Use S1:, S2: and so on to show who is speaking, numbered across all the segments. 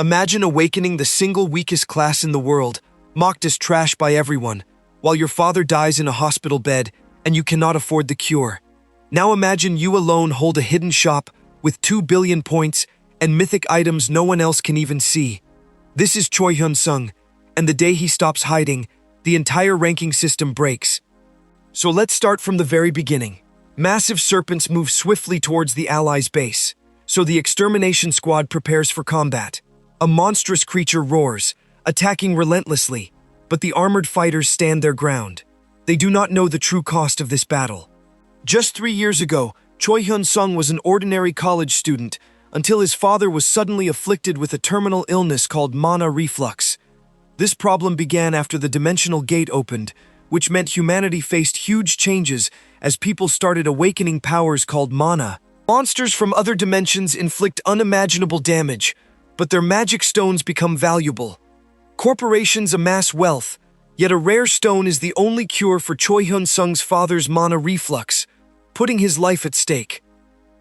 S1: Imagine awakening the single weakest class in the world, mocked as trash by everyone, while your father dies in a hospital bed and you cannot afford the cure. Now imagine you alone hold a hidden shop with 2 billion points and mythic items no one else can even see. This is Choi Hyun-sung, and the day he stops hiding, the entire ranking system breaks. So let's start from the very beginning. Massive serpents move swiftly towards the Allies' base, so the extermination squad prepares for combat. A monstrous creature roars, attacking relentlessly, but the armored fighters stand their ground. They do not know the true cost of this battle. Just 3 years ago, Choi Hyun-sung was an ordinary college student until his father was suddenly afflicted with a terminal illness called mana reflux. This problem began after the dimensional gate opened, which meant humanity faced huge changes as people started awakening powers called mana. Monsters from other dimensions inflict unimaginable damage, but their magic stones become valuable. Corporations amass wealth, yet a rare stone is the only cure for Choi Hyun-sung's father's mana reflux, putting his life at stake.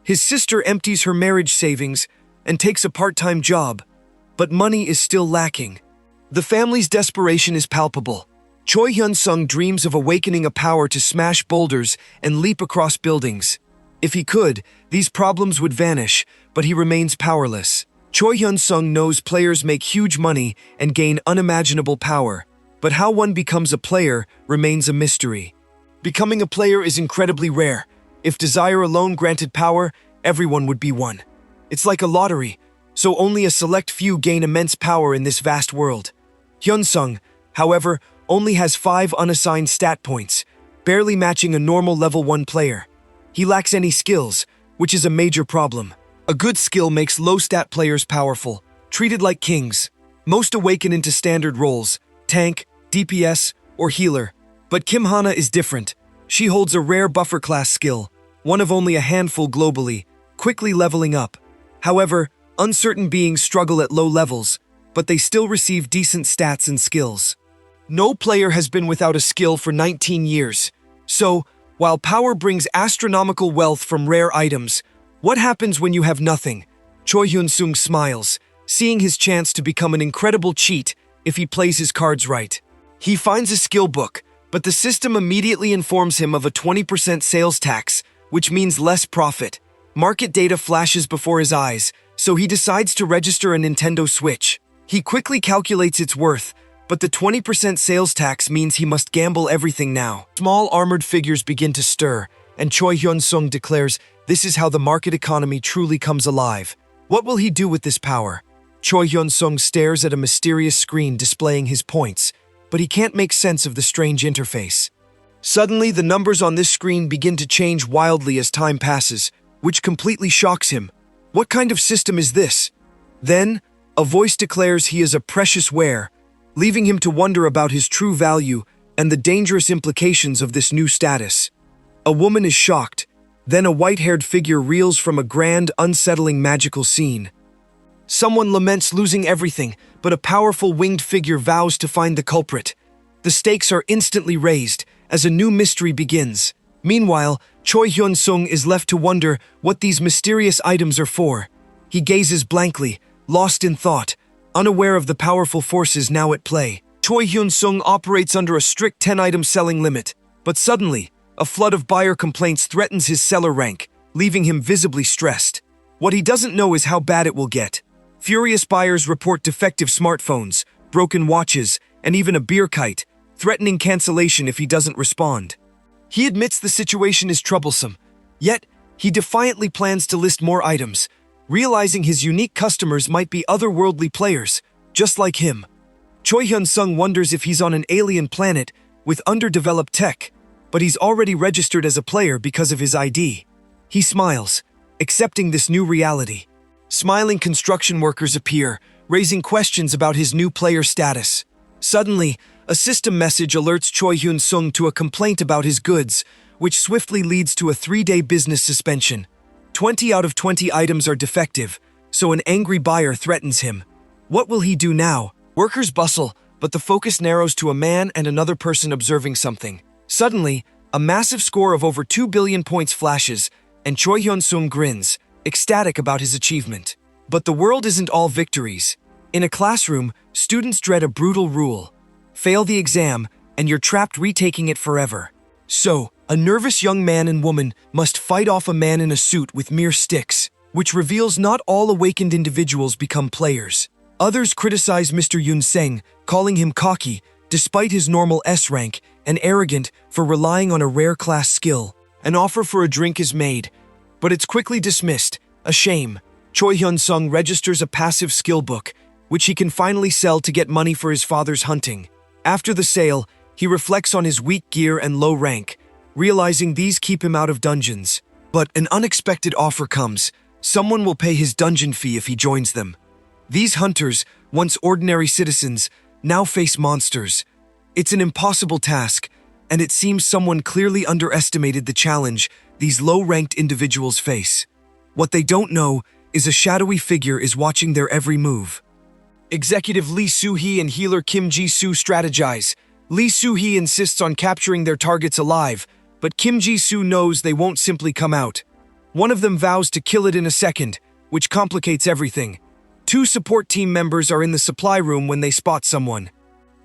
S1: His sister empties her marriage savings and takes a part-time job, but money is still lacking. The family's desperation is palpable. Choi Hyun-sung dreams of awakening a power to smash boulders and leap across buildings. If he could, these problems would vanish, but he remains powerless. Choi Hyun-sung knows players make huge money and gain unimaginable power, but how one becomes a player remains a mystery. Becoming a player is incredibly rare. If desire alone granted power, everyone would be one. It's like a lottery, so only a select few gain immense power in this vast world. Hyun-sung, however, only has 5 unassigned stat points, barely matching a normal level 1 player. He lacks any skills, which is a major problem. A good skill makes low-stat players powerful, treated like kings. Most awaken into standard roles, tank, DPS, or healer. But Kim Hana is different. She holds a rare buffer class skill, one of only a handful globally, quickly leveling up. However, uncertain beings struggle at low levels, but they still receive decent stats and skills. No player has been without a skill for 19 years. So, while power brings astronomical wealth from rare items, what happens when you have nothing? Choi Hyun-sung smiles, seeing his chance to become an incredible cheat if he plays his cards right. He finds a skill book, but the system immediately informs him of a 20% sales tax, which means less profit. Market data flashes before his eyes, so he decides to register a Nintendo Switch. He quickly calculates its worth, but the 20% sales tax means he must gamble everything now. Small armored figures begin to stir, and Choi Hyun-sung declares this is how the market economy truly comes alive. What will he do with this power? Choi Hyun-sung stares at a mysterious screen displaying his points, but he can't make sense of the strange interface. Suddenly, the numbers on this screen begin to change wildly as time passes, which completely shocks him. What kind of system is this? Then, a voice declares he is a precious ware, leaving him to wonder about his true value and the dangerous implications of this new status. A woman is shocked. Then a white-haired figure reels from a grand, unsettling magical scene. Someone laments losing everything, but a powerful winged figure vows to find the culprit. The stakes are instantly raised as a new mystery begins. Meanwhile, Choi Hyun-sung is left to wonder what these mysterious items are for. He gazes blankly, lost in thought, unaware of the powerful forces now at play. Choi Hyun-sung operates under a strict 10-item selling limit, but suddenly, a flood of buyer complaints threatens his seller rank, leaving him visibly stressed. What he doesn't know is how bad it will get. Furious buyers report defective smartphones, broken watches, and even a beer kite, threatening cancellation if he doesn't respond. He admits the situation is troublesome, yet he defiantly plans to list more items, realizing his unique customers might be otherworldly players, just like him. Choi Hyun-sung wonders if he's on an alien planet with underdeveloped tech, but he's already registered as a player because of his ID. He smiles, accepting this new reality. Smiling construction workers appear, raising questions about his new player status. Suddenly, a system message alerts Choi Hyun-sung to a complaint about his goods, which swiftly leads to a 3-day business suspension. 20 out of 20 items are defective, so an angry buyer threatens him. What will he do now? Workers bustle, but the focus narrows to a man and another person observing something. Suddenly, a massive score of over 2 billion points flashes, and Choi Hyun-sung grins, ecstatic about his achievement. But the world isn't all victories. In a classroom, students dread a brutal rule. Fail the exam, and you're trapped retaking it forever. So, a nervous young man and woman must fight off a man in a suit with mere sticks, which reveals not all awakened individuals become players. Others criticize Mr. Yun Seng, calling him cocky, despite his normal S rank, and arrogant for relying on a rare class skill. An offer for a drink is made, but it's quickly dismissed. A shame. Choi Hyun-sung registers a passive skill book, which he can finally sell to get money for his father's hunting. After the sale, he reflects on his weak gear and low rank, realizing these keep him out of dungeons. But an unexpected offer comes. Someone will pay his dungeon fee if he joins them. These hunters, once ordinary citizens, now face monsters. It's an impossible task, and it seems someone clearly underestimated the challenge these low-ranked individuals face. What they don't know is a shadowy figure is watching their every move. Executive Lee Soo-hee and healer Kim Ji-soo strategize. Lee Soo-hee insists on capturing their targets alive, but Kim Ji-soo knows they won't simply come out. One of them vows to kill it in a second, which complicates everything. Two support team members are in the supply room when they spot someone.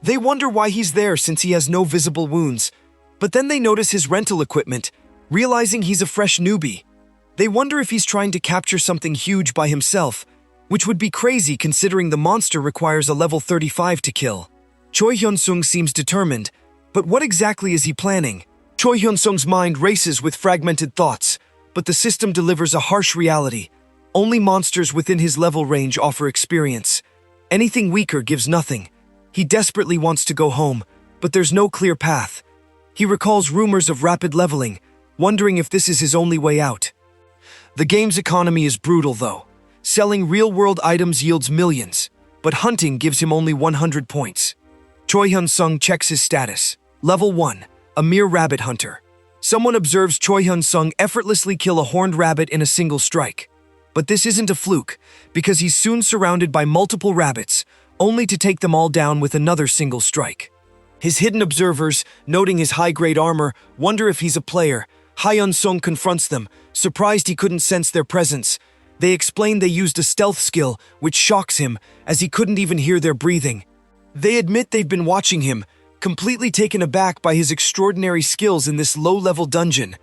S1: They wonder why he's there since he has no visible wounds, but then they notice his rental equipment, realizing he's a fresh newbie. They wonder if he's trying to capture something huge by himself, which would be crazy considering the monster requires a level 35 to kill. Choi Hyun-sung seems determined, but what exactly is he planning? Choi Hyun-sung's mind races with fragmented thoughts, but the system delivers a harsh reality. Only monsters within his level range offer experience. Anything weaker gives nothing. He desperately wants to go home, but there's no clear path. He recalls rumors of rapid leveling, wondering if this is his only way out. The game's economy is brutal, though. Selling real-world items yields millions, but hunting gives him only 100 points. Choi Hyun-sung checks his status. Level 1, a mere rabbit hunter. Someone observes Choi Hyun-sung effortlessly kill a horned rabbit in a single strike. But this isn't a fluke, because he's soon surrounded by multiple rabbits, only to take them all down with another single strike. His hidden observers, noting his high-grade armor, wonder if he's a player. Hyun-sung confronts them, surprised he couldn't sense their presence. They explain they used a stealth skill, which shocks him, as he couldn't even hear their breathing. They admit they've been watching him, completely taken aback by his extraordinary skills in this low-level dungeon.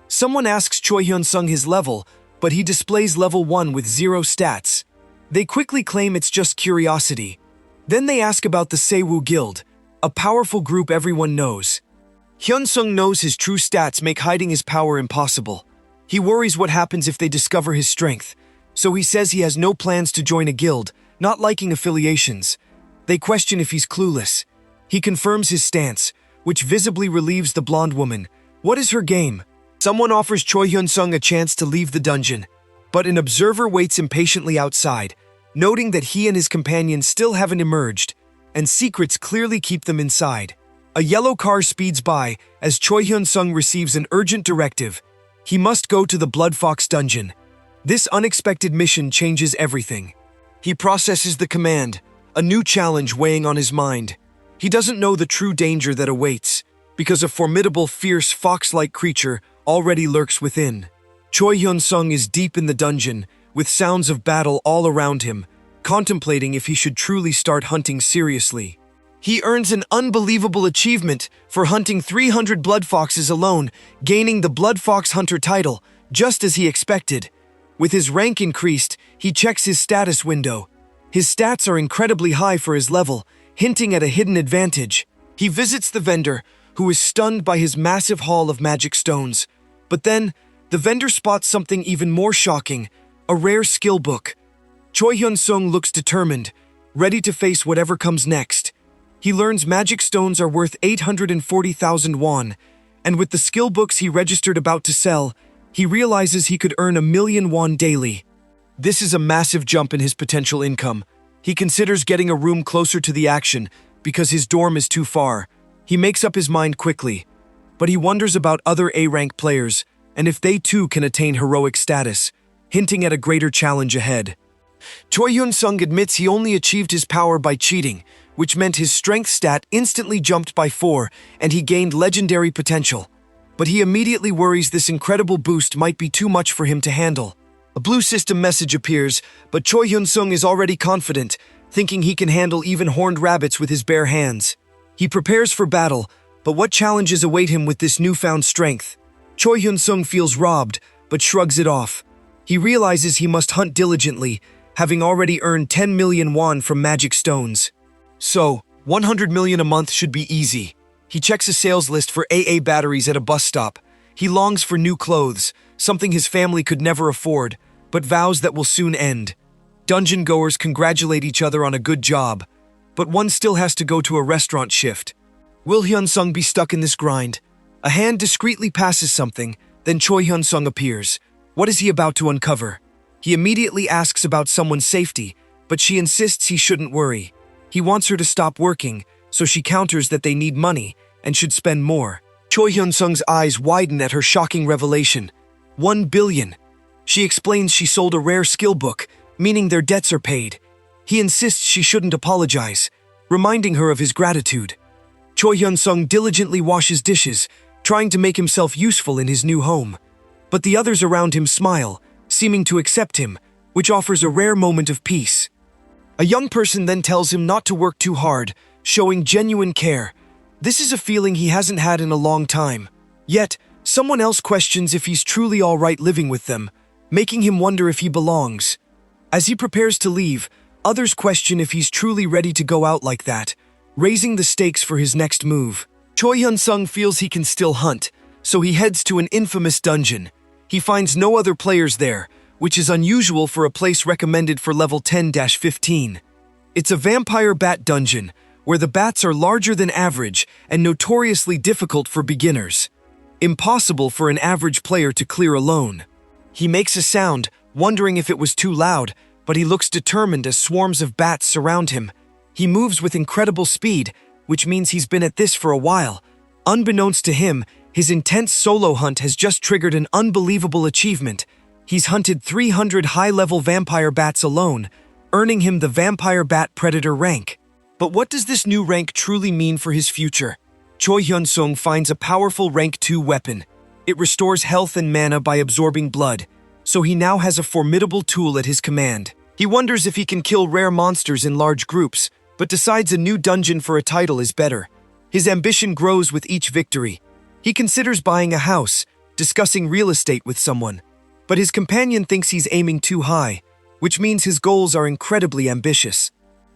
S1: Someone asks Choi Hyun-sung his level, but he displays level 1 with 0 stats. They quickly claim it's just curiosity. Then they ask about the Seiwoo Guild, a powerful group everyone knows. Hyun-sung knows his true stats make hiding his power impossible. He worries what happens if they discover his strength, so he says he has no plans to join a guild, not liking affiliations. They question if he's clueless. He confirms his stance, which visibly relieves the blonde woman. What is her game? Someone offers Choi Hyun-sung a chance to leave the dungeon, but an observer waits impatiently outside, noting that he and his companion still haven't emerged, and secrets clearly keep them inside. A yellow car speeds by as Choi Hyun-sung receives an urgent directive. He must go to the Blood Fox dungeon. This unexpected mission changes everything. He processes the command, a new challenge weighing on his mind. He doesn't know the true danger that awaits, because a formidable, fierce, fox-like creature already lurks within. Choi Hyun-sung is deep in the dungeon, with sounds of battle all around him, contemplating if he should truly start hunting seriously. He earns an unbelievable achievement for hunting 300 blood foxes alone, gaining the Blood Fox Hunter title, just as he expected. With his rank increased, he checks his status window. His stats are incredibly high for his level, hinting at a hidden advantage. He visits the vendor, who is stunned by his massive haul of magic stones. But then, the vendor spots something even more shocking, a rare skill book. Choi Hyun-sung looks determined, ready to face whatever comes next. He learns magic stones are worth 840,000 won, and with the skill books he registered about to sell, he realizes he could earn 1,000,000 won daily. This is a massive jump in his potential income. He considers getting a room closer to the action because his dorm is too far. He makes up his mind quickly, but he wonders about other A-rank players and if they too can attain heroic status, hinting at a greater challenge ahead. Choi Hyun-sung admits he only achieved his power by cheating, which meant his strength stat instantly jumped by 4 and he gained legendary potential. But he immediately worries this incredible boost might be too much for him to handle. A blue system message appears, but Choi Hyun-sung is already confident. thinking he can handle even horned rabbits with his bare hands. He prepares for battle, but what challenges await him with this newfound strength? Choi Hyun-sung feels robbed, but shrugs it off. He realizes he must hunt diligently, having already earned 10 million won from magic stones. So, 100 million a month should be easy. He checks a sales list for AA batteries at a bus stop. He longs for new clothes, something his family could never afford, but vows that will soon end. Dungeon goers congratulate each other on a good job, but one still has to go to a restaurant shift. Will Hyun-sung be stuck in this grind? A hand discreetly passes something, then Choi Hyun-sung appears. What is he about to uncover? He immediately asks about someone's safety, but she insists he shouldn't worry. He wants her to stop working, so she counters that they need money and should spend more. Choi Hyun-sung's eyes widen at her shocking revelation. 1 billion. She explains she sold a rare skill book, meaning their debts are paid. He insists she shouldn't apologize, reminding her of his gratitude. Choi Hyun-sung diligently washes dishes, trying to make himself useful in his new home. But the others around him smile, seeming to accept him, which offers a rare moment of peace. A young person then tells him not to work too hard, showing genuine care. This is a feeling he hasn't had in a long time. Yet, someone else questions if he's truly all right living with them, making him wonder if he belongs. As he prepares to leave, others question if he's truly ready to go out like that, raising the stakes for his next move. Choi Hyun-sung feels he can still hunt, so he heads to an infamous dungeon. He finds no other players there, which is unusual for a place recommended for level 10-15. It's a vampire bat dungeon, where the bats are larger than average and notoriously difficult for beginners. Impossible for an average player to clear alone. He makes a sound, wondering if it was too loud, but he looks determined as swarms of bats surround him. He moves with incredible speed, which means he's been at this for a while. Unbeknownst to him, his intense solo hunt has just triggered an unbelievable achievement. He's hunted 300 high-level vampire bats alone, earning him the Vampire Bat Predator rank. But what does this new rank truly mean for his future? Choi Hyun-sung finds a powerful rank 2 weapon. It restores health and mana by absorbing blood, so he now has a formidable tool at his command. He wonders if he can kill rare monsters in large groups, but decides a new dungeon for a title is better. His ambition grows with each victory. He considers buying a house, discussing real estate with someone. But his companion thinks he's aiming too high, which means his goals are incredibly ambitious.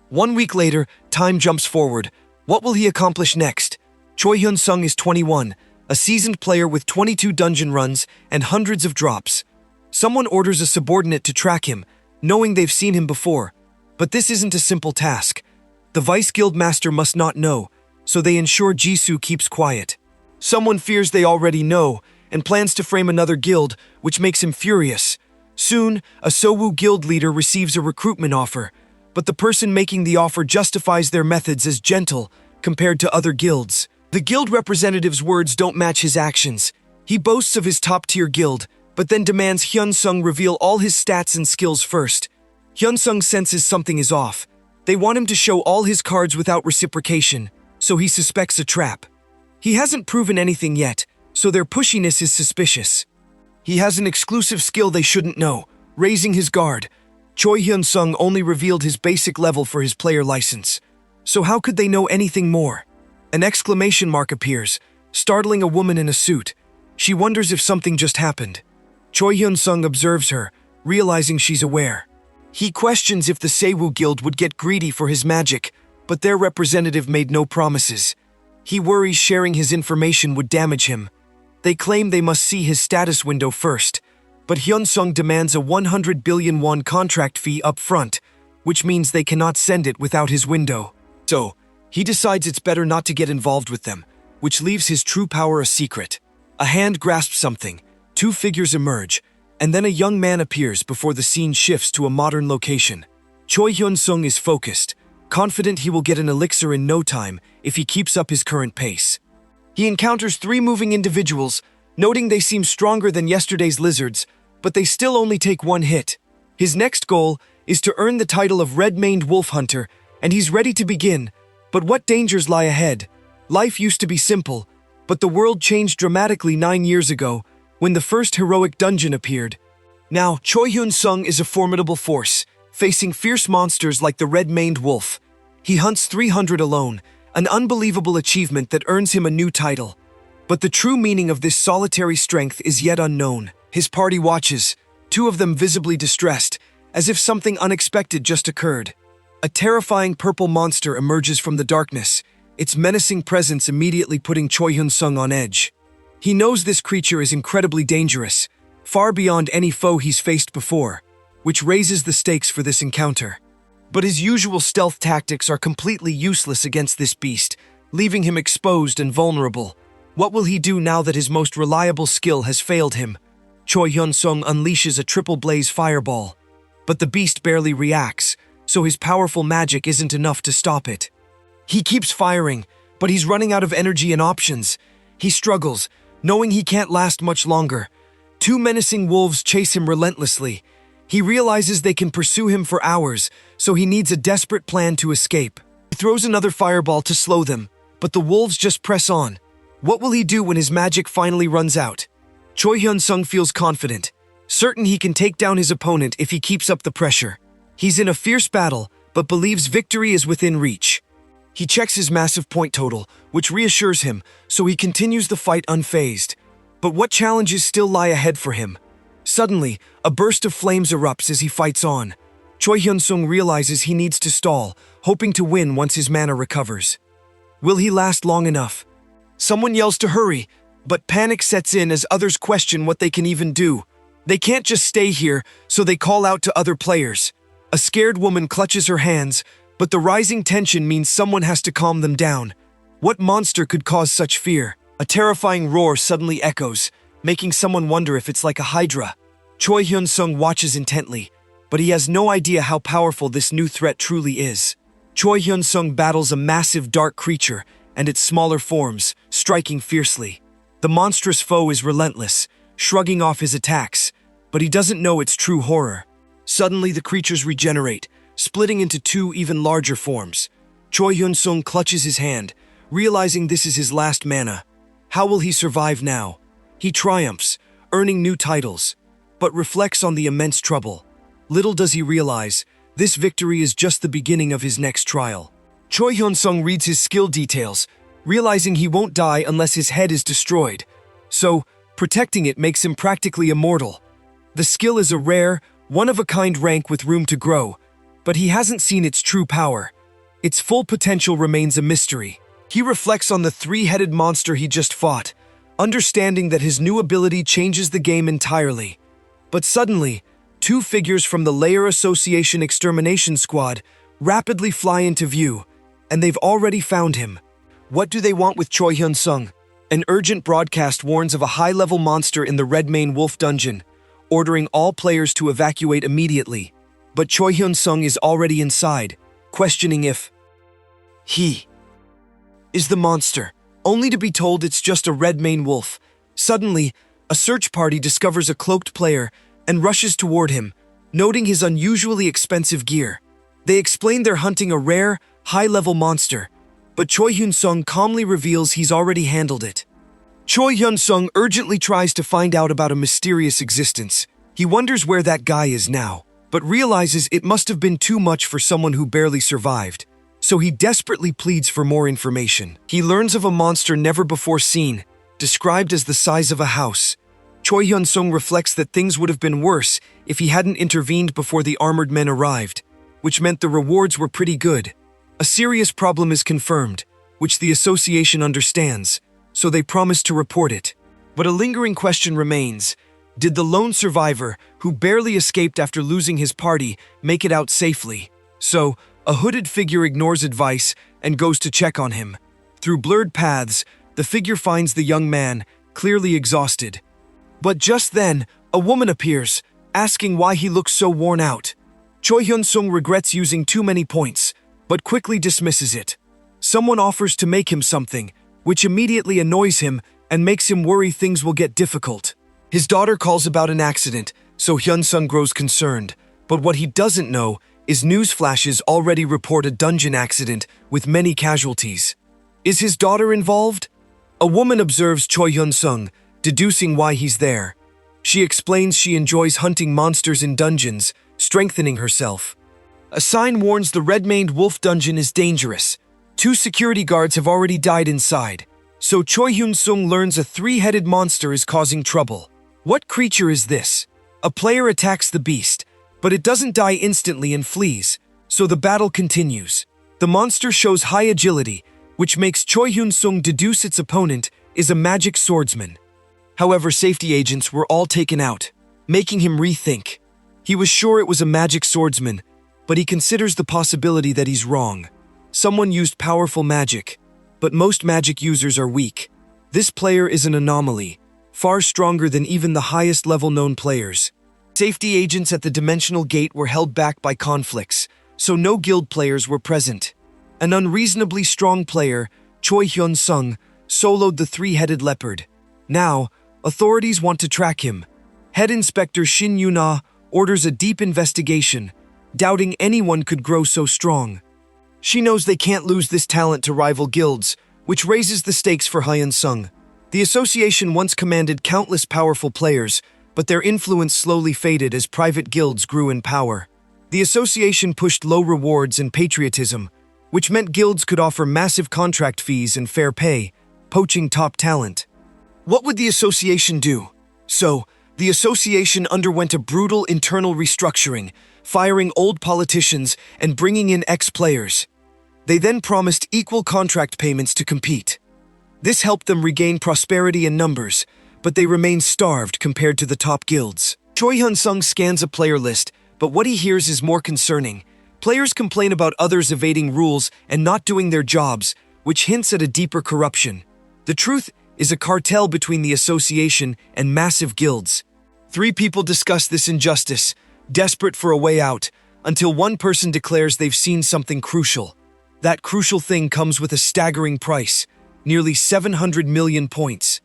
S1: 1 week later, time jumps forward. What will he accomplish next? Choi Hyun-sung is 21, a seasoned player with 22 dungeon runs and hundreds of drops. Someone orders a subordinate to track him, knowing they've seen him before. But this isn't a simple task. The Vice Guild Master must not know, so they ensure Jisoo keeps quiet. Someone fears they already know and plans to frame another guild, which makes him furious. Soon, a Sowoo guild leader receives a recruitment offer, but the person making the offer justifies their methods as gentle compared to other guilds. The guild representative's words don't match his actions. He boasts of his top-tier guild, but then demands Hyun-sung reveal all his stats and skills first. Hyun-sung senses something is off. They want him to show all his cards without reciprocation, so he suspects a trap. He hasn't proven anything yet, so their pushiness is suspicious. He has an exclusive skill they shouldn't know, raising his guard. Choi Hyun-sung only revealed his basic level for his player license. So how could they know anything more? An exclamation mark appears, startling a woman in a suit. She wonders if something just happened. Choi Hyun-sung observes her, realizing she's aware. He questions if the Seiwoo Guild would get greedy for his magic, but their representative made no promises. He worries sharing his information would damage him. They claim they must see his status window first, but Hyun-sung demands a 100 billion won contract fee up front, which means they cannot send it without his window. So, he decides it's better not to get involved with them, which leaves his true power a secret. A hand grasps something, 2 figures emerge, and then a young man appears before the scene shifts to a modern location. Choi Hyun-sung is focused, confident he will get an elixir in no time if he keeps up his current pace. He encounters 3 moving individuals, noting they seem stronger than yesterday's lizards, but they still only take 1 hit. His next goal is to earn the title of Red-Maned Wolf Hunter, and he's ready to begin. But what dangers lie ahead? Life used to be simple, but the world changed dramatically 9 years ago, when the first heroic dungeon appeared. Now, Choi Hyun-sung is a formidable force, facing fierce monsters like the red-maned wolf. He hunts 300 alone, an unbelievable achievement that earns him a new title. But the true meaning of this solitary strength is yet unknown. His party watches, two of them visibly distressed, as if something unexpected just occurred. A terrifying purple monster emerges from the darkness, its menacing presence immediately putting Choi Hyun-sung on edge. He knows this creature is incredibly dangerous, far beyond any foe he's faced before, which raises the stakes for this encounter. But his usual stealth tactics are completely useless against this beast, leaving him exposed and vulnerable. What will he do now that his most reliable skill has failed him? Choi Hyun-sung unleashes a triple blaze fireball. But the beast barely reacts, so his powerful magic isn't enough to stop it. He keeps firing, but he's running out of energy and options. He struggles, knowing he can't last much longer. Two menacing wolves chase him relentlessly. He realizes they can pursue him for hours, so he needs a desperate plan to escape. He throws another fireball to slow them, but the wolves just press on. What will he do when his magic finally runs out? Choi Hyun-sung feels confident, certain he can take down his opponent if he keeps up the pressure. He's in a fierce battle, but believes victory is within reach. He checks his massive point total, which reassures him, so he continues the fight unfazed. But what challenges still lie ahead for him? Suddenly, a burst of flames erupts as he fights on. Choi Hyun-sung realizes he needs to stall, hoping to win once his mana recovers. Will he last long enough? Someone yells to hurry, but panic sets in as others question what they can even do. They can't just stay here, so they call out to other players. A scared woman clutches her hands, but the rising tension means someone has to calm them down. What monster could cause such fear? A terrifying roar suddenly echoes, making someone wonder if it's like a hydra. Choi Hyun-sung watches intently, but he has no idea how powerful this new threat truly is. Choi Hyun-sung battles a massive dark creature and its smaller forms, striking fiercely. The monstrous foe is relentless, shrugging off his attacks, but he doesn't know its true horror. Suddenly, the creatures regenerate, splitting into two even larger forms. Choi Hyun-sung clutches his hand, realizing this is his last mana. How will he survive now? He triumphs, earning new titles, but reflects on the immense trouble. Little does he realize, this victory is just the beginning of his next trial. Choi Hyun-sung reads his skill details, realizing he won't die unless his head is destroyed. So, protecting it makes him practically immortal. The skill is a rare, one-of-a-kind rank with room to grow, but he hasn't seen its true power. Its full potential remains a mystery. He reflects on the three-headed monster he just fought, understanding that his new ability changes the game entirely. But suddenly, two figures from the Layer Association Extermination Squad rapidly fly into view, and they've already found him. What do they want with Choi Hyun-sung? An urgent broadcast warns of a high-level monster in the Red-Mane Wolf dungeon, ordering all players to evacuate immediately. But Choi Hyun-sung is already inside, questioning if he is the monster, only to be told it's just a Red-Mane Wolf. Suddenly, a search party discovers a cloaked player and rushes toward him, noting his unusually expensive gear. They explain they're hunting a rare, high-level monster, but Choi Hyun-sung calmly reveals he's already handled it. Choi Hyun-sung urgently tries to find out about a mysterious existence. He wonders where that guy is now, but realizes it must have been too much for someone who barely survived. So he desperately pleads for more information. He learns of a monster never before seen, described as the size of a house. Choi Hyun-sung reflects that things would have been worse if he hadn't intervened before the armored men arrived, which meant the rewards were pretty good. A serious problem is confirmed, which the association understands, so they promise to report it. But a lingering question remains. Did the lone survivor, who barely escaped after losing his party, make it out safely? So, a hooded figure ignores advice and goes to check on him. Through blurred paths, the figure finds the young man, clearly exhausted. But just then, a woman appears, asking why he looks so worn out. Choi Hyun-sung regrets using too many points, but quickly dismisses it. Someone offers to make him something, which immediately annoys him and makes him worry things will get difficult. His daughter calls about an accident, so Hyun-sung grows concerned. But what he doesn't know is news flashes already report a dungeon accident with many casualties. Is his daughter involved? A woman observes Choi Hyun-sung, deducing why he's there. She explains she enjoys hunting monsters in dungeons, strengthening herself. A sign warns the red-maned wolf dungeon is dangerous. 2 security guards have already died inside. So Choi Hyun-sung learns a 3-headed monster is causing trouble. What creature is this? A player attacks the beast, but it doesn't die instantly and flees, so the battle continues. The monster shows high agility, which makes Choi Hyun-sung deduce its opponent is a magic swordsman. However, safety agents were all taken out, making him rethink. He was sure it was a magic swordsman, but he considers the possibility that he's wrong. Someone used powerful magic, but most magic users are weak. This player is an anomaly, far stronger than even the highest level known players. Safety agents at the dimensional gate were held back by conflicts, so no guild players were present. An unreasonably strong player, Choi Hyun-sung, soloed the 3-headed leopard. Now, authorities want to track him. Head Inspector Shin Yuna orders a deep investigation, doubting anyone could grow so strong. She knows they can't lose this talent to rival guilds, which raises the stakes for Hyun-sung. The association once commanded countless powerful players, but their influence slowly faded as private guilds grew in power. The association pushed low rewards and patriotism, which meant guilds could offer massive contract fees and fair pay, poaching top talent. What would the association do? So, the association underwent a brutal internal restructuring, firing old politicians and bringing in ex-players. They then promised equal contract payments to compete. This helped them regain prosperity and numbers, but they remain starved compared to the top guilds. Choi Hyun-sung scans a player list, but what he hears is more concerning. Players complain about others evading rules and not doing their jobs, which hints at a deeper corruption. The truth is a cartel between the association and massive guilds. 3 people discuss this injustice, desperate for a way out, until one person declares they've seen something crucial. That crucial thing comes with a staggering price, nearly 700 million points.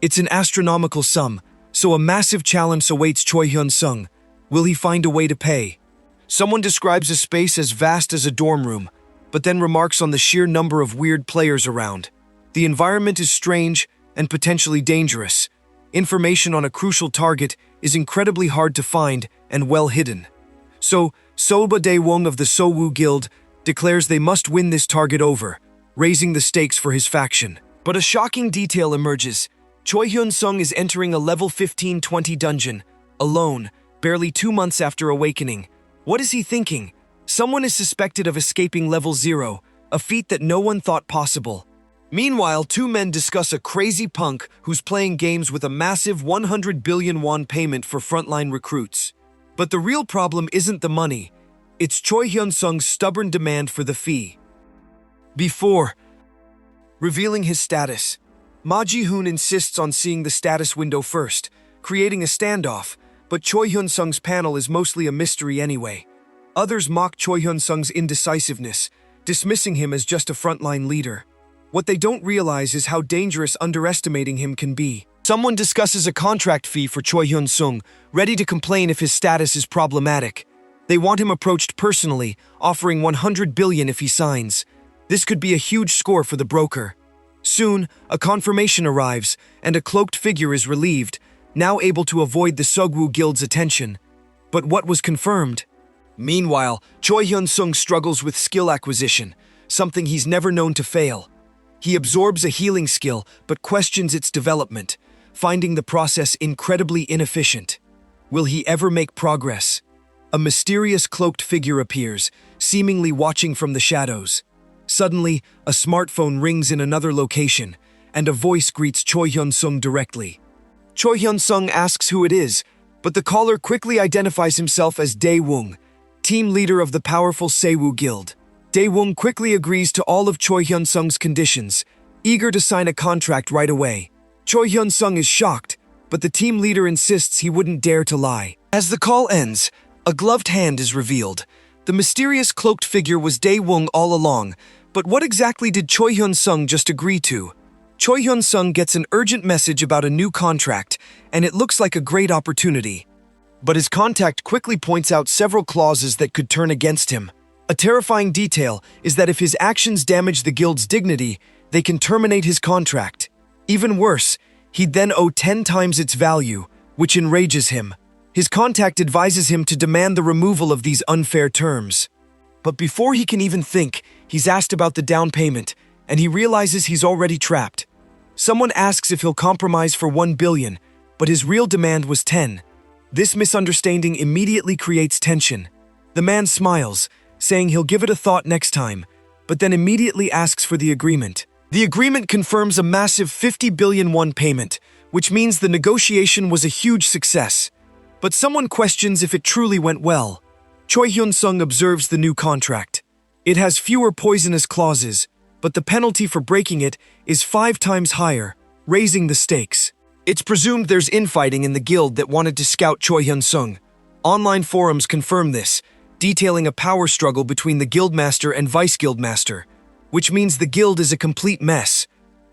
S1: It's an astronomical sum, so a massive challenge awaits Choi Hyun-sung. Will he find a way to pay? Someone describes a space as vast as a dorm room, but then remarks on the sheer number of weird players around. The environment is strange and potentially dangerous. Information on a crucial target is incredibly hard to find and well hidden. So, Soba Dae-wong of the Sowu Guild declares they must win this target over, raising the stakes for his faction. But a shocking detail emerges. Choi Hyun-sung is entering a level 15-20 dungeon, alone, barely 2 months after awakening. What is he thinking? Someone is suspected of escaping level 0, a feat that no one thought possible. Meanwhile, 2 men discuss a crazy punk who's playing games with a massive 100 billion won payment for frontline recruits. But the real problem isn't the money. It's Choi Hyun-sung's stubborn demand for the fee. Before revealing his status, Ma Ji-hoon insists on seeing the status window first, creating a standoff, but Choi Hyun-sung's panel is mostly a mystery anyway. Others mock Choi Hyun-sung's indecisiveness, dismissing him as just a frontline leader. What they don't realize is how dangerous underestimating him can be. Someone discusses a contract fee for Choi Hyun-sung, ready to complain if his status is problematic. They want him approached personally, offering 100 billion if he signs. This could be a huge score for the broker. Soon, a confirmation arrives, and a cloaked figure is relieved, now able to avoid the Sogwoo Guild's attention. But what was confirmed? Meanwhile, Choi Hyun-sung struggles with skill acquisition, something he's never known to fail. He absorbs a healing skill, but questions its development, finding the process incredibly inefficient. Will he ever make progress? A mysterious cloaked figure appears, seemingly watching from the shadows. Suddenly, a smartphone rings in another location, and a voice greets Choi Hyun-sung directly. Choi Hyun-sung asks who it is, but the caller quickly identifies himself as Dae-woong, team leader of the powerful Sewoo Guild. Dae-woong quickly agrees to all of Choi Hyun-sung's conditions, eager to sign a contract right away. Choi Hyun-sung is shocked, but the team leader insists he wouldn't dare to lie. As the call ends, a gloved hand is revealed. The mysterious cloaked figure was Dae-woong all along, but what exactly did Choi Hyun-sung just agree to? Choi Hyun-sung gets an urgent message about a new contract, and it looks like a great opportunity. But his contact quickly points out several clauses that could turn against him. A terrifying detail is that if his actions damage the guild's dignity, they can terminate his contract. Even worse, he'd then owe 10 times its value, which enrages him. His contact advises him to demand the removal of these unfair terms. But before he can even think, he's asked about the down payment, and he realizes he's already trapped. Someone asks if he'll compromise for 1 billion, but his real demand was 10. This misunderstanding immediately creates tension. The man smiles, saying he'll give it a thought next time, but then immediately asks for the agreement. The agreement confirms a massive 50 billion won payment, which means the negotiation was a huge success. But someone questions if it truly went well. Choi Hyun-sung observes the new contract. It has fewer poisonous clauses, but the penalty for breaking it is 5 times higher, raising the stakes. It's presumed there's infighting in the guild that wanted to scout Choi Hyun-sung. Online forums confirm this, detailing a power struggle between the guildmaster and vice-guildmaster, which means the guild is a complete mess.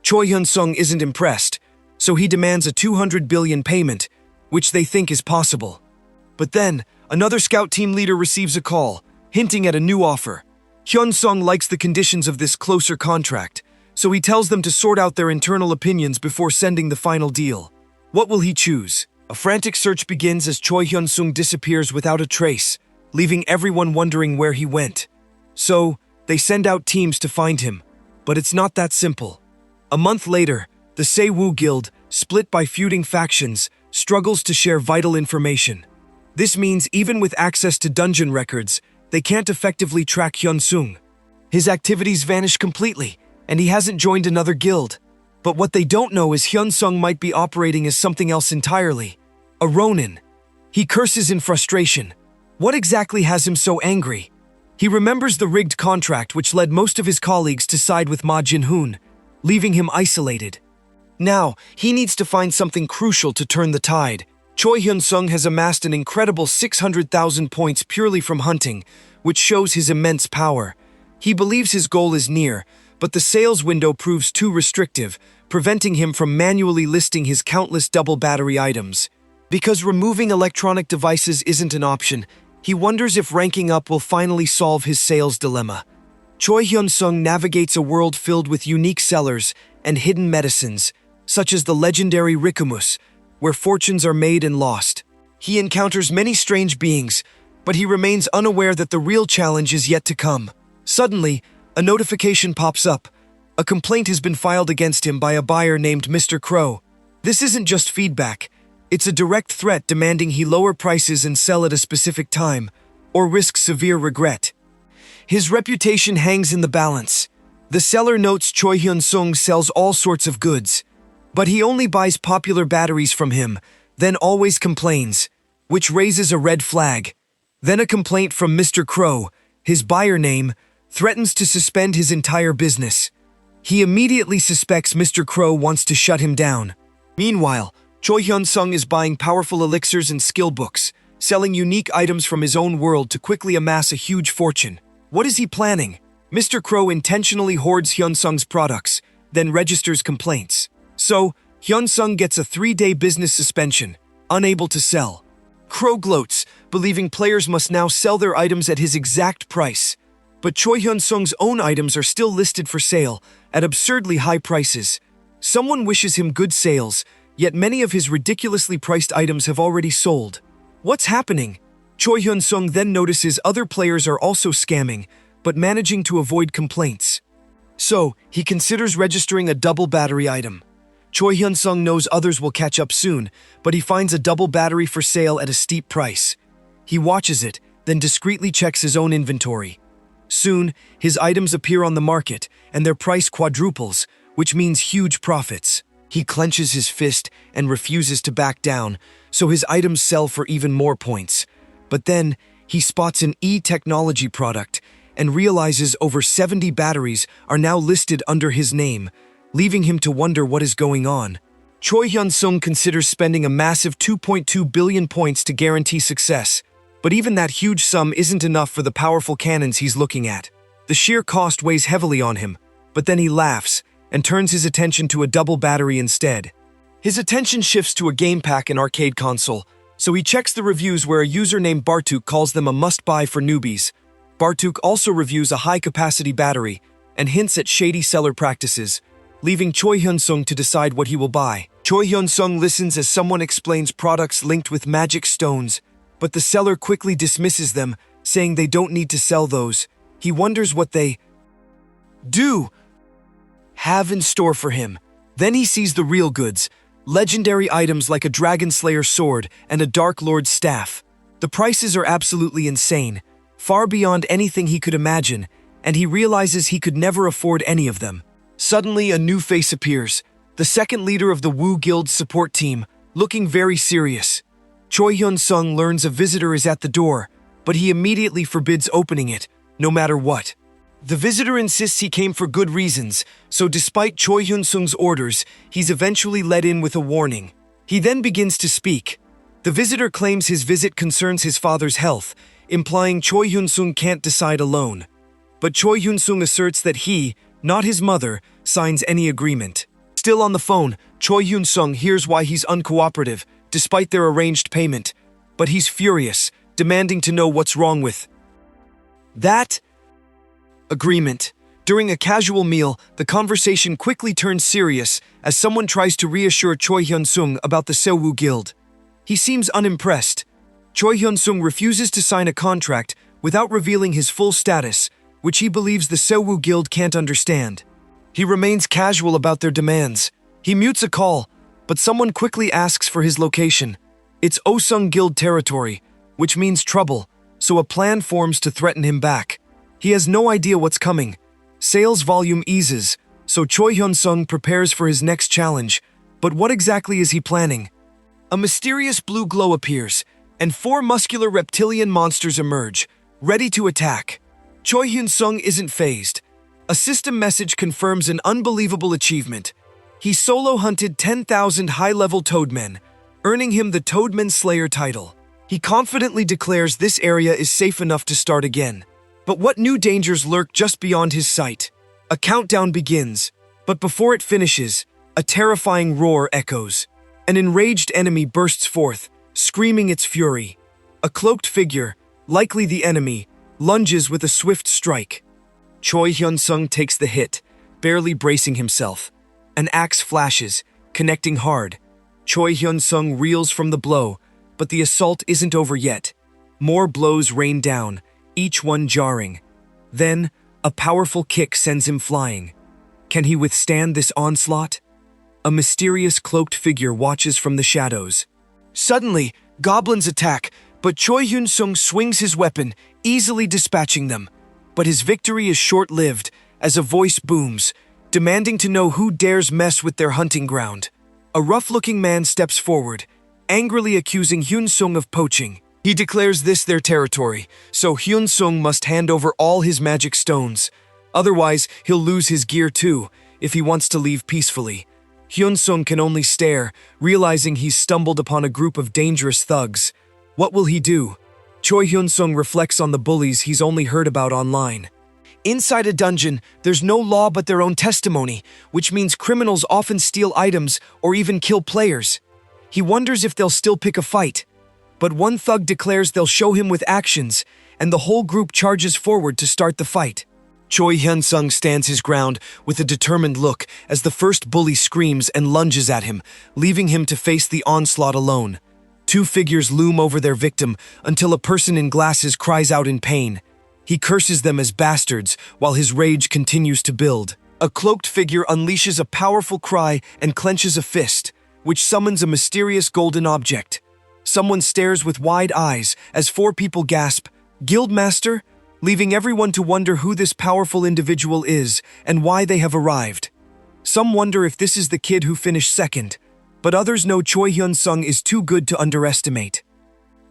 S1: Choi Hyun-sung isn't impressed, so he demands a 200 billion payment, which they think is possible. But then, another scout team leader receives a call, hinting at a new offer. Hyun-sung likes the conditions of this closer contract, so he tells them to sort out their internal opinions before sending the final deal. What will he choose? A frantic search begins as Choi Hyun-sung disappears without a trace, leaving everyone wondering where he went. So, they send out teams to find him. But it's not that simple. A month later, the Seiwoo Guild, split by feuding factions, struggles to share vital information. This means even with access to dungeon records, they can't effectively track Hyun-sung. His activities vanish completely, and he hasn't joined another guild. But what they don't know is Hyun-sung might be operating as something else entirely. A Ronin. He curses in frustration. What exactly has him so angry? He remembers the rigged contract which led most of his colleagues to side with Ma Jin-hoon, leaving him isolated. Now, he needs to find something crucial to turn the tide. Choi Hyun-sung has amassed an incredible 600,000 points purely from hunting, which shows his immense power. He believes his goal is near, but the sales window proves too restrictive, preventing him from manually listing his countless double battery items. Because removing electronic devices isn't an option, he wonders if ranking up will finally solve his sales dilemma. Choi Hyun-sung navigates a world filled with unique sellers and hidden medicines, such as the legendary Rikumus, where fortunes are made and lost. He encounters many strange beings, but he remains unaware that the real challenge is yet to come. Suddenly, a notification pops up. A complaint has been filed against him by a buyer named Mr. Crow. This isn't just feedback. It's a direct threat demanding he lower prices and sell at a specific time, or risk severe regret. His reputation hangs in the balance. The seller notes Choi Hyun-sung sells all sorts of goods, but he only buys popular batteries from him, then always complains, which raises a red flag. Then a complaint from Mr. Crow, his buyer name, threatens to suspend his entire business. He immediately suspects Mr. Crow wants to shut him down. Meanwhile, Choi Hyun-sung is buying powerful elixirs and skill books, selling unique items from his own world to quickly amass a huge fortune. What is he planning? Mr. Crow intentionally hoards Hyun-sung's products, then registers complaints. So, Hyun-sung gets a 3-day business suspension, unable to sell. Crow gloats, believing players must now sell their items at his exact price. But Choi Hyun-sung's own items are still listed for sale at absurdly high prices. Someone wishes him good sales, yet many of his ridiculously priced items have already sold. What's happening? Choi Hyun-sung then notices other players are also scamming, but managing to avoid complaints. So, he considers registering a double battery item. Choi Hyun-sung knows others will catch up soon, but he finds a double battery for sale at a steep price. He watches it, then discreetly checks his own inventory. Soon, his items appear on the market, and their price quadruples, which means huge profits. He clenches his fist and refuses to back down, so his items sell for even more points. But then, he spots an e-technology product and realizes over 70 batteries are now listed under his name, leaving him to wonder what is going on. Choi Hyun-sung considers spending a massive 2.2 billion points to guarantee success, but even that huge sum isn't enough for the powerful cannons he's looking at. The sheer cost weighs heavily on him, but then he laughs and turns his attention to a double battery instead. His attention shifts to a game pack and arcade console, so he checks the reviews where a user named Bartuk calls them a must-buy for newbies. Bartuk also reviews a high-capacity battery and hints at shady seller practices, leaving Choi Hyun-sung to decide what he will buy. Choi Hyun-sung listens as someone explains products linked with magic stones, but the seller quickly dismisses them, saying they don't need to sell those. He wonders what they do have in store for him. Then he sees the real goods, legendary items like a Dragon Slayer sword and a Dark Lord's staff. The prices are absolutely insane, far beyond anything he could imagine, and he realizes he could never afford any of them. Suddenly, a new face appears, the second leader of the Wu Guild's support team, looking very serious. Choi Hyun-sung learns a visitor is at the door, but he immediately forbids opening it, no matter what. The visitor insists he came for good reasons, so despite Choi Hyun-sung's orders, he's eventually let in with a warning. He then begins to speak. The visitor claims his visit concerns his father's health, implying Choi Hyun-sung can't decide alone. But Choi Hyun-sung asserts that he, not his mother, signs any agreement. Still on the phone, Choi Hyun-sung hears why he's uncooperative, despite their arranged payment. But he's furious, demanding to know what's wrong with that agreement. During a casual meal, the conversation quickly turns serious as someone tries to reassure Choi Hyun-sung about the Seowu Guild. He seems unimpressed. Choi Hyun-sung refuses to sign a contract without revealing his full status, which he believes the Seowu Guild can't understand. He remains casual about their demands. He mutes a call, but someone quickly asks for his location. It's Osung Guild territory, which means trouble, so a plan forms to threaten him back. He has no idea what's coming. Sales volume eases, so Choi Hyun-sung prepares for his next challenge. But what exactly is he planning? A mysterious blue glow appears, and 4 muscular reptilian monsters emerge, ready to attack. Choi Hyun-sung isn't fazed. A system message confirms an unbelievable achievement. He solo hunted 10,000 high-level Toadmen, earning him the Toadman Slayer title. He confidently declares this area is safe enough to start again. But what new dangers lurk just beyond his sight? A countdown begins, but before it finishes, a terrifying roar echoes. An enraged enemy bursts forth, screaming its fury. A cloaked figure, likely the enemy, lunges with a swift strike. Choi Hyun-sung takes the hit, barely bracing himself. An axe flashes, connecting hard. Choi Hyun-sung reels from the blow, but the assault isn't over yet. More blows rain down, each one jarring. Then, a powerful kick sends him flying. Can he withstand this onslaught? A mysterious cloaked figure watches from the shadows. Suddenly, goblins attack, but Choi Hyun-sung swings his weapon, easily dispatching them. But his victory is short-lived, as a voice booms, demanding to know who dares mess with their hunting ground. A rough-looking man steps forward, angrily accusing Hyun-sung of poaching. He declares this their territory, so Hyun-sung must hand over all his magic stones. Otherwise, he'll lose his gear too, if he wants to leave peacefully. Hyun-sung can only stare, realizing he's stumbled upon a group of dangerous thugs. What will he do? Choi Hyun-sung reflects on the bullies he's only heard about online. Inside a dungeon, there's no law but their own testimony, which means criminals often steal items or even kill players. He wonders if they'll still pick a fight. But one thug declares they'll show him with actions, and the whole group charges forward to start the fight. Choi Hyun-sung stands his ground with a determined look as the first bully screams and lunges at him, leaving him to face the onslaught alone. 2 figures loom over their victim until a person in glasses cries out in pain. He curses them as bastards while his rage continues to build. A cloaked figure unleashes a powerful cry and clenches a fist, which summons a mysterious golden object. Someone stares with wide eyes as 4 people gasp, "Guildmaster?" leaving everyone to wonder who this powerful individual is and why they have arrived. Some wonder if this is the kid who finished second, but others know Choi Hyun-sung is too good to underestimate.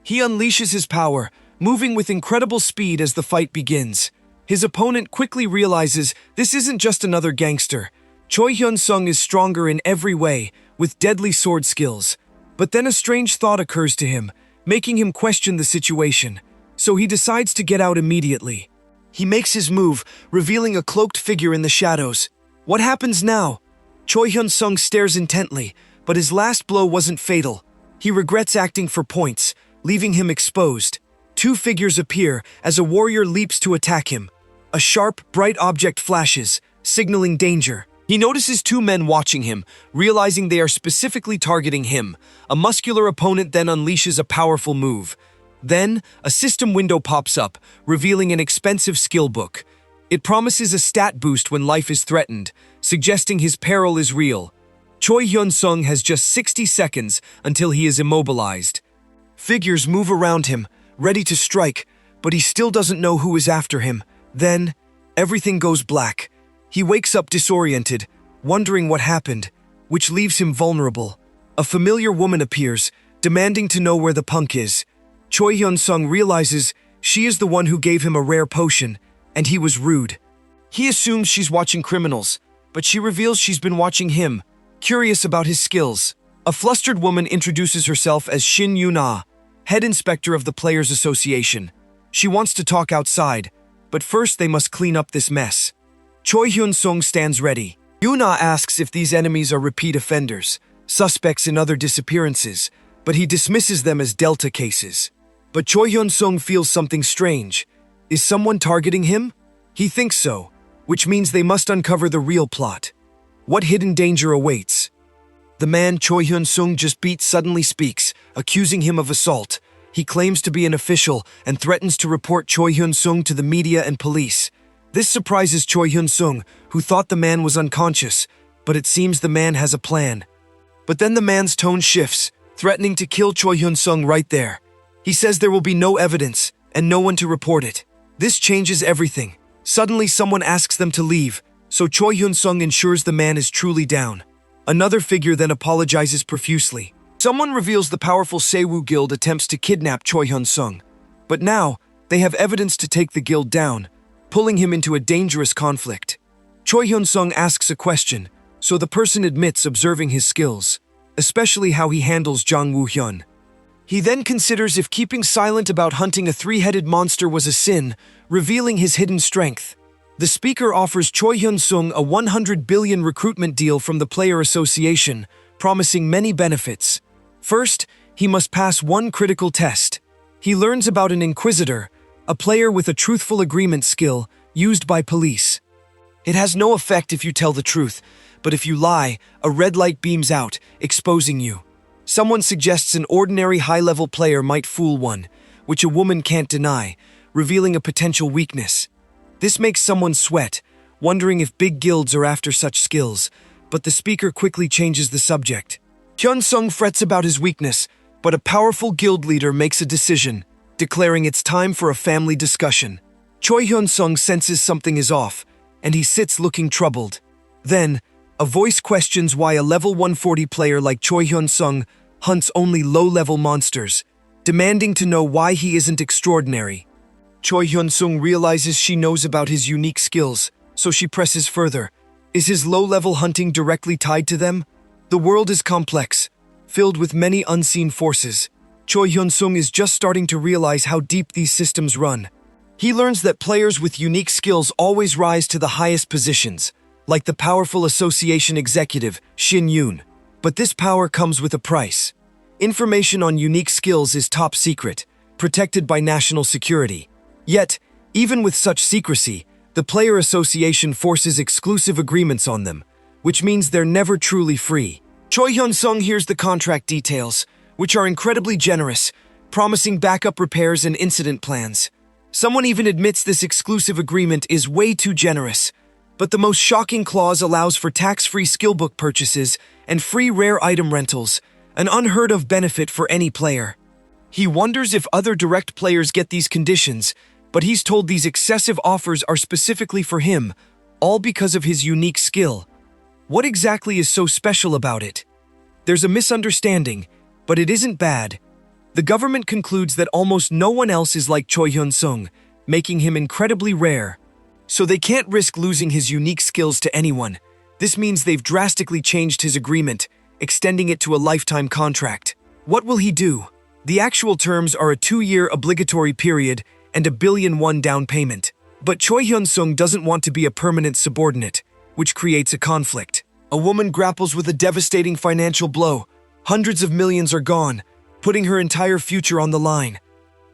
S1: He unleashes his power, moving with incredible speed as the fight begins. His opponent quickly realizes this isn't just another gangster. Choi Hyun-sung is stronger in every way, with deadly sword skills. But then a strange thought occurs to him, making him question the situation. So he decides to get out immediately. He makes his move, revealing a cloaked figure in the shadows. What happens now? Choi Hyun-sung stares intently, but his last blow wasn't fatal. He regrets acting for points, leaving him exposed. 2 figures appear as a warrior leaps to attack him. A sharp, bright object flashes, signaling danger. He notices 2 men watching him, realizing they are specifically targeting him. A muscular opponent then unleashes a powerful move. Then, a system window pops up, revealing an expensive skill book. It promises a stat boost when life is threatened, suggesting his peril is real. Choi Hyun-sung has just 60 seconds until he is immobilized. Figures move around him, ready to strike, but he still doesn't know who is after him. Then, everything goes black. He wakes up disoriented, wondering what happened, which leaves him vulnerable. A familiar woman appears, demanding to know where the punk is. Choi Hyun-sung realizes she is the one who gave him a rare potion, and he was rude. He assumes she's watching criminals, but she reveals she's been watching him, curious about his skills. A flustered woman introduces herself as Shin Yuna, head inspector of the Players Association. She wants to talk outside, but first they must clean up this mess. Choi Hyun-sung stands ready. Yuna asks if these enemies are repeat offenders, suspects in other disappearances, but he dismisses them as Delta cases. But Choi Hyun-sung feels something strange. Is someone targeting him? He thinks so, which means they must uncover the real plot. What hidden danger awaits? The man Choi Hyun-sung just beat suddenly speaks, accusing him of assault. He claims to be an official and threatens to report Choi Hyun-sung to the media and police. This surprises Choi Hyun-sung, who thought the man was unconscious, but it seems the man has a plan. But then the man's tone shifts, threatening to kill Choi Hyun-sung right there. He says there will be no evidence and no one to report it. This changes everything. Suddenly someone asks them to leave, so Choi Hyun-sung ensures the man is truly down. Another figure then apologizes profusely. Someone reveals the powerful Sewoo Guild attempts to kidnap Choi Hyun-sung. But now, they have evidence to take the guild down, pulling him into a dangerous conflict. Choi Hyun-sung asks a question, so the person admits observing his skills, especially how he handles Jang Woo-hyun. He then considers if keeping silent about hunting a three-headed monster was a sin, revealing his hidden strength. The speaker offers Choi Hyun-sung a 100 billion recruitment deal from the Player Association, promising many benefits. First, he must pass one critical test. He learns about an inquisitor, a player with a truthful agreement skill, used by police. It has no effect if you tell the truth, but if you lie, a red light beams out, exposing you. Someone suggests an ordinary high-level player might fool one, which a woman can't deny, revealing a potential weakness. This makes someone sweat, wondering if big guilds are after such skills, but the speaker quickly changes the subject. Hyun-sung frets about his weakness, but a powerful guild leader makes a decision, declaring it's time for a family discussion. Choi Hyun-sung senses something is off, and he sits looking troubled. Then, a voice questions why a level 140 player like Choi Hyun-sung hunts only low-level monsters, demanding to know why he isn't extraordinary. Choi Hyun-sung realizes she knows about his unique skills, so she presses further. Is his low-level hunting directly tied to them? The world is complex, filled with many unseen forces. Choi Hyun-sung is just starting to realize how deep these systems run. He learns that players with unique skills always rise to the highest positions, like the powerful association executive, Shin Yoon. But this power comes with a price. Information on unique skills is top secret, protected by national security. Yet, even with such secrecy, the Player Association forces exclusive agreements on them, which means they're never truly free. Choi Hyun-sung hears the contract details, which are incredibly generous, promising backup repairs and incident plans. Someone even admits this exclusive agreement is way too generous. But the most shocking clause allows for tax-free skillbook purchases and free rare item rentals, an unheard-of benefit for any player. He wonders if other direct players get these conditions, but he's told these excessive offers are specifically for him, all because of his unique skill. What exactly is so special about it? There's a misunderstanding, but it isn't bad. The government concludes that almost no one else is like Choi Hyun-sung, making him incredibly rare. So they can't risk losing his unique skills to anyone. This means they've drastically changed his agreement, extending it to a lifetime contract. What will he do? The actual terms are a 2-year obligatory period and a $1 billion down payment. But Choi Hyun-sung doesn't want to be a permanent subordinate, which creates a conflict. A woman grapples with a devastating financial blow. Hundreds of millions are gone, putting her entire future on the line.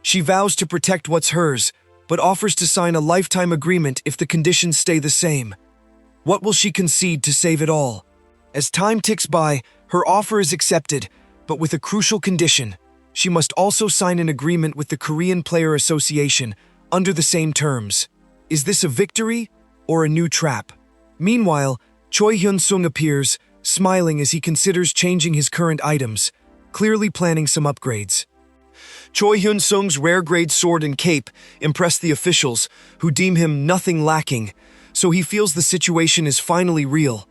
S1: She vows to protect what's hers, but offers to sign a lifetime agreement if the conditions stay the same. What will she concede to save it all? As time ticks by, her offer is accepted, but with a crucial condition. she must also sign an agreement with the Korean Player Association under the same terms. Is this a victory or a new trap? Meanwhile, Choi Hyun-sung appears, smiling as he considers changing his current items, clearly planning some upgrades. Choi Hyun-sung's rare-grade sword and cape impress the officials, who deem him nothing lacking, so he feels the situation is finally real.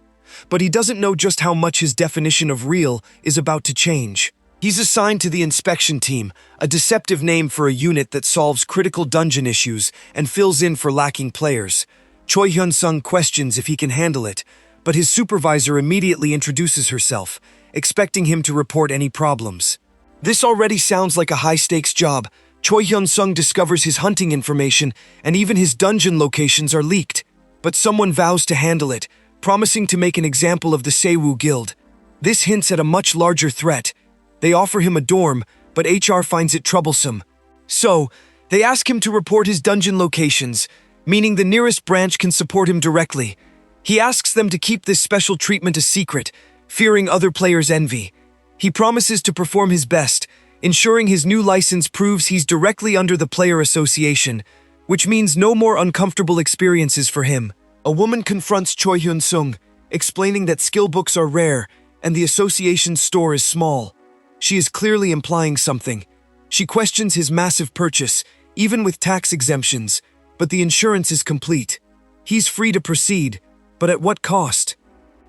S1: But he doesn't know just how much his definition of real is about to change. He's assigned to the inspection team, a deceptive name for a unit that solves critical dungeon issues and fills in for lacking players. Choi Hyun-sung questions if he can handle it, but his supervisor immediately introduces herself, expecting him to report any problems. This already sounds like a high-stakes job. Choi Hyun-sung discovers his hunting information, and even his dungeon locations are leaked. But someone vows to handle it, promising to make an example of the Seiwoo Guild. This hints at a much larger threat. They offer him a dorm, but HR finds it troublesome. So, they ask him to report his dungeon locations, meaning the nearest branch can support him directly. He asks them to keep this special treatment a secret, fearing other players' envy. He promises to perform his best, ensuring his new license proves he's directly under the Player Association, which means no more uncomfortable experiences for him. A woman confronts Choi Hyun-sung, explaining that skill books are rare and the association's store is small. She is clearly implying something. She questions his massive purchase, even with tax exemptions, but the insurance is complete. He's free to proceed, but at what cost?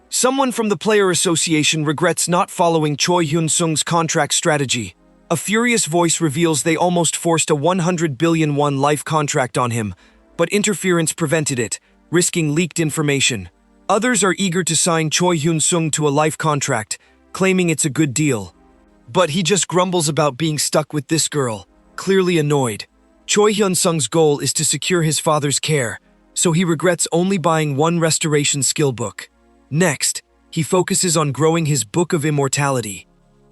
S1: Someone from the Player Association regrets not following Choi Hyun-sung's contract strategy. A furious voice reveals they almost forced a 100 billion won life contract on him, but interference prevented it, risking leaked information. Others are eager to sign Choi Hyun-sung to a life contract, claiming it's a good deal. But he just grumbles about being stuck with this girl, clearly annoyed. Choi Hyun-sung's goal is to secure his father's care, so he regrets only buying one restoration skill book. Next, he focuses on growing his Book of Immortality,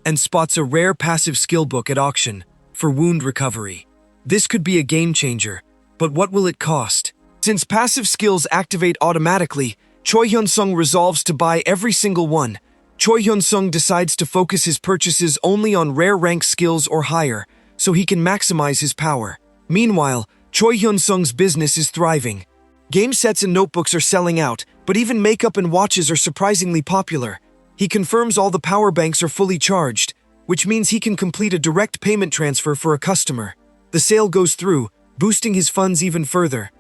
S1: and spots a rare passive skill book at auction for wound recovery. This could be a game changer, but what will it cost? Since passive skills activate automatically, Choi Hyun-sung resolves to buy every single one. Choi Hyun-sung decides to focus his purchases only on rare rank skills or higher, so he can maximize his power. Meanwhile, Choi Hyun-sung's business is thriving. Game sets and notebooks are selling out, but even makeup and watches are surprisingly popular. He confirms all the power banks are fully charged, which means he can complete a direct payment transfer for a customer. The sale goes through, boosting his funds even further.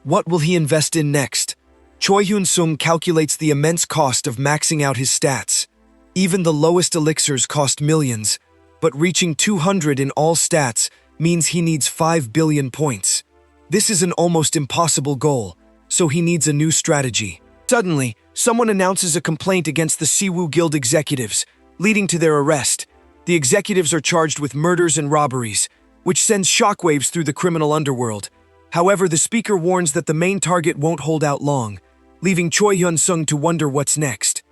S1: What will he invest in next? Choi Hyun-sung calculates the immense cost of maxing out his stats. Even the lowest elixirs cost millions, but reaching 200 in all stats means he needs 5 billion points. This is an almost impossible goal, so he needs a new strategy. Suddenly, someone announces a complaint against the Seiwoo Guild executives, leading to their arrest. The executives are charged with murders and robberies, which sends shockwaves through the criminal underworld. However, the speaker warns that the main target won't hold out long, leaving Choi Hyun-sung to wonder what's next.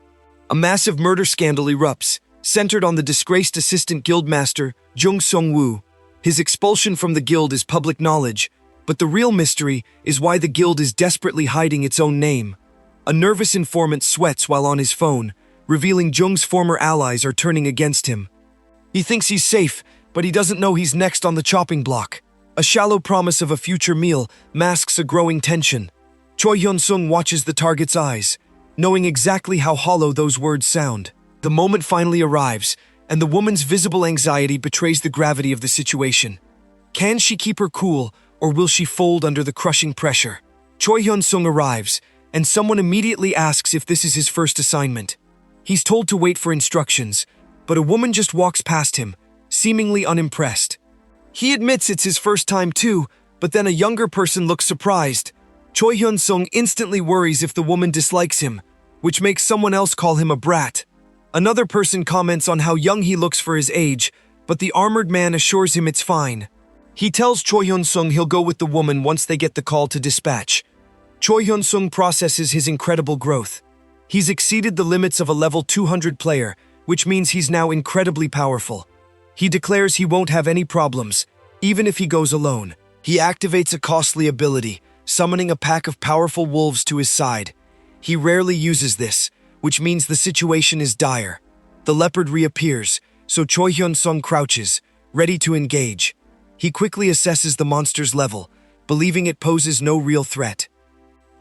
S1: A massive murder scandal erupts, centered on the disgraced assistant guildmaster, Jung Sung-woo. His expulsion from the guild is public knowledge, but the real mystery is why the guild is desperately hiding its own name. A nervous informant sweats while on his phone, revealing Jung's former allies are turning against him. He thinks he's safe, but he doesn't know he's next on the chopping block. A shallow promise of a future meal masks a growing tension. Choi Hyun-sung watches the target's eyes, knowing exactly how hollow those words sound. The moment finally arrives, and the woman's visible anxiety betrays the gravity of the situation. Can she keep her cool, or will she fold under the crushing pressure? Choi Hyun-sung arrives, and someone immediately asks if this is his first assignment. He's told to wait for instructions, but a woman just walks past him, seemingly unimpressed. He admits it's his first time too, but then a younger person looks surprised. Choi Hyun-sung instantly worries if the woman dislikes him, which makes someone else call him a brat. Another person comments on how young he looks for his age, but the armored man assures him it's fine. He tells Choi Hyun-sung he'll go with the woman once they get the call to dispatch. Choi Hyun-sung processes his incredible growth. He's exceeded the limits of a level 200 player, which means he's now incredibly powerful. He declares he won't have any problems, even if he goes alone. He activates a costly ability, summoning a pack of powerful wolves to his side. He rarely uses this, which means the situation is dire. The leopard reappears, so Choi Hyun-sung crouches, ready to engage. He quickly assesses the monster's level, believing it poses no real threat.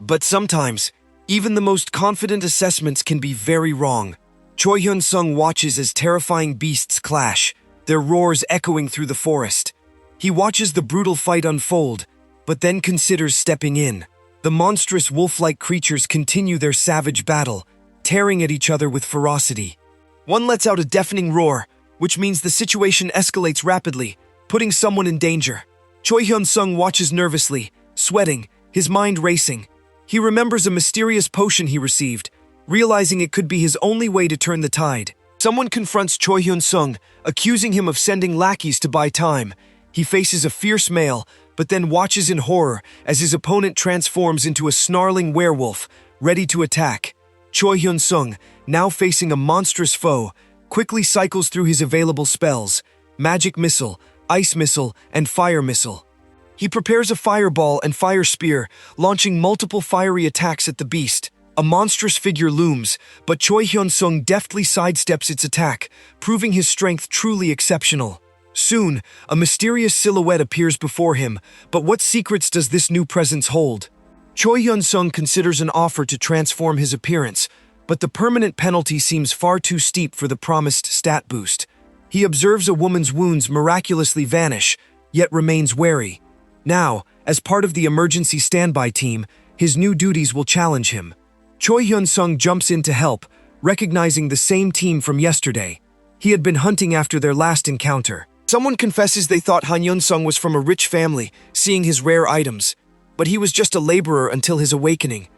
S1: But sometimes, even the most confident assessments can be very wrong. Choi Hyun-sung watches as terrifying beasts clash, their roars echoing through the forest. He watches the brutal fight unfold, but then considers stepping in. The monstrous wolf-like creatures continue their savage battle, tearing at each other with ferocity. One lets out a deafening roar, which means the situation escalates rapidly, putting someone in danger. Choi Hyun-sung watches nervously, sweating, his mind racing. He remembers a mysterious potion he received, realizing it could be his only way to turn the tide. Someone confronts Choi Hyun-sung, accusing him of sending lackeys to buy time. He faces a fierce male, but then watches in horror as his opponent transforms into a snarling werewolf, ready to attack. Choi Hyun-sung, now facing a monstrous foe, quickly cycles through his available spells: magic missile, ice missile, and fire missile. He prepares a fireball and fire spear, launching multiple fiery attacks at the beast. A monstrous figure looms, but Choi Hyun-sung deftly sidesteps its attack, proving his strength truly exceptional. Soon, a mysterious silhouette appears before him, but what secrets does this new presence hold? Choi Hyun-sung considers an offer to transform his appearance, but the permanent penalty seems far too steep for the promised stat boost. He observes a woman's wounds miraculously vanish, yet remains wary. Now, as part of the emergency standby team, his new duties will challenge him. Choi Hyun-sung jumps in to help, recognizing the same team from yesterday. He had been hunting after their last encounter. Someone confesses they thought Han Hyun-sung was from a rich family, seeing his rare items, but he was just a laborer until his awakening.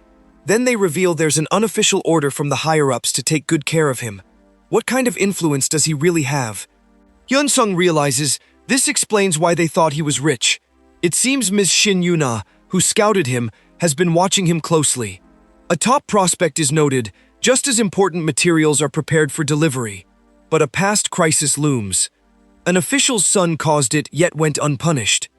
S1: Then they reveal there's an unofficial order from the higher-ups to take good care of him. What kind of influence does he really have? Hyun-sung realizes this explains why they thought he was rich. It seems Ms. Shin Yuna, who scouted him, has been watching him closely. A top prospect is noted, just as important materials are prepared for delivery. But a past crisis looms. An official's son caused it, yet went unpunished.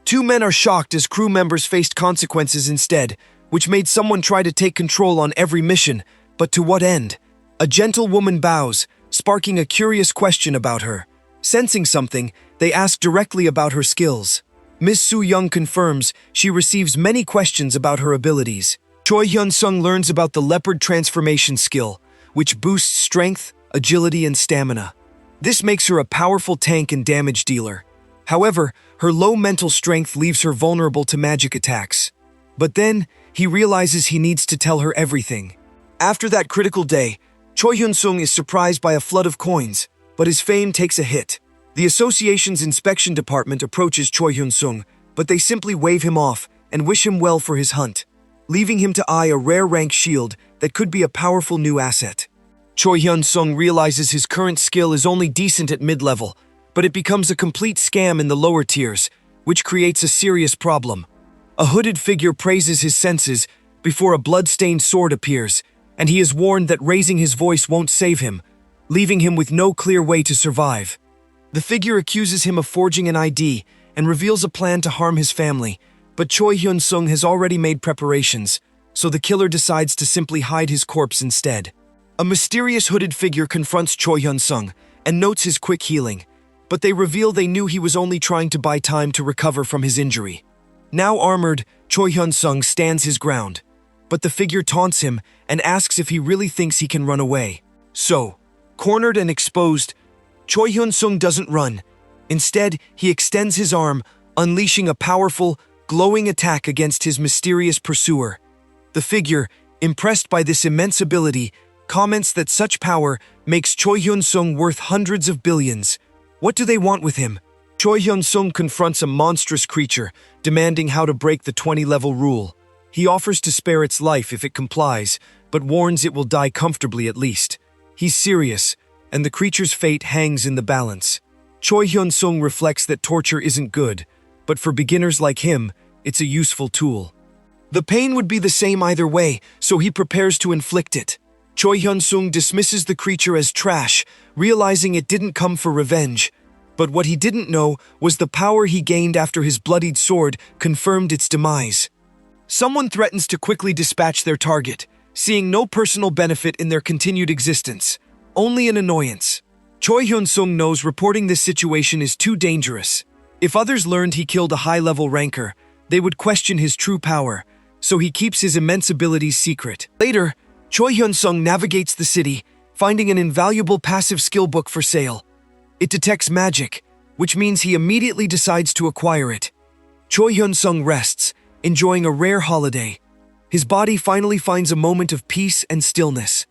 S1: Two men are shocked as crew members faced consequences instead, which made someone try to take control on every mission, but to what end? A gentle woman bows, sparking a curious question about her. Sensing something, they ask directly about her skills. Ms. Soo-young confirms she receives many questions about her abilities. Choi Hyun-sung learns about the leopard transformation skill, which boosts strength, agility, and stamina. This makes her a powerful tank and damage dealer. However, her low mental strength leaves her vulnerable to magic attacks. But then, he realizes he needs to tell her everything. After that critical day, Choi Hyun-sung is surprised by a flood of coins, but his fame takes a hit. The association's inspection department approaches Choi Hyun-sung, but they simply wave him off and wish him well for his hunt, leaving him to eye a rare rank shield that could be a powerful new asset. Choi Hyun-sung realizes his current skill is only decent at mid-level, but it becomes a complete scam in the lower tiers, which creates a serious problem. A hooded figure praises his senses before a blood-stained sword appears, and he is warned that raising his voice won't save him, leaving him with no clear way to survive. The figure accuses him of forging an ID and reveals a plan to harm his family, but Choi Hyun-sung has already made preparations, so the killer decides to simply hide his corpse instead. A mysterious hooded figure confronts Choi Hyun-sung and notes his quick healing, but they reveal they knew he was only trying to buy time to recover from his injury. Now armored, Choi Hyun-sung stands his ground, but the figure taunts him and asks if he really thinks he can run away. So, cornered and exposed, Choi Hyun-sung doesn't run. Instead, he extends his arm, unleashing a powerful, glowing attack against his mysterious pursuer. The figure, impressed by this immense ability, comments that such power makes Choi Hyun-sung worth hundreds of billions. What do they want with him? Choi Hyun-sung confronts a monstrous creature, demanding how to break the 20-level rule. He offers to spare its life if it complies, but warns it will die comfortably at least. He's serious, and the creature's fate hangs in the balance. Choi Hyun-sung reflects that torture isn't good, but for beginners like him, it's a useful tool. The pain would be the same either way, so he prepares to inflict it. Choi Hyun-sung dismisses the creature as trash, realizing it didn't come for revenge. But what he didn't know was the power he gained after his bloodied sword confirmed its demise. Someone threatens to quickly dispatch their target, seeing no personal benefit in their continued existence, only an annoyance. Choi Hyun-sung knows reporting this situation is too dangerous. If others learned he killed a high-level ranker, they would question his true power, so he keeps his immense abilities secret. Later, Choi Hyun-sung navigates the city, finding an invaluable passive skill book for sale. It detects magic, which means he immediately decides to acquire it. Choi Hyun-sung rests, enjoying a rare holiday. His body finally finds a moment of peace and stillness.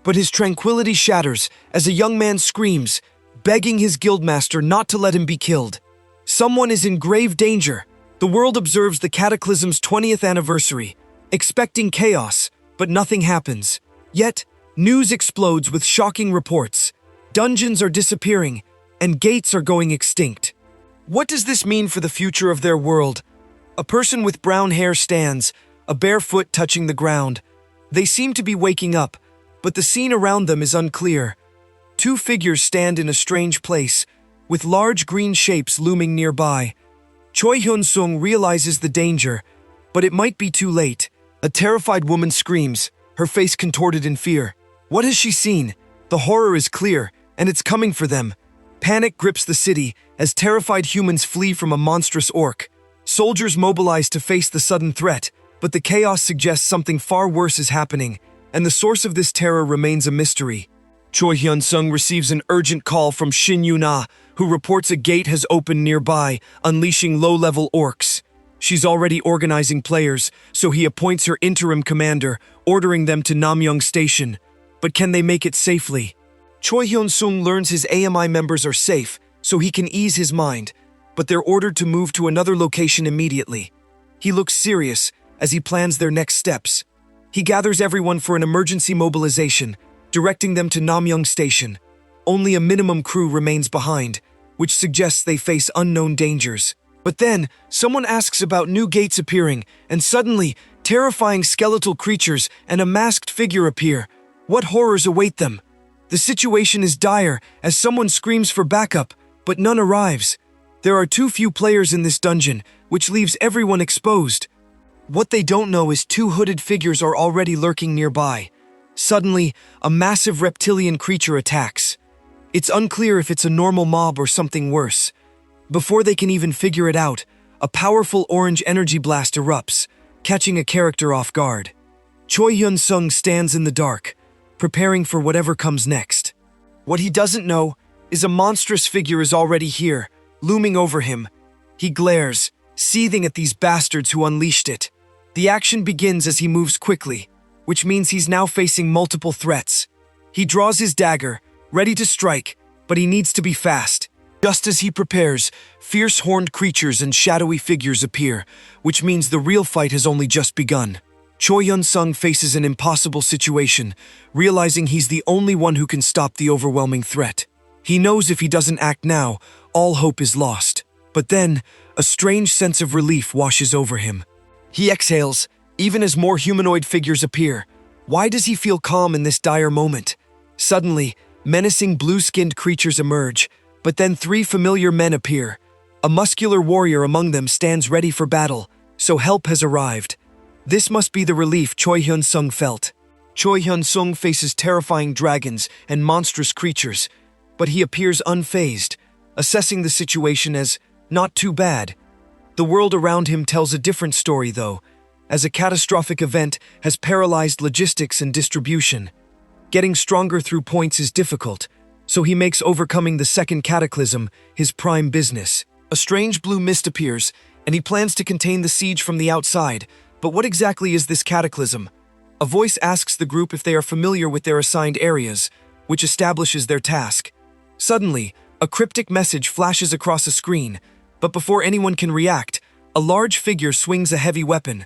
S1: But his tranquility shatters as a young man screams, begging his guildmaster not to let him be killed. Someone is in grave danger. The world observes the Cataclysm's 20th anniversary, expecting chaos, but nothing happens. Yet, news explodes with shocking reports. Dungeons are disappearing, and gates are going extinct. What does this mean for the future of their world? A person with brown hair stands, a bare foot touching the ground. They seem to be waking up, but the scene around them is unclear. Two figures stand in a strange place, with large green shapes looming nearby. Choi Hyun-sung realizes the danger, but it might be too late. A terrified woman screams, her face contorted in fear. What has she seen? The horror is clear, and it's coming for them. Panic grips the city as terrified humans flee from a monstrous orc. Soldiers mobilize to face the sudden threat, but the chaos suggests something far worse is happening, and the source of this terror remains a mystery. Choi Hyun-sung receives an urgent call from Shin Yuna, who reports a gate has opened nearby, unleashing low-level orcs. She's already organizing players, so he appoints her interim commander, ordering them to Namyong Station. But can they make it safely? Choi Hyun-sung learns his AMI members are safe, so he can ease his mind, but they're ordered to move to another location immediately. He looks serious as he plans their next steps. He gathers everyone for an emergency mobilization, directing them to Namyong Station. Only a minimum crew remains behind, which suggests they face unknown dangers. But then, someone asks about new gates appearing, and suddenly, terrifying skeletal creatures and a masked figure appear. What horrors await them? The situation is dire as someone screams for backup, but none arrives. There are too few players in this dungeon, which leaves everyone exposed. What they don't know is two hooded figures are already lurking nearby. Suddenly, a massive reptilian creature attacks. It's unclear if it's a normal mob or something worse. Before they can even figure it out, a powerful orange energy blast erupts, catching a character off guard. Choi Hyun-sung stands in the dark, preparing for whatever comes next. What he doesn't know is a monstrous figure is already here, looming over him. He glares, seething at these bastards who unleashed it. The action begins as he moves quickly, which means he's now facing multiple threats. He draws his dagger, ready to strike, but he needs to be fast. Just as he prepares, fierce horned creatures and shadowy figures appear, which means the real fight has only just begun. Choi Hyun-sung faces an impossible situation, realizing he's the only one who can stop the overwhelming threat. He knows if he doesn't act now, all hope is lost. But then, a strange sense of relief washes over him. He exhales, even as more humanoid figures appear. Why does he feel calm in this dire moment? Suddenly, menacing blue-skinned creatures emerge, but then three familiar men appear. A muscular warrior among them stands ready for battle, so help has arrived. This must be the relief Choi Hyun-sung felt. Choi Hyun-sung faces terrifying dragons and monstrous creatures, but he appears unfazed, assessing the situation as not too bad. The world around him tells a different story, though, as a catastrophic event has paralyzed logistics and distribution. Getting stronger through points is difficult, so he makes overcoming the second cataclysm his prime business. A strange blue mist appears, and he plans to contain the siege from the outside. But what exactly is this cataclysm? A voice asks the group if they are familiar with their assigned areas, which establishes their task. Suddenly, a cryptic message flashes across a screen, but before anyone can react, a large figure swings a heavy weapon.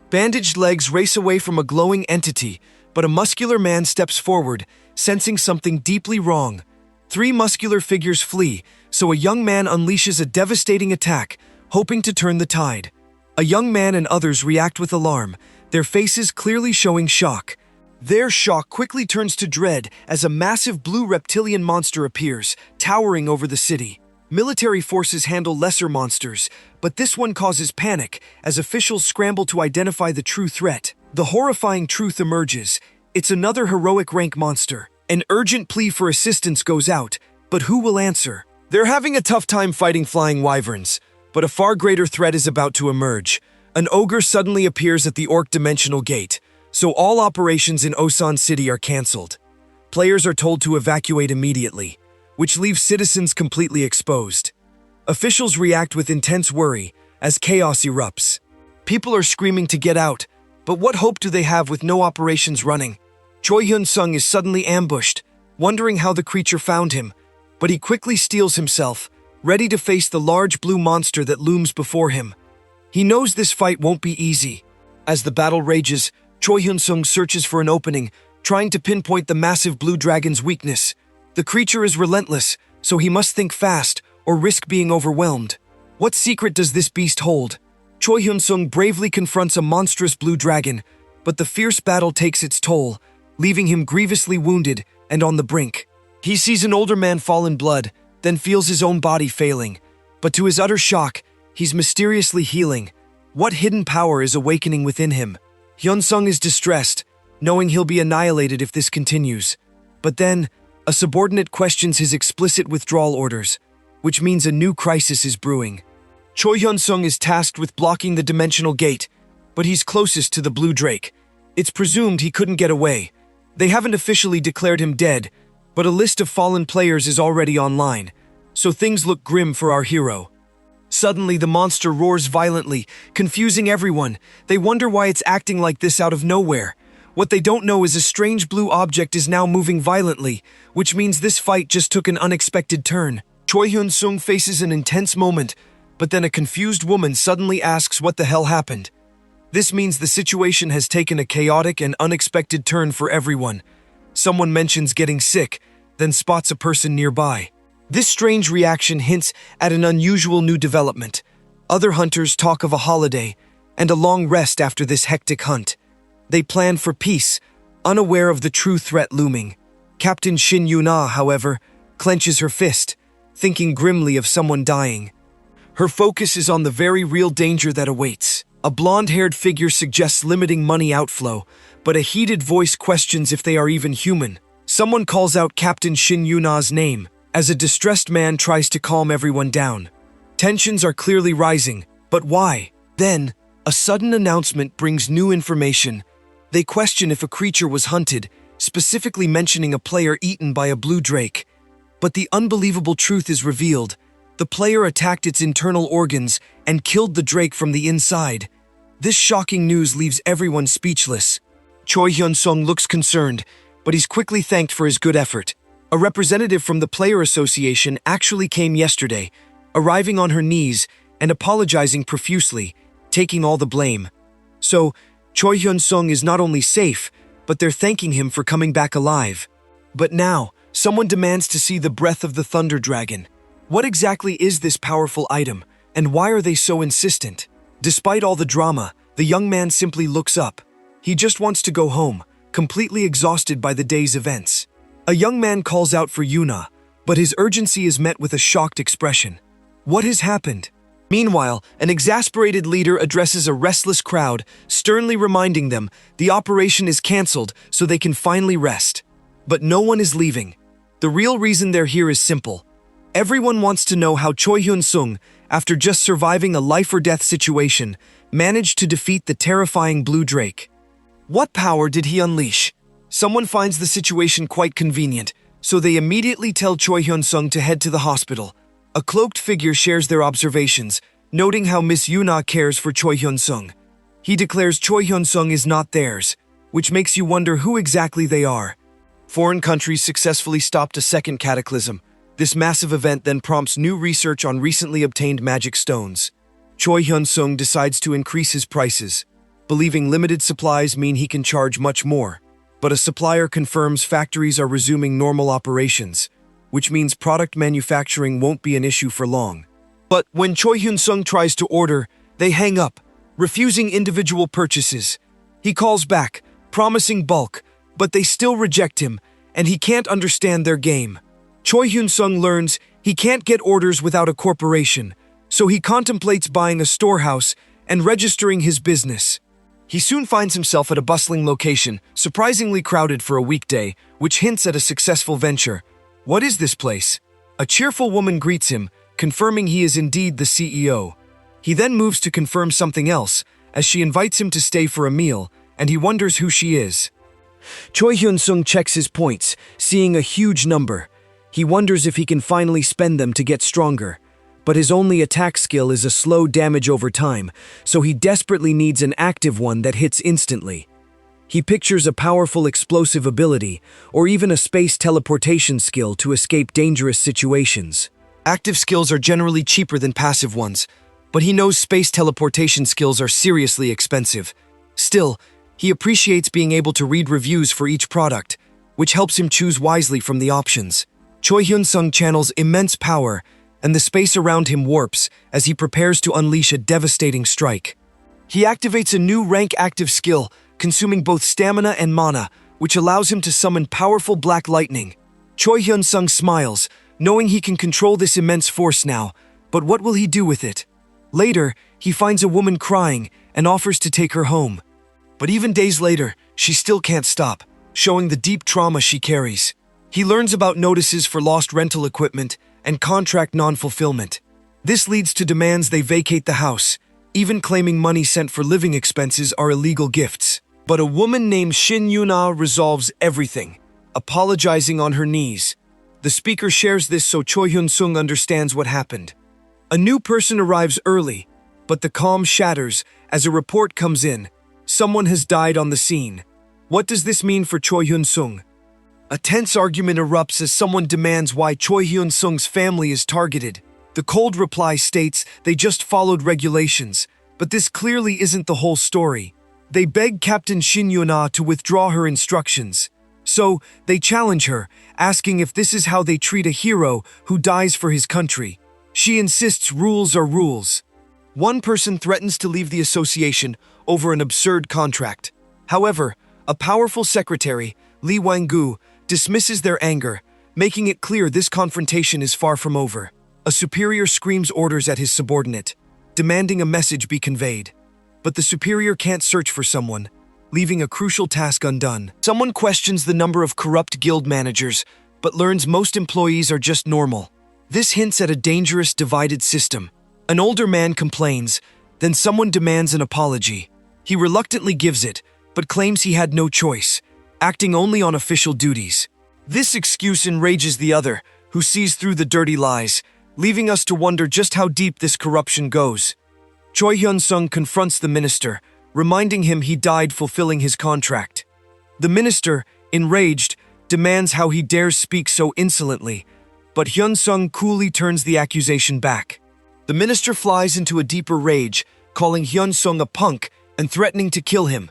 S1: Bandaged legs race away from a glowing entity, but a muscular man steps forward, sensing something deeply wrong. Three muscular figures flee, so a young man unleashes a devastating attack, hoping to turn the tide. A young man and others react with alarm, their faces clearly showing shock. Their shock quickly turns to dread as a massive blue reptilian monster appears, towering over the city. Military forces handle lesser monsters, but this one causes panic as officials scramble to identify the true threat. The horrifying truth emerges. It's another heroic rank monster. An urgent plea for assistance goes out, But who will answer? They're having a tough time fighting flying wyverns, but a far greater threat is about to emerge. An ogre suddenly appears at the Orc Dimensional Gate, so all operations in Osan City are cancelled. Players are told to evacuate immediately, which leaves citizens completely exposed. Officials react with intense worry as chaos erupts. People are screaming to get out, but what hope do they have with no operations running? Choi Hyun-sung is suddenly ambushed, wondering how the creature found him, but he quickly steels himself, ready to face the large blue monster that looms before him. He knows this fight won't be easy. As the battle rages, Choi Hyun-sung searches for an opening, trying to pinpoint the massive blue dragon's weakness. The creature is relentless, so he must think fast or risk being overwhelmed. What secret does this beast hold? Choi Hyun-sung bravely confronts a monstrous blue dragon, but the fierce battle takes its toll, leaving him grievously wounded and on the brink. He sees an older man fall in blood, then feels his own body failing. But to his utter shock, he's mysteriously healing. What hidden power is awakening within him? Hyun-sung is distressed, knowing he'll be annihilated if this continues. But then, a subordinate questions his explicit withdrawal orders, which means a new crisis is brewing. Choi Hyun-sung is tasked with blocking the dimensional gate, but he's closest to the blue drake. It's presumed he couldn't get away. They haven't officially declared him dead, but a list of fallen players is already online, so things look grim for our hero. Suddenly, the monster roars violently, confusing everyone. They wonder why it's acting like this out of nowhere. What they don't know is a strange blue object is now moving violently, which means this fight just took an unexpected turn. Choi Hyun-sung faces an intense moment, but then a confused woman suddenly asks what the hell happened. This means the situation has taken a chaotic and unexpected turn for everyone. Someone mentions getting sick, then spots a person nearby. This strange reaction hints at an unusual new development. Other hunters talk of a holiday and a long rest after this hectic hunt. They plan for peace, unaware of the true threat looming. Captain Shin Yuna, however, clenches her fist, thinking grimly of someone dying. Her focus is on the very real danger that awaits. A blonde-haired figure suggests limiting money outflow, but a heated voice questions if they are even human. Someone calls out Captain Shin Yuna's name, as a distressed man tries to calm everyone down. Tensions are clearly rising, but why? Then, a sudden announcement brings new information. They question if a creature was hunted, specifically mentioning a player eaten by a blue drake. But the unbelievable truth is revealed. The player attacked its internal organs and killed the drake from the inside. This shocking news leaves everyone speechless. Choi Hyun-sung looks concerned, but he's quickly thanked for his good effort. A representative from the Player Association actually came yesterday, arriving on her knees and apologizing profusely, taking all the blame. So, Choi Hyun-sung is not only safe, but they're thanking him for coming back alive. But now, someone demands to see the breath of the Thunder Dragon. What exactly is this powerful item, and why are they so insistent? Despite all the drama, the young man simply looks up. He just wants to go home, completely exhausted by the day's events. A young man calls out for Yuna, but his urgency is met with a shocked expression. What has happened? Meanwhile, an exasperated leader addresses a restless crowd, sternly reminding them the operation is cancelled so they can finally rest. But no one is leaving. The real reason they're here is simple. Everyone wants to know how Choi Hyun-sung, after just surviving a life-or-death situation, managed to defeat the terrifying Blue Drake. What power did he unleash? Someone finds the situation quite convenient, so they immediately tell Choi Hyun-sung to head to the hospital. A cloaked figure shares their observations, noting how Miss Yuna cares for Choi Hyun-sung. He declares Choi Hyun-sung is not theirs, which makes you wonder who exactly they are. Foreign countries successfully stopped a second cataclysm. This massive event then prompts new research on recently obtained magic stones. Choi Hyun-sung decides to increase his prices, believing limited supplies mean he can charge much more. But a supplier confirms factories are resuming normal operations, which means product manufacturing won't be an issue for long. But when Choi Hyun-sung tries to order, they hang up, refusing individual purchases. He calls back, promising bulk, but they still reject him, and he can't understand their game. Choi Hyun-sung learns he can't get orders without a corporation, so he contemplates buying a storehouse and registering his business. He soon finds himself at a bustling location, surprisingly crowded for a weekday, which hints at a successful venture. What is this place? A cheerful woman greets him, confirming he is indeed the CEO. He then moves to confirm something else, as she invites him to stay for a meal, and he wonders who she is. Choi Hyun-sung checks his points, seeing a huge number. He wonders if he can finally spend them to get stronger. But his only attack skill is a slow damage over time, so he desperately needs an active one that hits instantly. He pictures a powerful explosive ability, or even a space teleportation skill to escape dangerous situations. Active skills are generally cheaper than passive ones, but he knows space teleportation skills are seriously expensive. Still, he appreciates being able to read reviews for each product, which helps him choose wisely from the options. Choi Hyun-sung channels immense power, and the space around him warps as he prepares to unleash a devastating strike. He activates a new rank active skill, consuming both stamina and mana, which allows him to summon powerful black lightning. Choi Hyun-sung smiles, knowing he can control this immense force now, but what will he do with it? Later, he finds a woman crying and offers to take her home. But even days later, she still can't stop, showing the deep trauma she carries. He learns about notices for lost rental equipment and contract non-fulfillment. This leads to demands they vacate the house, even claiming money sent for living expenses are illegal gifts. But a woman named Shin Yuna resolves everything, apologizing on her knees. The speaker shares this so Choi Hyun-sung understands what happened. A new person arrives early, but the calm shatters as a report comes in. Someone has died on the scene. What does this mean for Choi Hyun-sung? A tense argument erupts as someone demands why Choi Hyun-sung's family is targeted. The cold reply states they just followed regulations, but this clearly isn't the whole story. They beg Captain Shin Yuna to withdraw her instructions. So, they challenge her, asking if this is how they treat a hero who dies for his country. She insists rules are rules. One person threatens to leave the association over an absurd contract. However, a powerful secretary, Lee Wang-gu, dismisses their anger, making it clear this confrontation is far from over. A superior screams orders at his subordinate, demanding a message be conveyed. But the superior can't search for someone, leaving a crucial task undone. Someone questions the number of corrupt guild managers, but learns most employees are just normal. This hints at a dangerous divided system. An older man complains, then someone demands an apology. He reluctantly gives it, but claims he had no choice, acting only on official duties. This excuse enrages the other, who sees through the dirty lies, leaving us to wonder just how deep this corruption goes. Choi Hyun-sung confronts the minister, reminding him he died fulfilling his contract. The minister, enraged, demands how he dares speak so insolently, but Hyun-sung coolly turns the accusation back. The minister flies into a deeper rage, calling Hyun-sung a punk and threatening to kill him.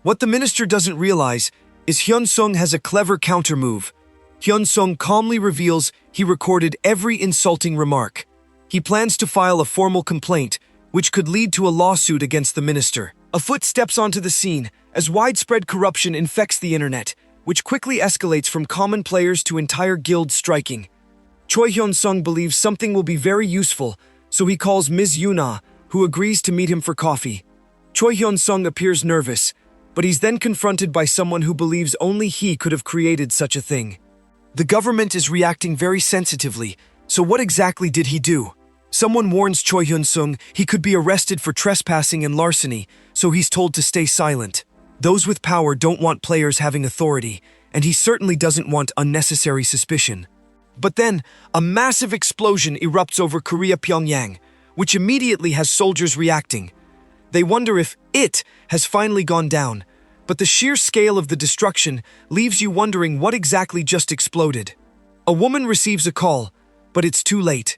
S1: What the minister doesn't realize is Hyun-sung has a clever counter-move. Hyun-sung calmly reveals he recorded every insulting remark. He plans to file a formal complaint, which could lead to a lawsuit against the minister. A foot steps onto the scene as widespread corruption infects the internet, which quickly escalates from common players to entire guilds striking. Choi Hyun-sung believes something will be very useful, so he calls Ms. Yuna, who agrees to meet him for coffee. Choi Hyun-sung appears nervous, but he's then confronted by someone who believes only he could have created such a thing. The government is reacting very sensitively, so what exactly did he do? Someone warns Choi Hyun-sung he could be arrested for trespassing and larceny, so he's told to stay silent. Those with power don't want players having authority, and he certainly doesn't want unnecessary suspicion. But then, a massive explosion erupts over Korea Pyongyang, which immediately has soldiers reacting. They wonder if it has finally gone down, but the sheer scale of the destruction leaves you wondering what exactly just exploded. A woman receives a call, but it's too late.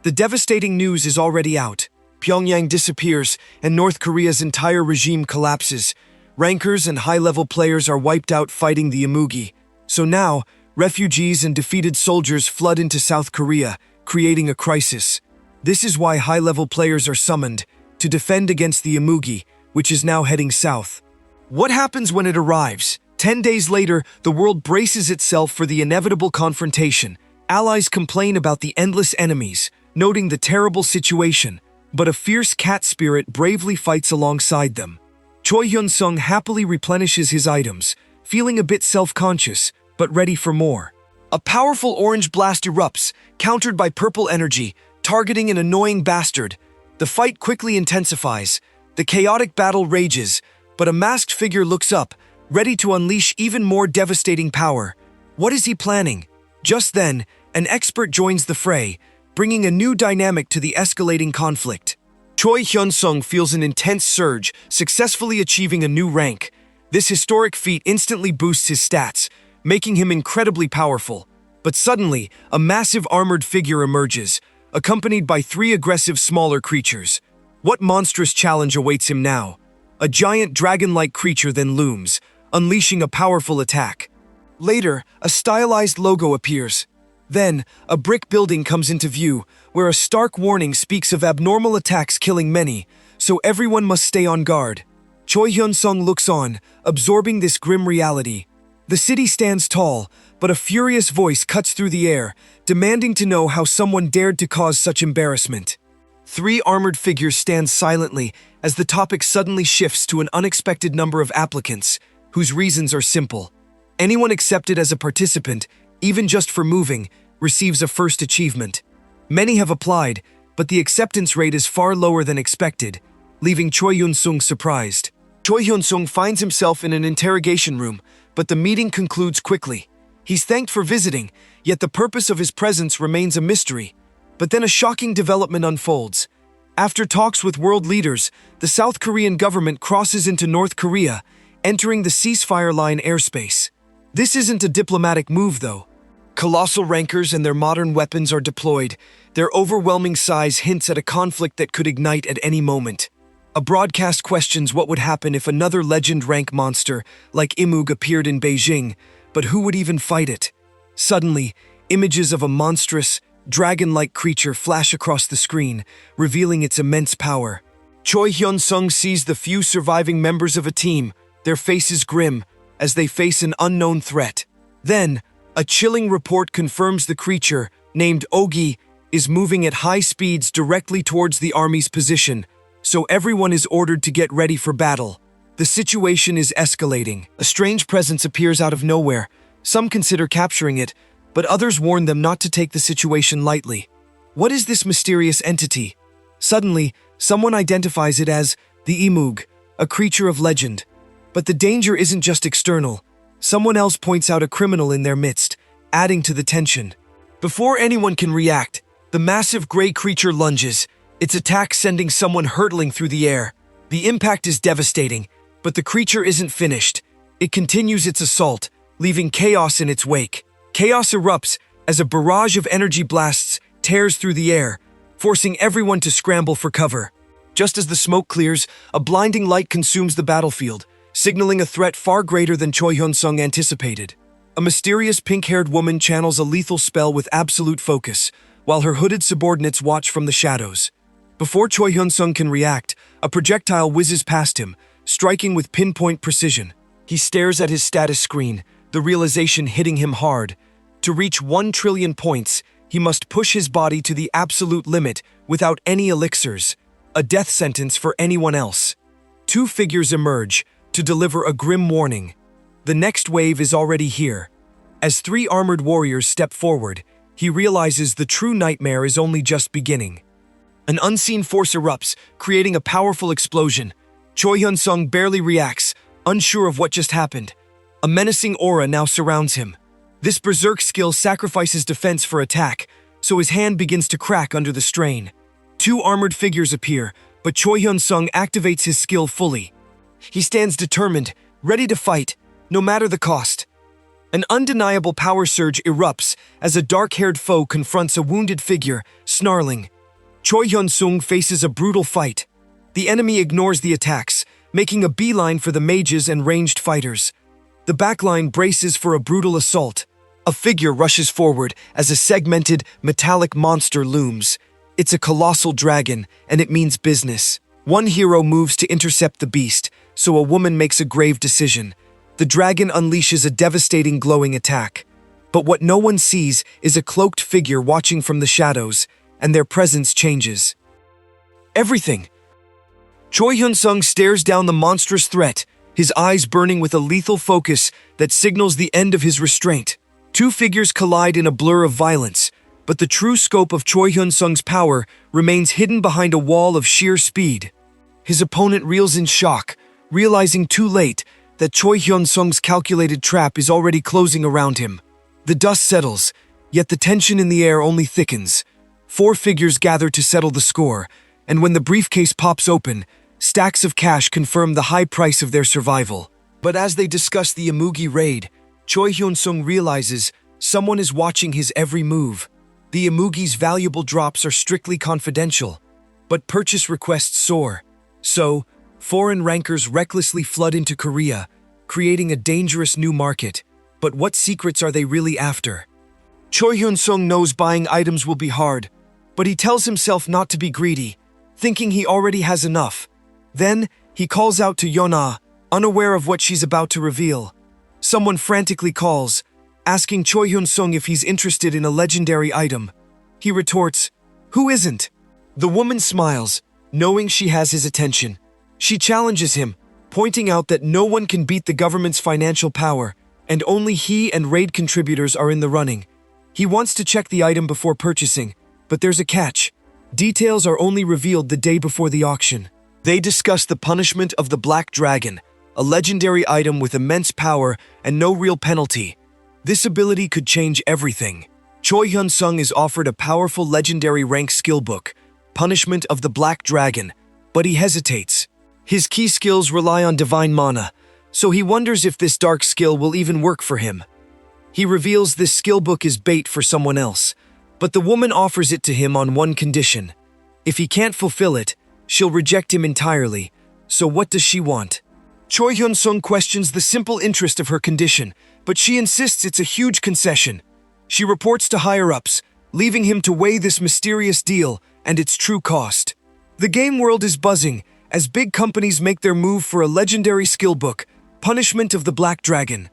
S1: The devastating news is already out. Pyongyang disappears, and North Korea's entire regime collapses. Rankers and high-level players are wiped out fighting the Imugi. So now, refugees and defeated soldiers flood into South Korea, creating a crisis. This is why high-level players are summoned, to defend against the Imugi, which is now heading south. What happens when it arrives? 10 days later, the world braces itself for the inevitable confrontation. Allies complain about the endless enemies, noting the terrible situation, but a fierce cat spirit bravely fights alongside them. Choi Hyun-sung happily replenishes his items, feeling a bit self-conscious, but ready for more. A powerful orange blast erupts, countered by purple energy, targeting an annoying bastard. The fight quickly intensifies. The chaotic battle rages, but a masked figure looks up, ready to unleash even more devastating power. What is he planning? Just then, an expert joins the fray, bringing a new dynamic to the escalating conflict. Choi Hyun-sung feels an intense surge, successfully achieving a new rank. This historic feat instantly boosts his stats, making him incredibly powerful. But suddenly, a massive armored figure emerges, accompanied by 3 aggressive smaller creatures. What monstrous challenge awaits him now? A giant dragon-like creature then looms, unleashing a powerful attack. Later, a stylized logo appears. Then, a brick building comes into view, where a stark warning speaks of abnormal attacks killing many, so everyone must stay on guard. Choi Hyun-sung looks on, absorbing this grim reality. The city stands tall, but a furious voice cuts through the air, demanding to know how someone dared to cause such embarrassment. 3 armored figures stand silently as the topic suddenly shifts to an unexpected number of applicants, whose reasons are simple. Anyone accepted as a participant, even just for moving, receives a first achievement. Many have applied, but the acceptance rate is far lower than expected, leaving Choi Hyun-sung surprised. Choi Hyun-sung finds himself in an interrogation room, but the meeting concludes quickly. He's thanked for visiting, yet the purpose of his presence remains a mystery. But then a shocking development unfolds. After talks with world leaders, the South Korean government crosses into North Korea, entering the ceasefire line airspace. This isn't a diplomatic move, though. Colossal rankers and their modern weapons are deployed. Their overwhelming size hints at a conflict that could ignite at any moment. A broadcast questions what would happen if another legend rank monster like Imug appeared in Beijing, but who would even fight it? Suddenly, images of a monstrous, dragon-like creature flash across the screen, revealing its immense power. Choi Hyun-sung sees the few surviving members of a team, their faces grim, as they face an unknown threat. Then, a chilling report confirms the creature, named Ogi, is moving at high speeds directly towards the army's position, so everyone is ordered to get ready for battle. The situation is escalating. A strange presence appears out of nowhere. Some consider capturing it, but others warn them not to take the situation lightly. What is this mysterious entity? Suddenly, someone identifies it as the Imug, a creature of legend. But the danger isn't just external. Someone else points out a criminal in their midst, adding to the tension. Before anyone can react, the massive gray creature lunges, its attack sending someone hurtling through the air. The impact is devastating, but the creature isn't finished. It continues its assault, leaving chaos in its wake. Chaos erupts as a barrage of energy blasts tears through the air, forcing everyone to scramble for cover. Just as the smoke clears, a blinding light consumes the battlefield, signaling a threat far greater than Choi Hyun-sung anticipated. A mysterious pink-haired woman channels a lethal spell with absolute focus, while her hooded subordinates watch from the shadows. Before Choi Hyun-sung can react, a projectile whizzes past him, striking with pinpoint precision. He stares at his status screen, the realization hitting him hard. To reach 1 trillion points, he must push his body to the absolute limit without any elixirs, a death sentence for anyone else. 2 figures emerge to deliver a grim warning. The next wave is already here. As 3 armored warriors step forward, he realizes the true nightmare is only just beginning. An unseen force erupts, creating a powerful explosion. Choi Hyun-sung barely reacts, unsure of what just happened. A menacing aura now surrounds him. This berserk skill sacrifices defense for attack, so his hand begins to crack under the strain. 2 armored figures appear, but Choi Hyun-sung activates his skill fully. He stands determined, ready to fight, no matter the cost. An undeniable power surge erupts as a dark-haired foe confronts a wounded figure, snarling. Choi Hyun-sung faces a brutal fight. The enemy ignores the attacks, making a beeline for the mages and ranged fighters. The backline braces for a brutal assault. A figure rushes forward as a segmented, metallic monster looms. It's a colossal dragon, and it means business. One hero moves to intercept the beast, so a woman makes a grave decision. The dragon unleashes a devastating glowing attack. But what no one sees is a cloaked figure watching from the shadows, and their presence changes everything. Choi Hyun-sung stares down the monstrous threat, his eyes burning with a lethal focus that signals the end of his restraint. Two figures collide in a blur of violence, but the true scope of Choi Hyun-sung's power remains hidden behind a wall of sheer speed. His opponent reels in shock, realizing too late that Choi Hyun-sung's calculated trap is already closing around him. The dust settles, yet the tension in the air only thickens. Four figures gather to settle the score, and when the briefcase pops open, stacks of cash confirm the high price of their survival. But as they discuss the Imugi raid, Choi Hyun-sung realizes someone is watching his every move. The Imugi's valuable drops are strictly confidential, but purchase requests soar. So, foreign rankers recklessly flood into Korea, creating a dangerous new market. But what secrets are they really after? Choi Hyun-sung knows buying items will be hard, but he tells himself not to be greedy, thinking he already has enough. Then, he calls out to Yona, unaware of what she's about to reveal. Someone frantically calls, asking Choi Hyun-sung if he's interested in a legendary item. He retorts, "Who isn't?" The woman smiles, knowing she has his attention. She challenges him, pointing out that no one can beat the government's financial power, and only he and raid contributors are in the running. He wants to check the item before purchasing, but there's a catch. Details are only revealed the day before the auction. They discuss the punishment of the Black Dragon, a legendary item with immense power and no real penalty. This ability could change everything. Choi Hyun-sung is offered a powerful legendary rank skill book, Punishment of the Black Dragon, but he hesitates. His key skills rely on divine mana, so he wonders if this dark skill will even work for him. He reveals this skill book is bait for someone else, but the woman offers it to him on one condition. If he can't fulfill it, she'll reject him entirely. So what does she want? Choi Hyun-sung questions the simple interest of her condition, but she insists it's a huge concession. She reports to higher-ups, leaving him to weigh this mysterious deal and its true cost. The game world is buzzing as big companies make their move for a legendary skill book, Punishment of the Black Dragon.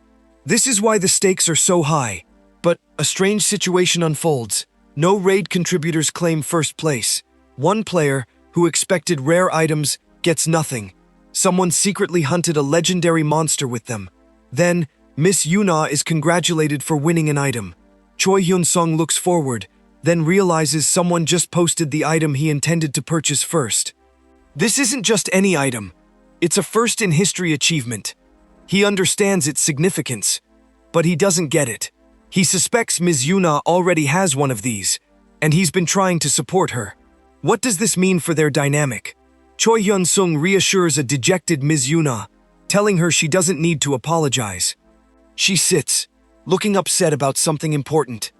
S1: This is why the stakes are so high. But a strange situation unfolds. No raid contributors claim first place. One player, who expected rare items, gets nothing. Someone secretly hunted a legendary monster with them. Then, Miss Yuna is congratulated for winning an item. Choi Hyun-sung looks forward, then realizes someone just posted the item he intended to purchase first. This isn't just any item. It's a first-in-history achievement. He understands its significance, but he doesn't get it. He suspects Ms. Yuna already has one of these, and he's been trying to support her. What does this mean for their dynamic? Choi Hyun-sung reassures a dejected Ms. Yuna, telling her she doesn't need to apologize. She sits, looking upset about something important.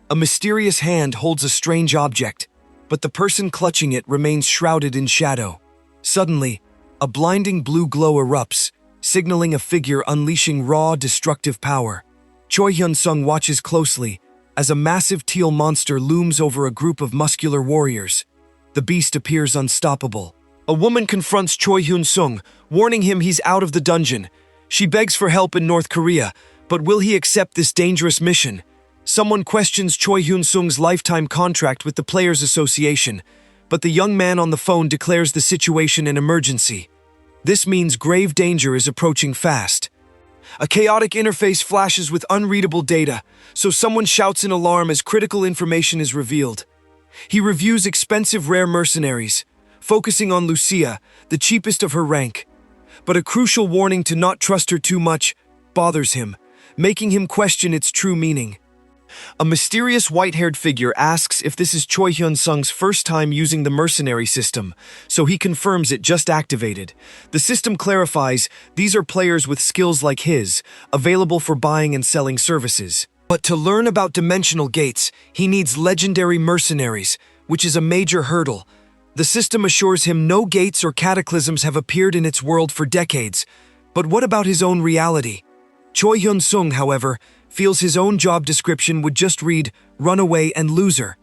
S1: A mysterious hand holds a strange object, but the person clutching it remains shrouded in shadow. Suddenly, a blinding blue glow erupts, signaling a figure unleashing raw, destructive power. Choi Hyun-sung watches closely as a massive teal monster looms over a group of muscular warriors. The beast appears unstoppable. A woman confronts Choi Hyun-sung, warning him he's out of the dungeon. She begs for help in North Korea, but will he accept this dangerous mission? Someone questions Choi Hyun-sung's lifetime contract with the Players Association, but the young man on the phone declares the situation an emergency. This means grave danger is approaching fast. A chaotic interface flashes with unreadable data, so someone shouts in alarm as critical information is revealed. He reviews expensive rare mercenaries, focusing on Lucia, the cheapest of her rank. But a crucial warning to not trust her too much bothers him, making him question its true meaning. A mysterious white-haired figure asks if this is Choi Hyun-sung's first time using the mercenary system, so he confirms it just activated. The system clarifies these are players with skills like his, available for buying and selling services. But to learn about dimensional gates, he needs legendary mercenaries, which is a major hurdle. The system assures him no gates or cataclysms have appeared in its world for decades. But what about his own reality? Choi Hyun-sung, however, feels his own job description would just read runaway and loser.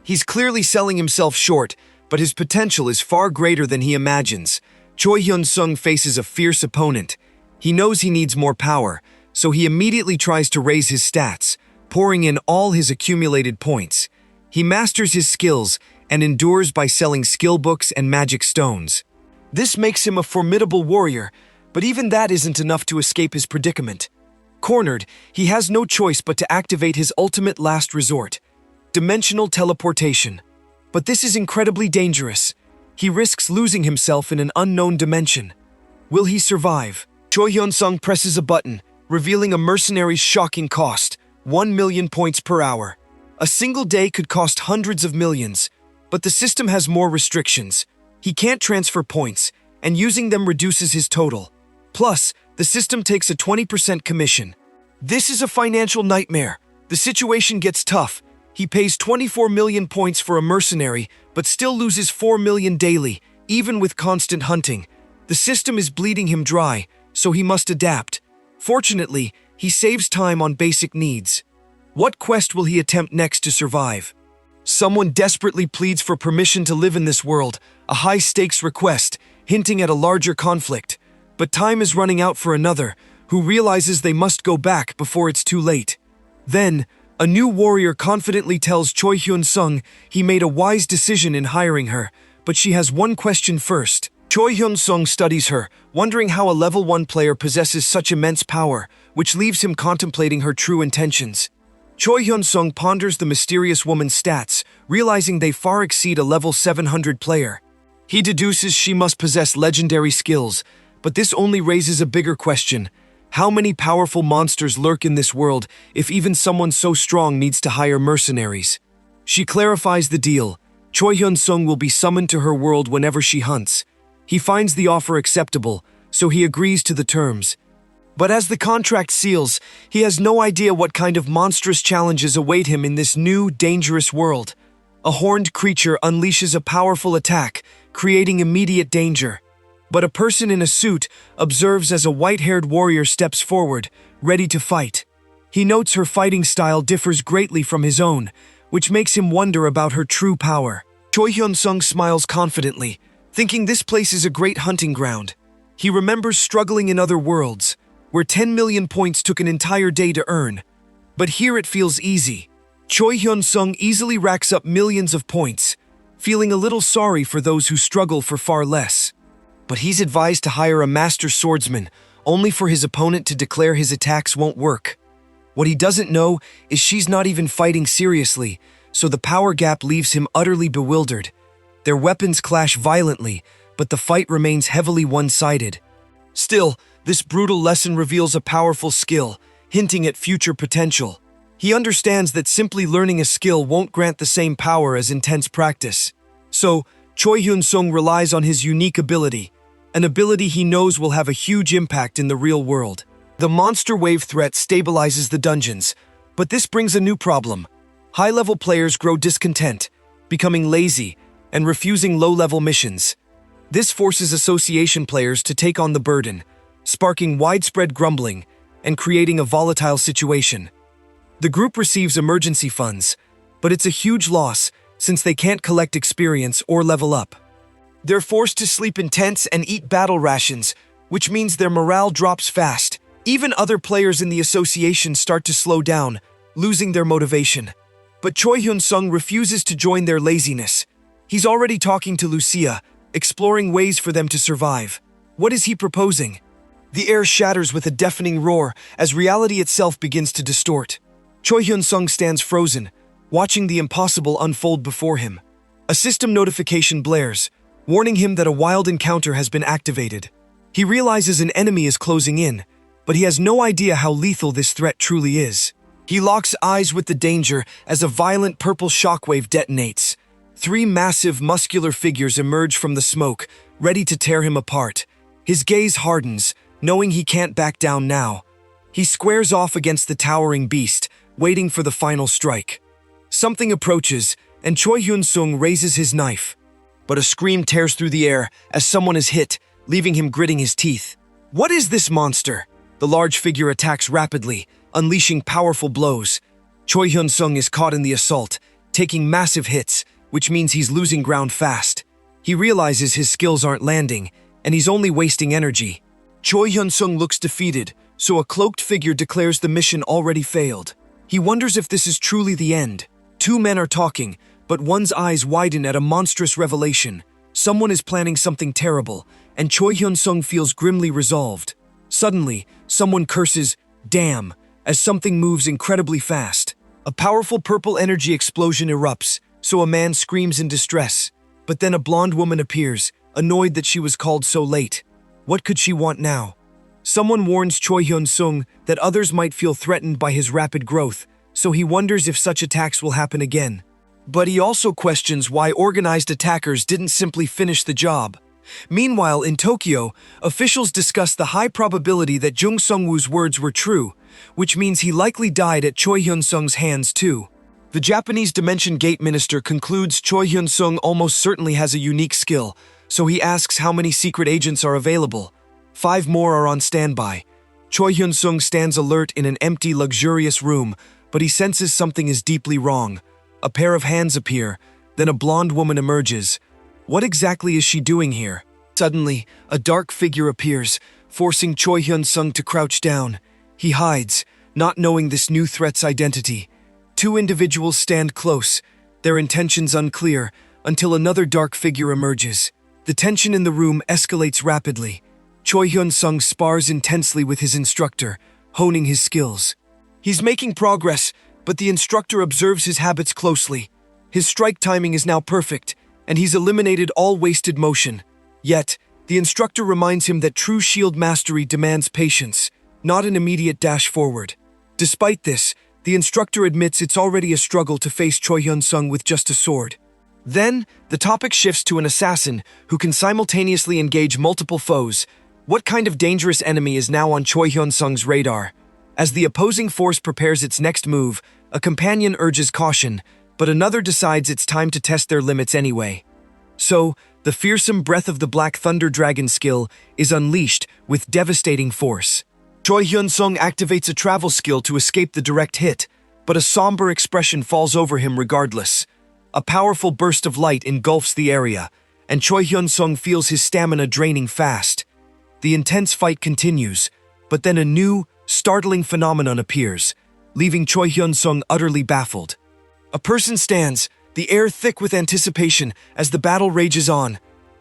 S1: He's clearly selling himself short, but his potential is far greater than he imagines. Choi Hyun-sung faces a fierce opponent. He knows he needs more power, so he immediately tries to raise his stats, pouring in all his accumulated points. He masters his skills and endures by selling skill books and magic stones. This makes him a formidable warrior, but even that isn't enough to escape his predicament. Cornered, he has no choice but to activate his ultimate last resort, dimensional teleportation. But this is incredibly dangerous. He risks losing himself in an unknown dimension. Will he survive? Choi Hyun-sung presses a button, revealing a mercenary's shocking cost, 1 million points per hour. A single day could cost hundreds of millions, but the system has more restrictions. He can't transfer points, and using them reduces his total. Plus, the system takes a 20% commission. This is a financial nightmare. The situation gets tough. He pays 24 million points for a mercenary, but still loses 4 million daily, even with constant hunting. The system is bleeding him dry, so he must adapt. Fortunately, he saves time on basic needs. What quest will he attempt next to survive? Someone desperately pleads for permission to live in this world, a high-stakes request, hinting at a larger conflict. But time is running out for another, who realizes they must go back before it's too late. Then, a new warrior confidently tells Choi Hyun-sung he made a wise decision in hiring her, but she has one question first. Choi Hyun-sung studies her, wondering how a level 1 player possesses such immense power, which leaves him contemplating her true intentions. Choi Hyun-sung ponders the mysterious woman's stats, realizing they far exceed a level 700 player. He deduces she must possess legendary skills, but this only raises a bigger question. How many powerful monsters lurk in this world if even someone so strong needs to hire mercenaries? She clarifies the deal. Choi Hyun-sung will be summoned to her world whenever she hunts. He finds the offer acceptable, so he agrees to the terms. But as the contract seals, he has no idea what kind of monstrous challenges await him in this new, dangerous world. A horned creature unleashes a powerful attack, creating immediate danger. But a person in a suit observes as a white-haired warrior steps forward, ready to fight. He notes her fighting style differs greatly from his own, which makes him wonder about her true power. Choi Hyun-sung smiles confidently, thinking this place is a great hunting ground. He remembers struggling in other worlds, where 10 million points took an entire day to earn. But here it feels easy. Choi Hyun-sung easily racks up millions of points, feeling a little sorry for those who struggle for far less. But he's advised to hire a master swordsman, only for his opponent to declare his attacks won't work. What he doesn't know is she's not even fighting seriously, so the power gap leaves him utterly bewildered. Their weapons clash violently, but the fight remains heavily one-sided. Still, this brutal lesson reveals a powerful skill, hinting at future potential. He understands that simply learning a skill won't grant the same power as intense practice. So, Choi Hyun-sung relies on his unique ability, an ability he knows will have a huge impact in the real world. The monster wave threat stabilizes the dungeons, but this brings a new problem. High-level players grow discontent, becoming lazy, and refusing low-level missions. This forces association players to take on the burden, sparking widespread grumbling and creating a volatile situation. The group receives emergency funds, but it's a huge loss since they can't collect experience or level up. They're forced to sleep in tents and eat battle rations, which means their morale drops fast. Even other players in the association start to slow down, losing their motivation. But Choi Hyun-sung refuses to join their laziness. He's already talking to Lucia, exploring ways for them to survive. What is he proposing? The air shatters with a deafening roar as reality itself begins to distort. Choi Hyun-sung stands frozen, watching the impossible unfold before him. A system notification blares, warning him that a wild encounter has been activated. He realizes an enemy is closing in, but he has no idea how lethal this threat truly is. He locks eyes with the danger as a violent purple shockwave detonates. 3 massive, muscular figures emerge from the smoke, ready to tear him apart. His gaze hardens, knowing he can't back down now. He squares off against the towering beast, waiting for the final strike. Something approaches, and Choi Hyun-sung raises his knife. But a scream tears through the air as someone is hit, leaving him gritting his teeth. What is this monster? The large figure attacks rapidly, unleashing powerful blows. Choi Hyun-sung is caught in the assault, taking massive hits, which means he's losing ground fast. He realizes his skills aren't landing, and he's only wasting energy. Choi Hyun-sung looks defeated, so a cloaked figure declares the mission already failed. He wonders if this is truly the end. 2 men are talking, but one's eyes widen at a monstrous revelation. Someone is planning something terrible, and Choi Hyun-sung feels grimly resolved. Suddenly, someone curses, Damn, as something moves incredibly fast. A powerful purple energy explosion erupts, so a man screams in distress. But then a blonde woman appears, annoyed that she was called so late. What could she want now? Someone warns Choi Hyun-sung that others might feel threatened by his rapid growth, so he wonders if such attacks will happen again. But he also questions why organized attackers didn't simply finish the job. Meanwhile, in Tokyo, officials discuss the high probability that Jung Sung-woo's words were true, which means he likely died at Choi Hyun-sung's hands too. The Japanese Dimension Gate Minister concludes Choi Hyun-sung almost certainly has a unique skill, so he asks how many secret agents are available. 5 more are on standby. Choi Hyun-sung stands alert in an empty, luxurious room, but he senses something is deeply wrong. A pair of hands appear, then a blonde woman emerges. What exactly is she doing here? Suddenly, a dark figure appears, forcing Choi Hyun-sung to crouch down. He hides, not knowing this new threat's identity. 2 individuals stand close, their intentions unclear, until another dark figure emerges. The tension in the room escalates rapidly. Choi Hyun-sung spars intensely with his instructor, honing his skills. He's making progress, but the instructor observes his habits closely. His strike timing is now perfect, and he's eliminated all wasted motion. Yet, the instructor reminds him that true shield mastery demands patience, not an immediate dash forward. Despite this, the instructor admits it's already a struggle to face Choi Hyun-sung with just a sword. Then, the topic shifts to an assassin who can simultaneously engage multiple foes. What kind of dangerous enemy is now on Choi Hyun-sung's radar? As the opposing force prepares its next move, a companion urges caution, but another decides it's time to test their limits anyway. So, the fearsome Breath of the Black Thunder Dragon skill is unleashed with devastating force. Choi Hyun-sung activates a travel skill to escape the direct hit, but a somber expression falls over him regardless. A powerful burst of light engulfs the area, and Choi Hyun-sung feels his stamina draining fast. The intense fight continues, but then a new, startling phenomenon appears, leaving Choi Hyun-sung utterly baffled. A person stands, the air thick with anticipation as the battle rages on.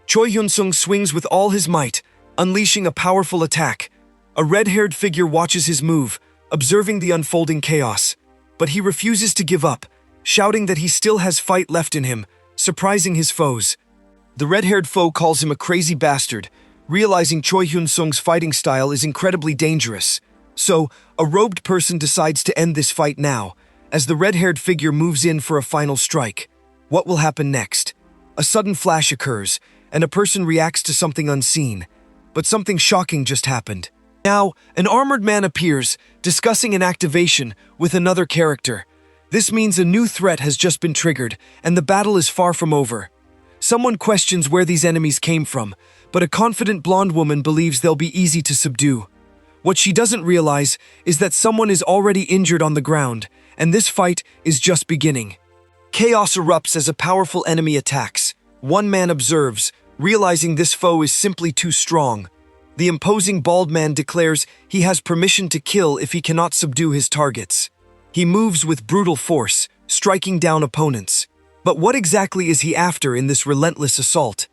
S1: Choi Hyun-sung swings with all his might, unleashing a powerful attack. A red-haired figure watches his move, observing the unfolding chaos. But he refuses to give up, shouting that he still has fight left in him, surprising his foes. The red-haired foe calls him a crazy bastard, realizing Choi Hyun-sung's fighting style is incredibly dangerous. So, a robed person decides to end this fight now, as the red-haired figure moves in for a final strike. What will happen next? A sudden flash occurs, and a person reacts to something unseen. But something shocking just happened. Now, an armored man appears, discussing an activation with another character. This means a new threat has just been triggered, and the battle is far from over. Someone questions where these enemies came from, but a confident blonde woman believes they'll be easy to subdue. What she doesn't realize is that someone is already injured on the ground, and this fight is just beginning. Chaos erupts as a powerful enemy attacks. One man observes, realizing this foe is simply too strong. The imposing bald man declares he has permission to kill if he cannot subdue his targets. He moves with brutal force, striking down opponents. But what exactly is he after in this relentless assault?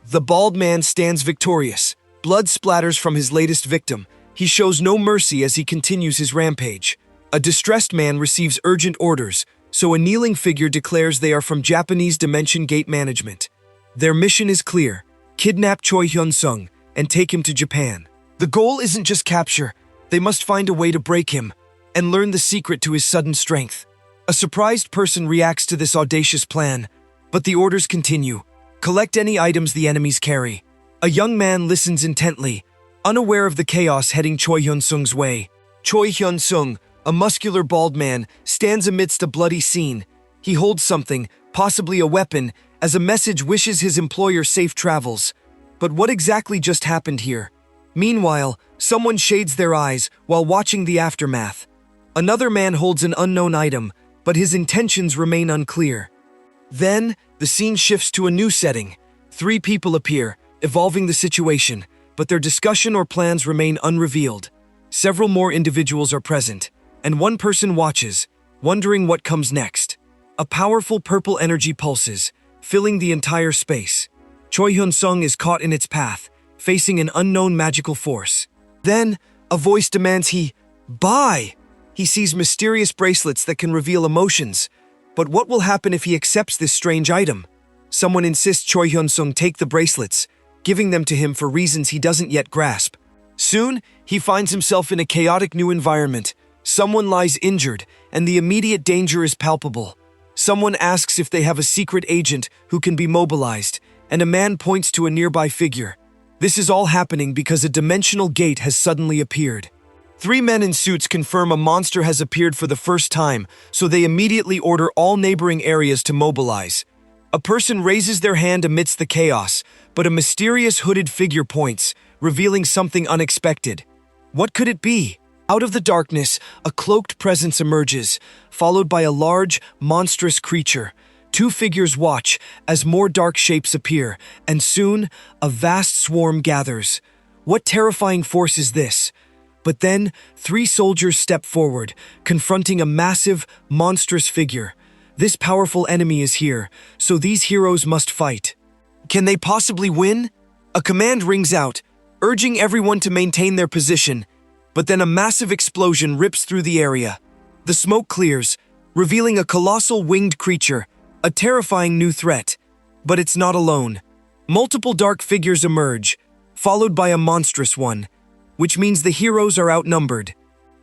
S1: The bald man stands victorious. Blood splatters from his latest victim. He shows no mercy as he continues his rampage. A distressed man receives urgent orders, so a kneeling figure declares they are from Japanese Dimension Gate Management. Their mission is clear: kidnap Choi Hyun-sung and take him to Japan. The goal isn't just capture, they must find a way to break him and learn the secret to his sudden strength. A surprised person reacts to this audacious plan, but the orders continue. Collect any items the enemies carry. A young man listens intently, unaware of the chaos heading Choi Hyun-sung's way. Choi Hyun-sung, a muscular bald man, stands amidst a bloody scene. He holds something, possibly a weapon, as a message wishes his employer safe travels. But what exactly just happened here? Meanwhile, someone shades their eyes while watching the aftermath. Another man holds an unknown item, but his intentions remain unclear. Then, the scene shifts to a new setting. 3 people appear, evolving the situation, but their discussion or plans remain unrevealed. Several more individuals are present, and one person watches, wondering what comes next. A powerful purple energy pulses, filling the entire space. Choi Hyun-sung is caught in its path, facing an unknown magical force. Then, a voice demands he Buy! He sees mysterious bracelets that can reveal emotions. But what will happen if he accepts this strange item? Someone insists Choi Hyun-sung take the bracelets, giving them to him for reasons he doesn't yet grasp. Soon, he finds himself in a chaotic new environment. Someone lies injured, and the immediate danger is palpable. Someone asks if they have a secret agent who can be mobilized, and a man points to a nearby figure. This is all happening because a dimensional gate has suddenly appeared. 3 men in suits confirm a monster has appeared for the first time, so they immediately order all neighboring areas to mobilize. A person raises their hand amidst the chaos, but a mysterious hooded figure points, revealing something unexpected. What could it be? Out of the darkness, a cloaked presence emerges, followed by a large, monstrous creature. 2 figures watch as more dark shapes appear, and soon, a vast swarm gathers. What terrifying force is this? But then, 3 soldiers step forward, confronting a massive, monstrous figure. This powerful enemy is here, so these heroes must fight. Can they possibly win? A command rings out, urging everyone to maintain their position, but then a massive explosion rips through the area. The smoke clears, revealing a colossal winged creature, a terrifying new threat. But it's not alone. Multiple dark figures emerge, followed by a monstrous one, which means the heroes are outnumbered.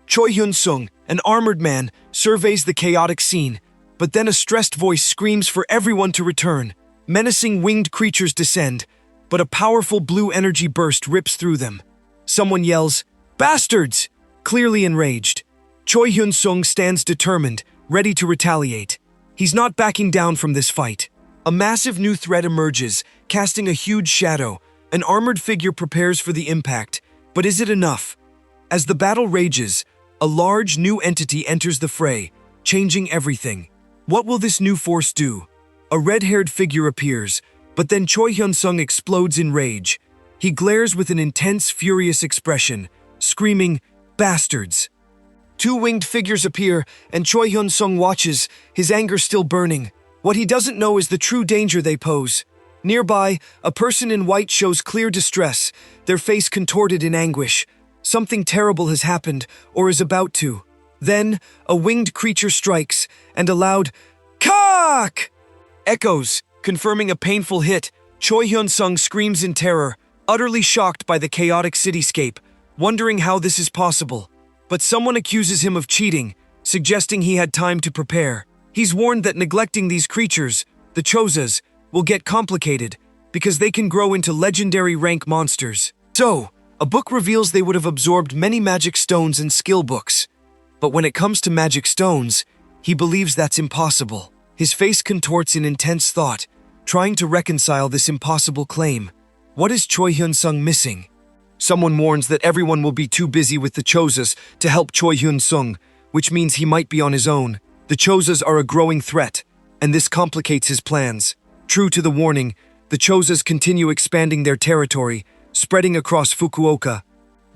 S1: Choi Hyun-sung, an armored man, surveys the chaotic scene, but then a stressed voice screams for everyone to return. Menacing winged creatures descend, but a powerful blue energy burst rips through them. Someone yells, "Bastards!" clearly enraged. Choi Hyun-sung stands determined, ready to retaliate. He's not backing down from this fight. A massive new threat emerges, casting a huge shadow. An armored figure prepares for the impact. But is it enough? As the battle rages, a large new entity enters the fray, changing everything. What will this new force do? A red-haired figure appears, but then Choi Hyun-sung explodes in rage. He glares with an intense, furious expression, screaming, "Bastards!" 2 winged figures appear, and Choi Hyun-sung watches, his anger still burning. What he doesn't know is the true danger they pose. Nearby, a person in white shows clear distress, their face contorted in anguish. Something terrible has happened, or is about to. Then, a winged creature strikes, and a loud "Cock!" echoes, confirming a painful hit. Choi Hyun-sung screams in terror, utterly shocked by the chaotic cityscape, wondering how this is possible. But someone accuses him of cheating, suggesting he had time to prepare. He's warned that neglecting these creatures, the Chozas, will get complicated because they can grow into legendary rank monsters. So, a book reveals they would have absorbed many magic stones and skill books. But when it comes to magic stones, he believes that's impossible. His face contorts in intense thought, trying to reconcile this impossible claim. What is Choi Hyun-sung missing? Someone warns that everyone will be too busy with the Chozas to help Choi Hyun-sung, which means he might be on his own. The Chozas are a growing threat, and this complicates his plans. True to the warning, the Chozas continue expanding their territory, spreading across Fukuoka.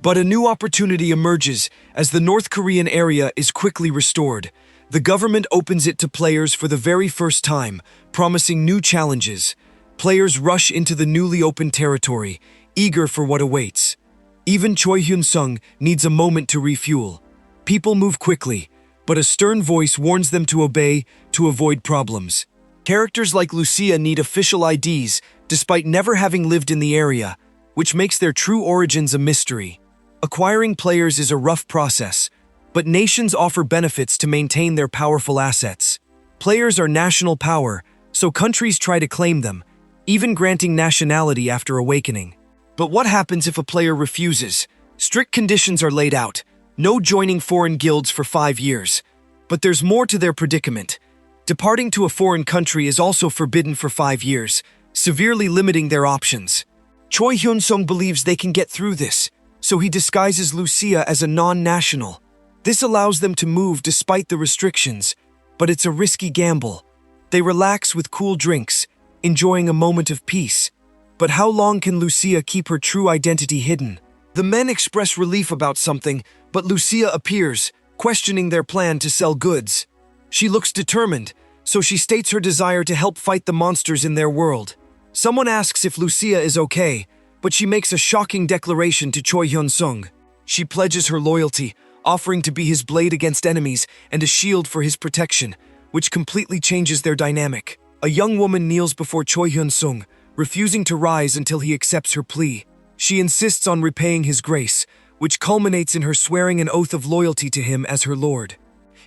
S1: But a new opportunity emerges as the North Korean area is quickly restored. The government opens it to players for the very first time, promising new challenges. Players rush into the newly opened territory, eager for what awaits. Even Choi Hyun-sung needs a moment to refuel. People move quickly, but a stern voice warns them to obey to avoid problems. Characters like Lucia need official IDs, despite never having lived in the area, which makes their true origins a mystery. Acquiring players is a rough process, but nations offer benefits to maintain their powerful assets. Players are national power, so countries try to claim them, even granting nationality after awakening. But what happens if a player refuses? Strict conditions are laid out. No joining foreign guilds for 5 years. But there's more to their predicament. Departing to a foreign country is also forbidden for 5 years, severely limiting their options. Choi Hyun-sung believes they can get through this, so he disguises Lucia as a non-national. This allows them to move despite the restrictions, but it's a risky gamble. They relax with cool drinks, enjoying a moment of peace. But how long can Lucia keep her true identity hidden? The men express relief about something, but Lucia appears, questioning their plan to sell goods. She looks determined, so she states her desire to help fight the monsters in their world. Someone asks if Lucia is okay, but she makes a shocking declaration to Choi Hyun-sung. She pledges her loyalty, offering to be his blade against enemies and a shield for his protection, which completely changes their dynamic. A young woman kneels before Choi Hyun-sung, refusing to rise until he accepts her plea. She insists on repaying his grace, which culminates in her swearing an oath of loyalty to him as her lord.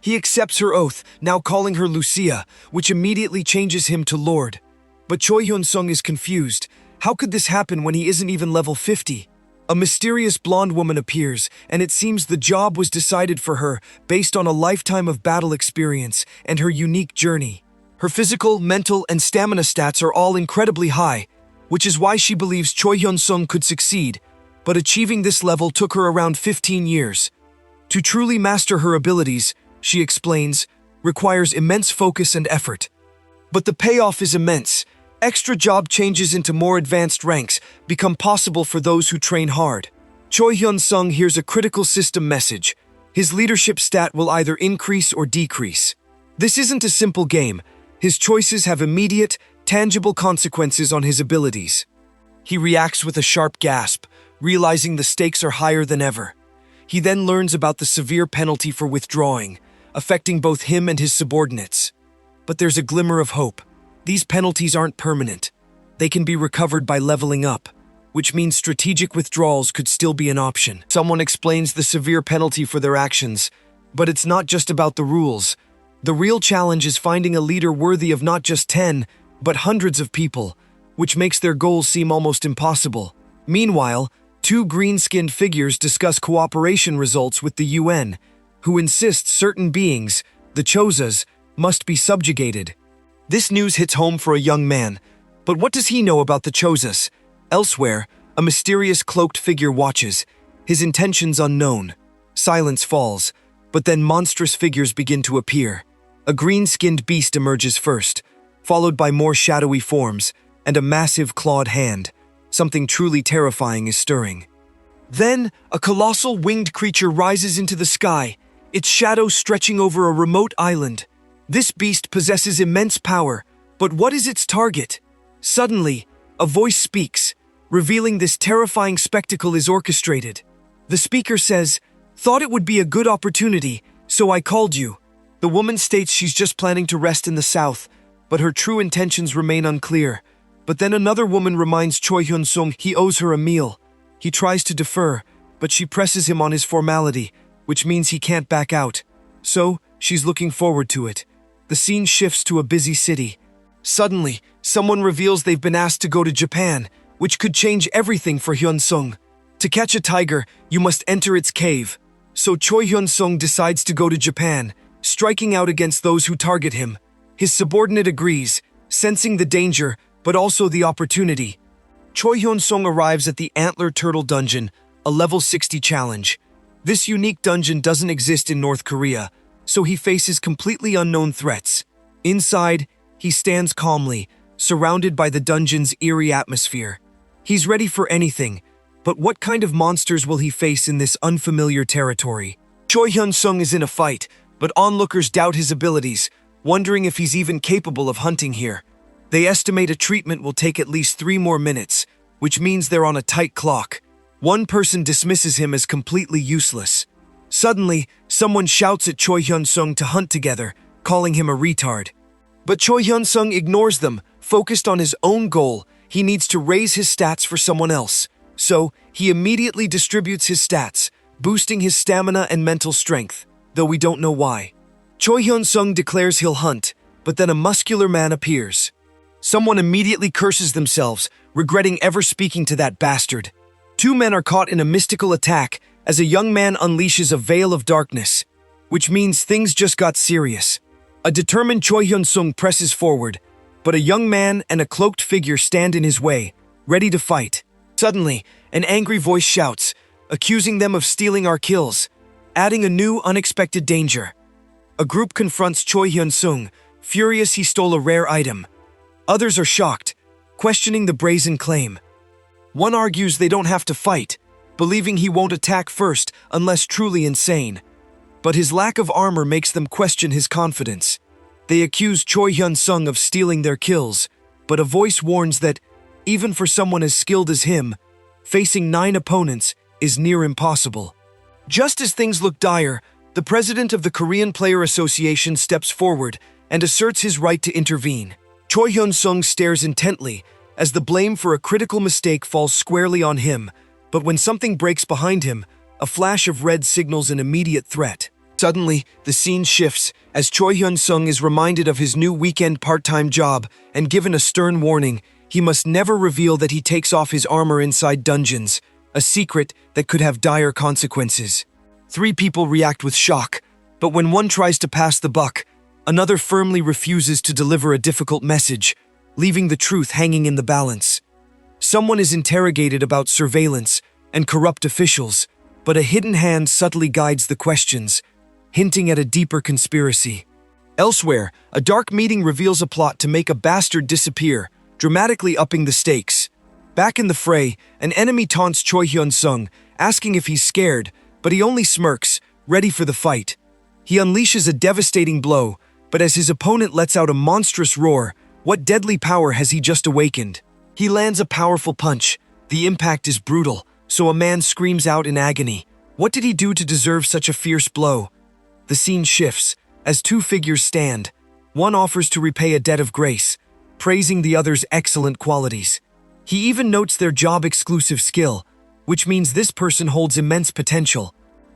S1: He accepts her oath, now calling her Lucia, which immediately changes him to lord. But Choi Hyun-sung is confused. How could this happen when he isn't even level 50? A mysterious blonde woman appears, and it seems the job was decided for her based on a lifetime of battle experience and her unique journey. Her physical, mental, and stamina stats are all incredibly high, which is why she believes Choi Hyun-sung could succeed, but achieving this level took her around 15 years. To truly master her abilities, she explains, requires immense focus and effort. But the payoff is immense. Extra job changes into more advanced ranks become possible for those who train hard. Choi Hyun-sung hears a critical system message. His leadership stat will either increase or decrease. This isn't a simple game. His choices have immediate, tangible consequences on his abilities. He reacts with a sharp gasp, realizing the stakes are higher than ever. He then learns about the severe penalty for withdrawing, affecting both him and his subordinates. But there's a glimmer of hope. These penalties aren't permanent. They can be recovered by leveling up, which means strategic withdrawals could still be an option. Someone explains the severe penalty for their actions, but it's not just about the rules. The real challenge is finding a leader worthy of not just 10, but hundreds of people, which makes their goals seem almost impossible. Meanwhile, two green-skinned figures discuss cooperation results with the UN, who insists certain beings, the Chozas, must be subjugated. This news hits home for a young man, but what does he know about the Chozas? Elsewhere, a mysterious cloaked figure watches, his intentions unknown. Silence falls, but then monstrous figures begin to appear. A green-skinned beast emerges first, followed by more shadowy forms, and a massive clawed hand. Something truly terrifying is stirring. Then, a colossal winged creature rises into the sky, its shadow stretching over a remote island. This beast possesses immense power, but what is its target? Suddenly, a voice speaks, revealing this terrifying spectacle is orchestrated. The speaker says, "Thought it would be a good opportunity, so I called you." The woman states she's just planning to rest in the south, but her true intentions remain unclear. But then another woman reminds Choi Hyun-sung he owes her a meal. He tries to defer, but she presses him on his formality, which means he can't back out. So, she's looking forward to it. The scene shifts to a busy city. Suddenly, someone reveals they've been asked to go to Japan, which could change everything for Hyun-sung. To catch a tiger, you must enter its cave. So Choi Hyun-sung decides to go to Japan, striking out against those who target him. His subordinate agrees, sensing the danger, but also the opportunity. Choi Hyun-sung arrives at the Antler Turtle Dungeon, a level 60 challenge. This unique dungeon doesn't exist in North Korea, so he faces completely unknown threats. Inside, he stands calmly, surrounded by the dungeon's eerie atmosphere. He's ready for anything, but what kind of monsters will he face in this unfamiliar territory? Choi Hyun-sung is in a fight, but onlookers doubt his abilities, wondering if he's even capable of hunting here. They estimate a treatment will take at least 3 more minutes, which means they're on a tight clock. One person dismisses him as completely useless. Suddenly, someone shouts at Choi Hyun-sung to hunt together, calling him a retard. But Choi Hyun-sung ignores them, focused on his own goal. He needs to raise his stats for someone else. So, he immediately distributes his stats, boosting his stamina and mental strength, though we don't know why. Choi Hyun-sung declares he'll hunt, but then a muscular man appears. Someone immediately curses themselves, regretting ever speaking to that bastard. 2 men are caught in a mystical attack as a young man unleashes a veil of darkness, which means things just got serious. A determined Choi Hyun-sung presses forward, but a young man and a cloaked figure stand in his way, ready to fight. Suddenly, an angry voice shouts, accusing them of stealing our kills, adding a new, unexpected danger. A group confronts Choi Hyun-sung, furious he stole a rare item. Others are shocked, questioning the brazen claim. One argues they don't have to fight, believing he won't attack first unless truly insane. But his lack of armor makes them question his confidence. They accuse Choi Hyun-sung of stealing their kills, but a voice warns that, even for someone as skilled as him, facing 9 opponents is near impossible. Just as things look dire, the president of the Korean Player Association steps forward and asserts his right to intervene. Choi Hyun-sung stares intently as the blame for a critical mistake falls squarely on him, but when something breaks behind him, a flash of red signals an immediate threat. Suddenly, the scene shifts as Choi Hyun-sung is reminded of his new weekend part-time job and given a stern warning: he must never reveal that he takes off his armor inside dungeons, a secret that could have dire consequences. 3 people react with shock, but when one tries to pass the buck, another firmly refuses to deliver a difficult message, leaving the truth hanging in the balance. Someone is interrogated about surveillance and corrupt officials, but a hidden hand subtly guides the questions, hinting at a deeper conspiracy. Elsewhere, a dark meeting reveals a plot to make a bastard disappear, dramatically upping the stakes. Back in the fray, an enemy taunts Choi Hyun-sung, asking if he's scared, but he only smirks, ready for the fight. He unleashes a devastating blow, but as his opponent lets out a monstrous roar, what deadly power has he just awakened? He lands a powerful punch. The impact is brutal, so a man screams out in agony. What did he do to deserve such a fierce blow? The scene shifts as 2 figures stand. One offers to repay a debt of grace, praising the other's excellent qualities. He even notes their job-exclusive skill, which means this person holds immense potential.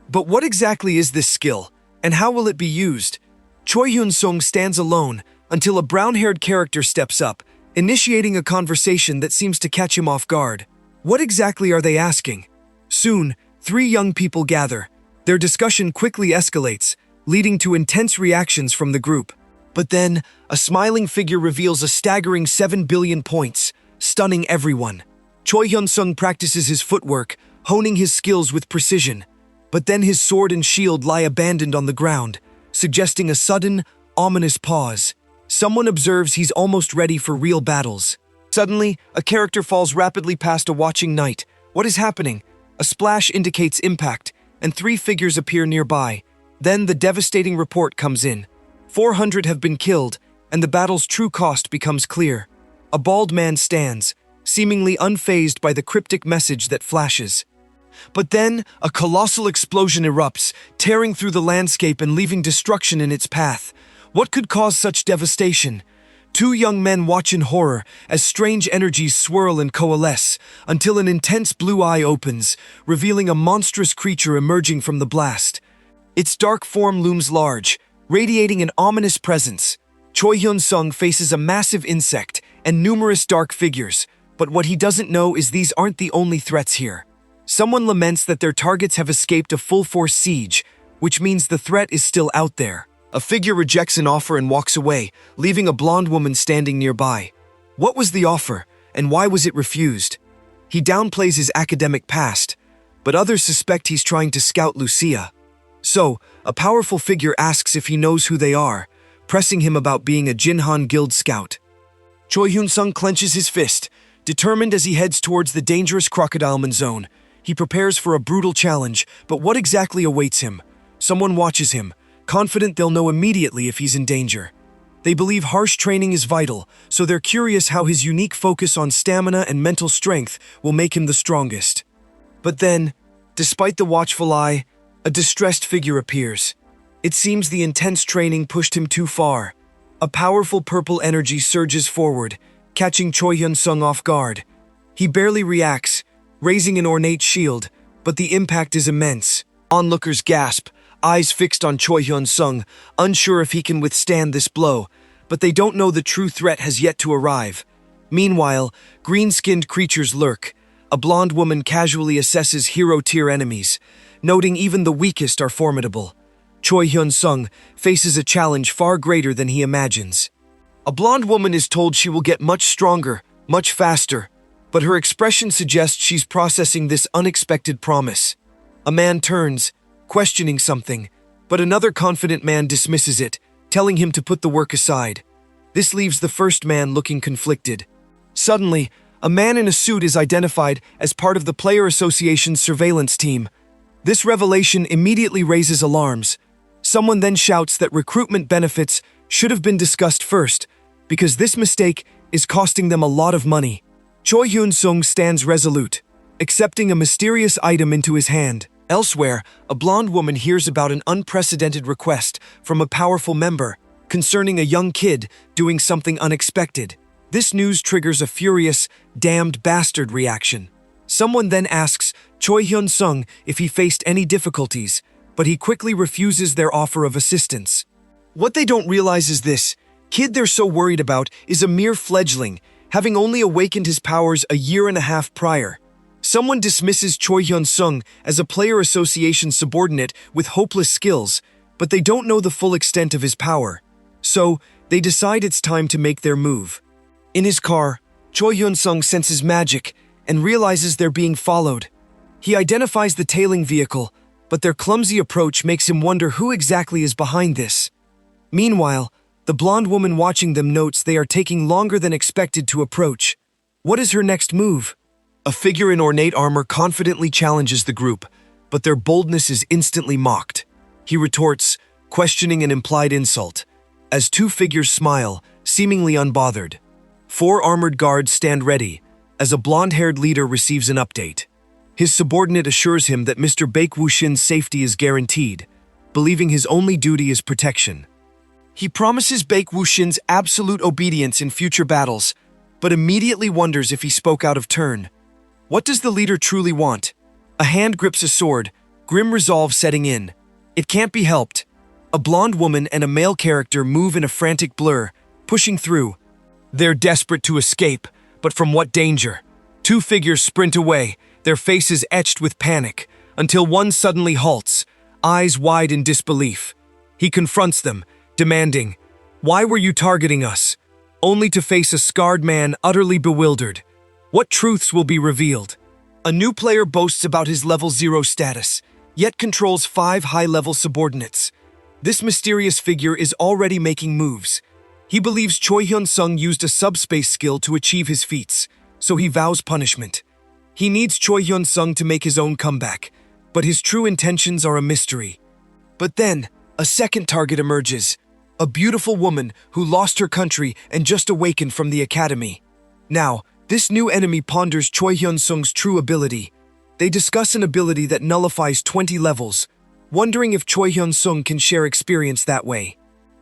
S1: But what exactly is this skill, and how will it be used? Choi Hyun-sung stands alone until a brown-haired character steps up, initiating a conversation that seems to catch him off guard. What exactly are they asking? Soon, 3 young people gather. Their discussion quickly escalates, leading to intense reactions from the group. But then, a smiling figure reveals a staggering 7 billion points, stunning everyone. Choi Hyun-sung practices his footwork, honing his skills with precision. But then his sword and shield lie abandoned on the ground, suggesting a sudden, ominous pause. Someone observes he's almost ready for real battles. Suddenly, a character falls rapidly past a watching knight. What is happening? A splash indicates impact, and 3 figures appear nearby. Then the devastating report comes in. 400 have been killed, and the battle's true cost becomes clear. A bald man stands, seemingly unfazed by the cryptic message that flashes. But then, a colossal explosion erupts, tearing through the landscape and leaving destruction in its path. What could cause such devastation? 2 young men watch in horror as strange energies swirl and coalesce, until an intense blue eye opens, revealing a monstrous creature emerging from the blast. Its dark form looms large, radiating an ominous presence. Choi Hyun-sung faces a massive insect and numerous dark figures, but what he doesn't know is these aren't the only threats here. Someone laments that their targets have escaped a full-force siege, which means the threat is still out there. A figure rejects an offer and walks away, leaving a blonde woman standing nearby. What was the offer, and why was it refused? He downplays his academic past, but others suspect he's trying to scout Lucia. So, a powerful figure asks if he knows who they are, pressing him about being a Jinhan Guild scout. Choi Hyun-sung clenches his fist, determined as he heads towards the dangerous crocodileman zone. He prepares for a brutal challenge, but what exactly awaits him? Someone watches him, confident they'll know immediately if he's in danger. They believe harsh training is vital, so they're curious how his unique focus on stamina and mental strength will make him the strongest. But then, despite the watchful eye, a distressed figure appears. It seems the intense training pushed him too far. A powerful purple energy surges forward, catching Choi Hyun-sung off guard. He barely reacts, raising an ornate shield, but the impact is immense. Onlookers gasp, eyes fixed on Choi Hyun-sung, unsure if he can withstand this blow, but they don't know the true threat has yet to arrive. Meanwhile, green-skinned creatures lurk. A blonde woman casually assesses hero-tier enemies, noting even the weakest are formidable. Choi Hyun-sung faces a challenge far greater than he imagines. A blonde woman is told she will get much stronger, much faster, but her expression suggests she's processing this unexpected promise. A man turns, questioning something, but another confident man dismisses it, telling him to put the work aside. This leaves the first man looking conflicted. Suddenly, a man in a suit is identified as part of the Player Association's surveillance team. This revelation immediately raises alarms. Someone then shouts that recruitment benefits should have been discussed first, because this mistake is costing them a lot of money. Choi Hyun-sung stands resolute, accepting a mysterious item into his hand. Elsewhere, a blonde woman hears about an unprecedented request from a powerful member concerning a young kid doing something unexpected. This news triggers a furious, "damned bastard" reaction. Someone then asks Choi Hyun-sung if he faced any difficulties, but he quickly refuses their offer of assistance. What they don't realize is this: kid they're so worried about is a mere fledgling, having only awakened his powers a year and a half prior. Someone dismisses Choi Hyun-sung as a player association subordinate with hopeless skills, but they don't know the full extent of his power. So, they decide it's time to make their move. In his car, Choi Hyun-sung senses magic and realizes they're being followed. He identifies the tailing vehicle, but their clumsy approach makes him wonder who exactly is behind this. Meanwhile, the blonde woman watching them notes they are taking longer than expected to approach. What is her next move? A figure in ornate armor confidently challenges the group, but their boldness is instantly mocked. He retorts, questioning an implied insult, as two figures smile, seemingly unbothered. 4 armored guards stand ready, as a blonde-haired leader receives an update. His subordinate assures him that Mr. Baekwoo-shin's safety is guaranteed, believing his only duty is protection. He promises Baekwoo-shin's absolute obedience in future battles, but immediately wonders if he spoke out of turn. What does the leader truly want? A hand grips a sword, grim resolve setting in. It can't be helped. A blonde woman and a male character move in a frantic blur, pushing through. They're desperate to escape, but from what danger? 2 figures sprint away, their faces etched with panic, until one suddenly halts, eyes wide in disbelief. He confronts them, demanding, "Why were you targeting us?" Only to face a scarred man utterly bewildered. What truths will be revealed? A new player boasts about his level 0 status, yet controls 5 high-level subordinates. This mysterious figure is already making moves. He believes Choi Hyun-sung used a subspace skill to achieve his feats, so he vows punishment. He needs Choi Hyun-sung to make his own comeback, but his true intentions are a mystery. But then, a second target emerges, a beautiful woman who lost her country and just awakened from the academy. Now, this new enemy ponders Choi Hyun-sung's true ability. They discuss an ability that nullifies 20 levels, wondering if Choi Hyun-sung can share experience that way.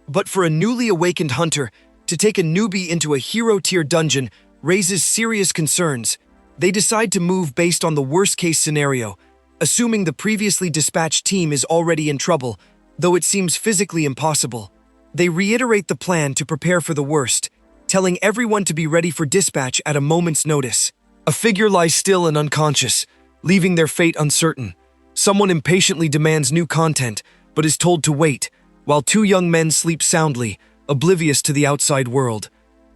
S1: But for a newly awakened hunter, to take a newbie into a hero-tier dungeon raises serious concerns. They decide to move based on the worst-case scenario, assuming the previously dispatched team is already in trouble, though it seems physically impossible. They reiterate the plan to prepare for the worst, telling everyone to be ready for dispatch at a moment's notice. A figure lies still and unconscious, leaving their fate uncertain. Someone impatiently demands new content, but is told to wait, while 2 young men sleep soundly, oblivious to the outside world.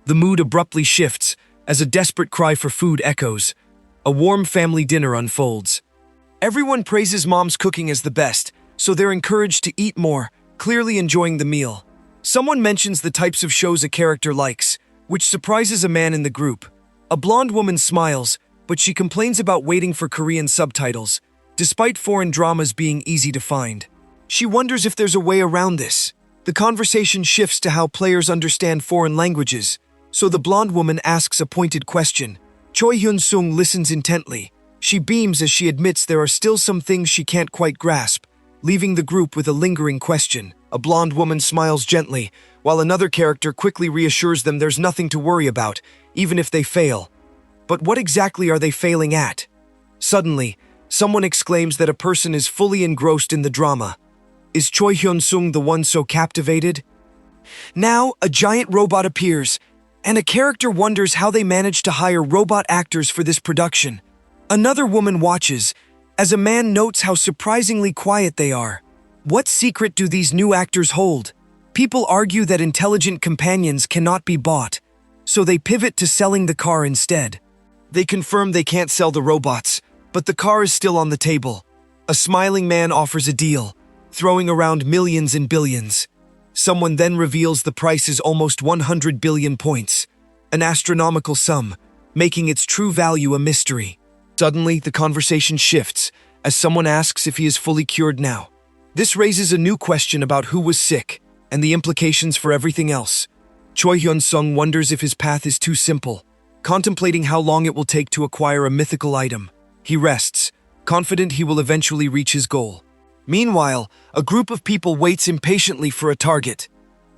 S1: The mood abruptly shifts, as a desperate cry for food echoes. A warm family dinner unfolds. Everyone praises mom's cooking as the best, so they're encouraged to eat more, clearly enjoying the meal. Someone mentions the types of shows a character likes, which surprises a man in the group. A blonde woman smiles, but she complains about waiting for Korean subtitles, despite foreign dramas being easy to find. She wonders if there's a way around this. The conversation shifts to how players understand foreign languages, so the blonde woman asks a pointed question. Choi Hyun-sung listens intently. She beams as she admits there are still some things she can't quite grasp, leaving the group with a lingering question. A blonde woman smiles gently, while another character quickly reassures them there's nothing to worry about, even if they fail. But what exactly are they failing at? Suddenly, someone exclaims that a person is fully engrossed in the drama. Is Choi Hyun-sung the one so captivated? Now, a giant robot appears, and a character wonders how they managed to hire robot actors for this production. Another woman watches, as a man notes how surprisingly quiet they are. What secret do these new actors hold? People argue that intelligent companions cannot be bought, so they pivot to selling the car instead. They confirm they can't sell the robots, but the car is still on the table. A smiling man offers a deal, throwing around millions and billions. Someone then reveals the price is almost 100 billion points, an astronomical sum, making its true value a mystery. Suddenly, the conversation shifts, as someone asks if he is fully cured now. This raises a new question about who was sick, and the implications for everything else. Choi Hyun-sung wonders if his path is too simple, contemplating how long it will take to acquire a mythical item. He rests, confident he will eventually reach his goal. Meanwhile, a group of people waits impatiently for a target.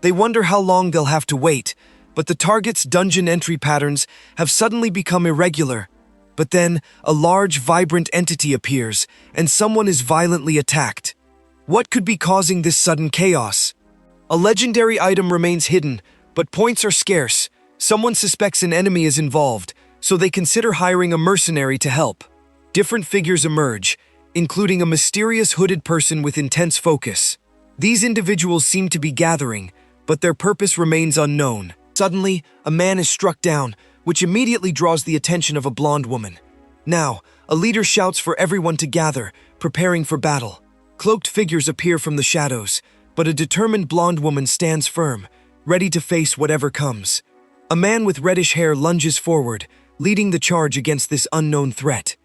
S1: They wonder how long they'll have to wait, but the target's dungeon entry patterns have suddenly become irregular. But then, a large, vibrant entity appears, and someone is violently attacked. What could be causing this sudden chaos? A legendary item remains hidden, but points are scarce. Someone suspects an enemy is involved, so they consider hiring a mercenary to help. Different figures emerge, including a mysterious hooded person with intense focus. These individuals seem to be gathering, but their purpose remains unknown. Suddenly, a man is struck down, which immediately draws the attention of a blonde woman. Now, a leader shouts for everyone to gather, preparing for battle. Cloaked figures appear from the shadows, but a determined blonde woman stands firm, ready to face whatever comes. A man with reddish hair lunges forward, leading the charge against this unknown threat.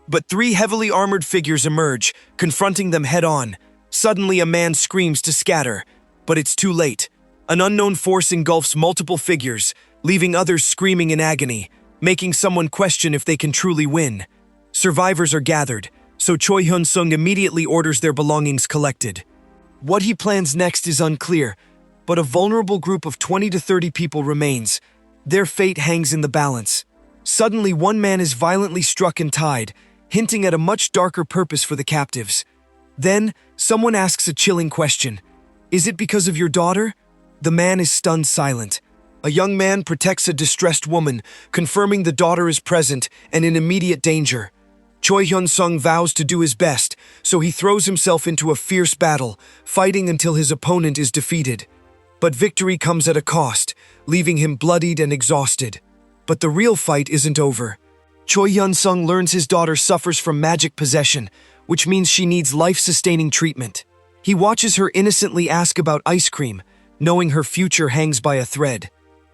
S1: But three heavily armored figures emerge, confronting them head-on. Suddenly, a man screams to scatter, but it's too late. An unknown force engulfs multiple figures, leaving others screaming in agony, making someone question if they can truly win. Survivors are gathered, so Choi Hyun-sung immediately orders their belongings collected. What he plans next is unclear, but a vulnerable group of 20 to 30 people remains. Their fate hangs in the balance. Suddenly, one man is violently struck and tied, hinting at a much darker purpose for the captives. Then, someone asks a chilling question. Is it because of your daughter? The man is stunned silent. A young man protects a distressed woman, confirming the daughter is present and in immediate danger. Choi Hyun-sung vows to do his best, so he throws himself into a fierce battle, fighting until his opponent is defeated. But victory comes at a cost, leaving him bloodied and exhausted. But the real fight isn't over. Choi Hyun-sung learns his daughter suffers from magic possession, which means she needs life-sustaining treatment. He watches her innocently ask about ice cream, knowing her future hangs by a thread.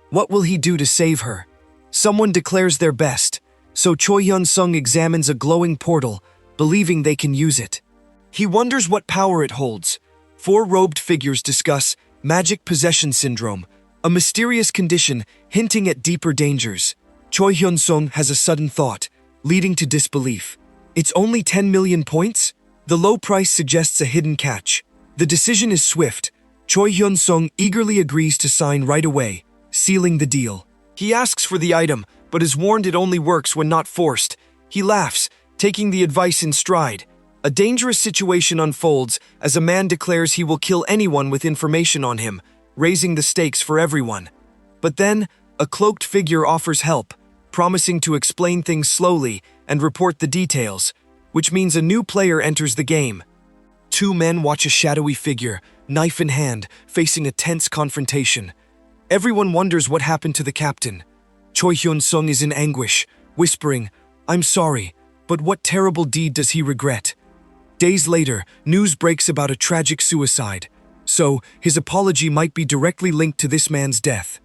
S1: What will he do to save her? Someone declares their best, so Choi Hyun-sung examines a glowing portal, believing they can use it. He wonders what power it holds. Four robed figures discuss magic possession syndrome, a mysterious condition hinting at deeper dangers. Choi Hyun-sung has a sudden thought, leading to disbelief. It's only 10 million points? The low price suggests a hidden catch. The decision is swift. Choi Hyun-sung eagerly agrees to sign right away, sealing the deal. He asks for the item, but is warned it only works when not forced. He laughs, taking the advice in stride. A dangerous situation unfolds as a man declares he will kill anyone with information on him, raising the stakes for everyone. But then, a cloaked figure offers help, promising to explain things slowly and report the details, which means a new player enters the game. Two men watch a shadowy figure, knife in hand, facing a tense confrontation. Everyone wonders what happened to the captain. Choi Hyun-sung is in anguish, whispering, "I'm sorry, but what terrible deed does he regret?" Days later, news breaks about a tragic suicide, so his apology might be directly linked to this man's death.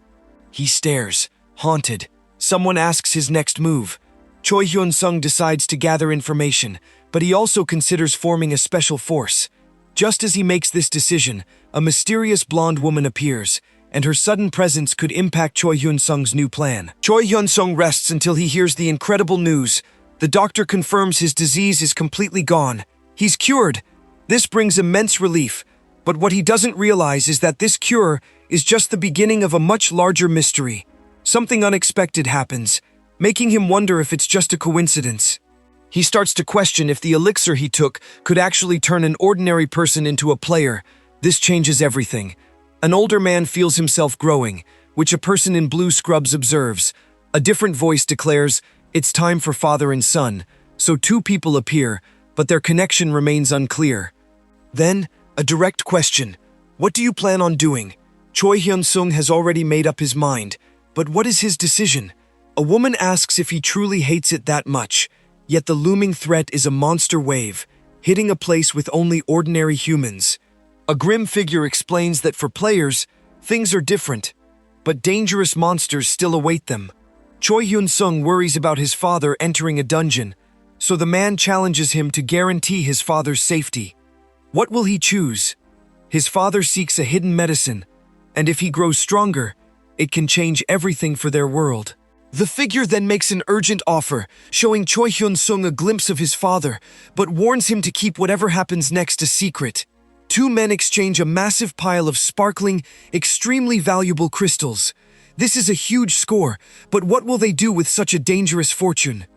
S1: He stares, haunted. Someone asks his next move. Choi Hyun-sung decides to gather information, but he also considers forming a special force. Just as he makes this decision, a mysterious blonde woman appears, and her sudden presence could impact Choi Hyun-sung's new plan. Choi Hyun-sung rests until he hears the incredible news. The doctor confirms his disease is completely gone. He's cured. This brings immense relief, but what he doesn't realize is that this cure is just the beginning of a much larger mystery. Something unexpected happens, making him wonder if it's just a coincidence. He starts to question if the elixir he took could actually turn an ordinary person into a player. This changes everything. An older man feels himself growing, which a person in blue scrubs observes. A different voice declares, "It's time for father and son," so two people appear, but their connection remains unclear. Then, a direct question. What do you plan on doing? Choi Hyun-sung has already made up his mind, but what is his decision? A woman asks if he truly hates it that much, yet the looming threat is a monster wave, hitting a place with only ordinary humans. A grim figure explains that for players, things are different, but dangerous monsters still await them. Choi Hyun-sung worries about his father entering a dungeon, so the man challenges him to guarantee his father's safety. What will he choose? His father seeks a hidden medicine, and if he grows stronger, it can change everything for their world. The figure then makes an urgent offer, showing Choi Hyun-sung a glimpse of his father, but warns him to keep whatever happens next a secret. Two men exchange a massive pile of sparkling, extremely valuable crystals. This is a huge score, but what will they do with such a dangerous fortune?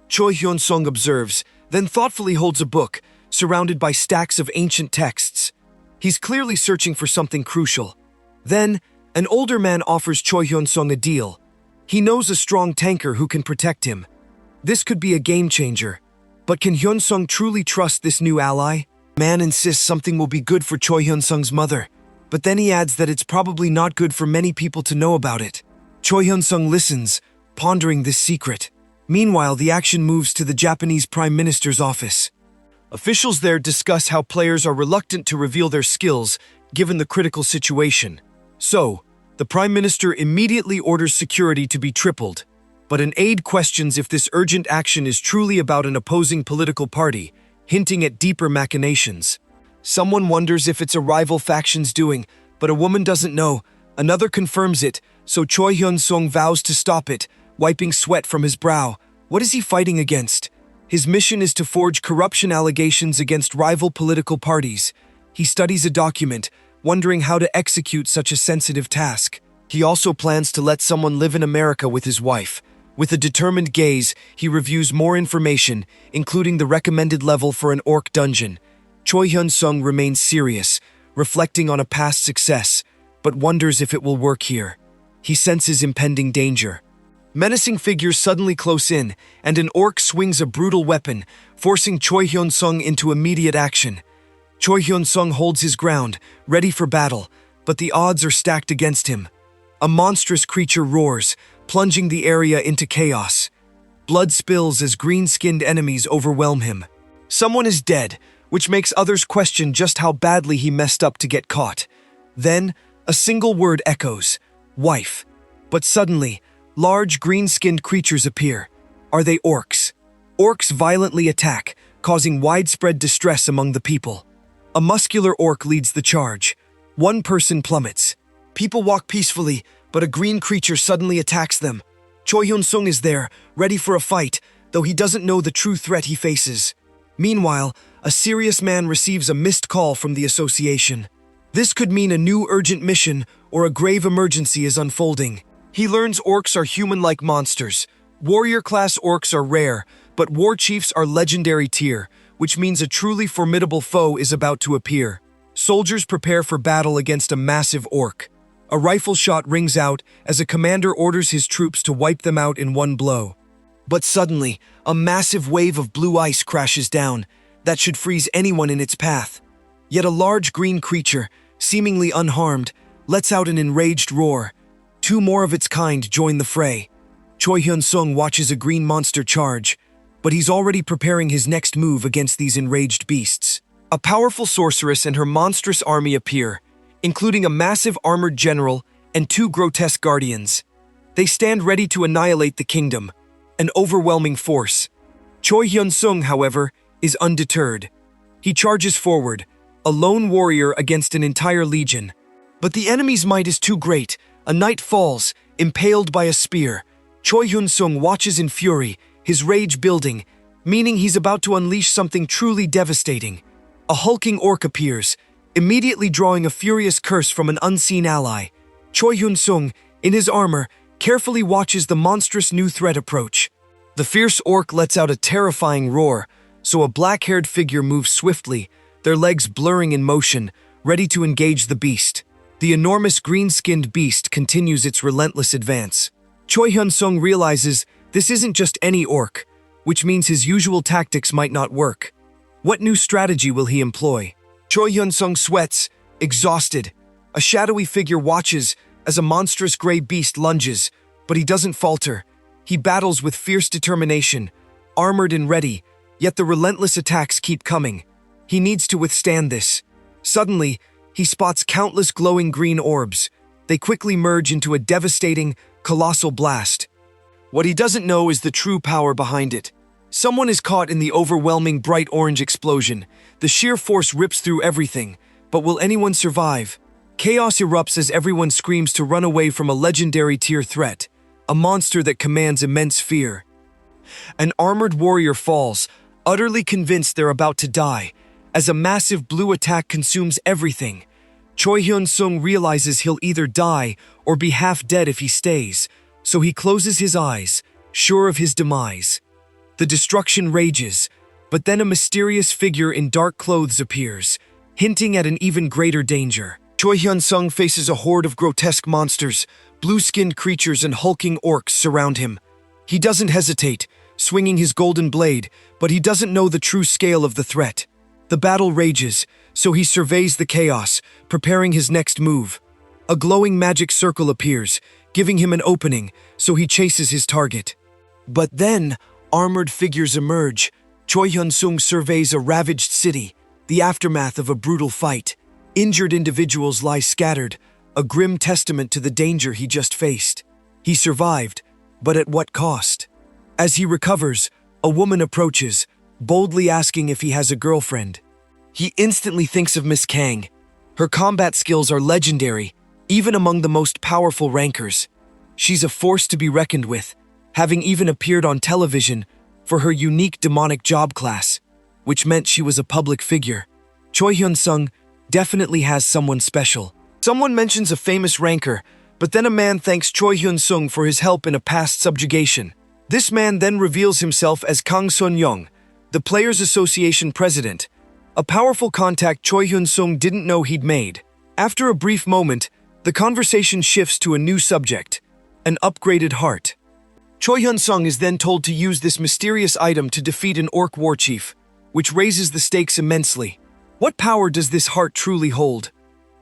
S1: Choi Hyun-sung observes, then thoughtfully holds a book, surrounded by stacks of ancient texts. He's clearly searching for something crucial. Then, an older man offers Choi Hyun-sung a deal. He knows a strong tanker who can protect him. This could be a game changer. But can Hyun-sung truly trust this new ally? Man insists something will be good for Choi Hyun-sung's mother, but then he adds that it's probably not good for many people to know about it. Choi Hyun-sung listens, pondering this secret. Meanwhile, the action moves to the Japanese Prime Minister's office. Officials there discuss how players are reluctant to reveal their skills given the critical situation. So, the Prime Minister immediately orders security to be tripled, but an aide questions if this urgent action is truly about an opposing political party, hinting at deeper machinations. Someone wonders if it's a rival faction's doing, but a woman doesn't know. Another confirms it, so Choi Hyun-sung vows to stop it, wiping sweat from his brow. What is he fighting against? His mission is to forge corruption allegations against rival political parties. He studies a document, wondering how to execute such a sensitive task. He also plans to let someone live in America with his wife. With a determined gaze, he reviews more information, including the recommended level for an orc dungeon. Choi Hyun-sung remains serious, reflecting on a past success, but wonders if it will work here. He senses impending danger. Menacing figures suddenly close in, and an orc swings a brutal weapon, forcing Choi Hyun-sung into immediate action. Choi Hyun-sung holds his ground, ready for battle, but the odds are stacked against him. A monstrous creature roars, plunging the area into chaos. Blood spills as green-skinned enemies overwhelm him. Someone is dead, which makes others question just how badly he messed up to get caught. Then, a single word echoes, wife. But suddenly, large green-skinned creatures appear. Are they orcs? Orcs violently attack, causing widespread distress among the people. A muscular orc leads the charge. One person plummets. People walk peacefully, but a green creature suddenly attacks them. Choi Hyun-sung is there, ready for a fight, though he doesn't know the true threat he faces. Meanwhile, a serious man receives a missed call from the association. This could mean a new urgent mission or a grave emergency is unfolding. He learns orcs are human-like monsters. Warrior-class orcs are rare, but war chiefs are legendary tier, which means a truly formidable foe is about to appear. Soldiers prepare for battle against a massive orc. A rifle shot rings out as a commander orders his troops to wipe them out in one blow. But suddenly, a massive wave of blue ice crashes down that should freeze anyone in its path. Yet a large green creature, seemingly unharmed, lets out an enraged roar. Two more of its kind join the fray. Choi Hyun-sung watches a green monster charge, but he's already preparing his next move against these enraged beasts. A powerful sorceress and her monstrous army appear, including a massive armored general and two grotesque guardians. They stand ready to annihilate the kingdom, an overwhelming force. Choi Hyun-sung, however, is undeterred. He charges forward, a lone warrior against an entire legion. But the enemy's might is too great. A knight falls, impaled by a spear. Choi Hyun-sung watches in fury, his rage building, meaning he's about to unleash something truly devastating. A hulking orc appears, immediately drawing a furious curse from an unseen ally. Choi Hyun-sung, in his armor, carefully watches the monstrous new threat approach. The fierce orc lets out a terrifying roar, so a black-haired figure moves swiftly, their legs blurring in motion, ready to engage the beast. The enormous green-skinned beast continues its relentless advance. Choi Hyun-sung realizes this isn't just any orc, which means his usual tactics might not work. What new strategy will he employ? Choi Hyun-sung sweats, exhausted. A shadowy figure watches as a monstrous gray beast lunges, but he doesn't falter. He battles with fierce determination, armored and ready, yet the relentless attacks keep coming. He needs to withstand this. Suddenly, he spots countless glowing green orbs. They quickly merge into a devastating, colossal blast. What he doesn't know is the true power behind it. Someone is caught in the overwhelming bright orange explosion. The sheer force rips through everything, but will anyone survive? Chaos erupts as everyone screams to run away from a legendary tier threat. a monster that commands immense fear. An armored warrior falls, utterly convinced they're about to die, as a massive blue attack consumes everything. Choi Hyun-sung realizes he'll either die or be half dead if he stays, so he closes his eyes, sure of his demise. The destruction rages, but then a mysterious figure in dark clothes appears, hinting at an even greater danger. Choi Hyun-sung faces a horde of grotesque monsters. Blue-skinned creatures and hulking orcs surround him. He doesn't hesitate, swinging his golden blade, but he doesn't know the true scale of the threat. The battle rages, so he surveys the chaos, preparing his next move. A glowing magic circle appears, giving him an opening, so he chases his target. But then, armored figures emerge. Choi Hyun-sung surveys a ravaged city, the aftermath of a brutal fight. Injured individuals lie scattered, a grim testament to the danger he just faced. He survived, but at what cost? As he recovers, a woman approaches, boldly asking if he has a girlfriend. He instantly thinks of Miss Kang. Her combat skills are legendary, even among the most powerful rankers. She's a force to be reckoned with, having even appeared on television for her unique demonic job class, which meant she was a public figure. Choi Hyun-sung definitely has someone special. Someone mentions a famous ranker, but then a man thanks Choi Hyun-sung for his help in a past subjugation. This man then reveals himself as Kang Sun-young, the Players Association president, a powerful contact Choi Hyun-sung didn't know he'd made. After a brief moment, the conversation shifts to a new subject, an upgraded heart. Choi Hyun-sung is then told to use this mysterious item to defeat an orc war chief, which raises the stakes immensely. What power does this heart truly hold?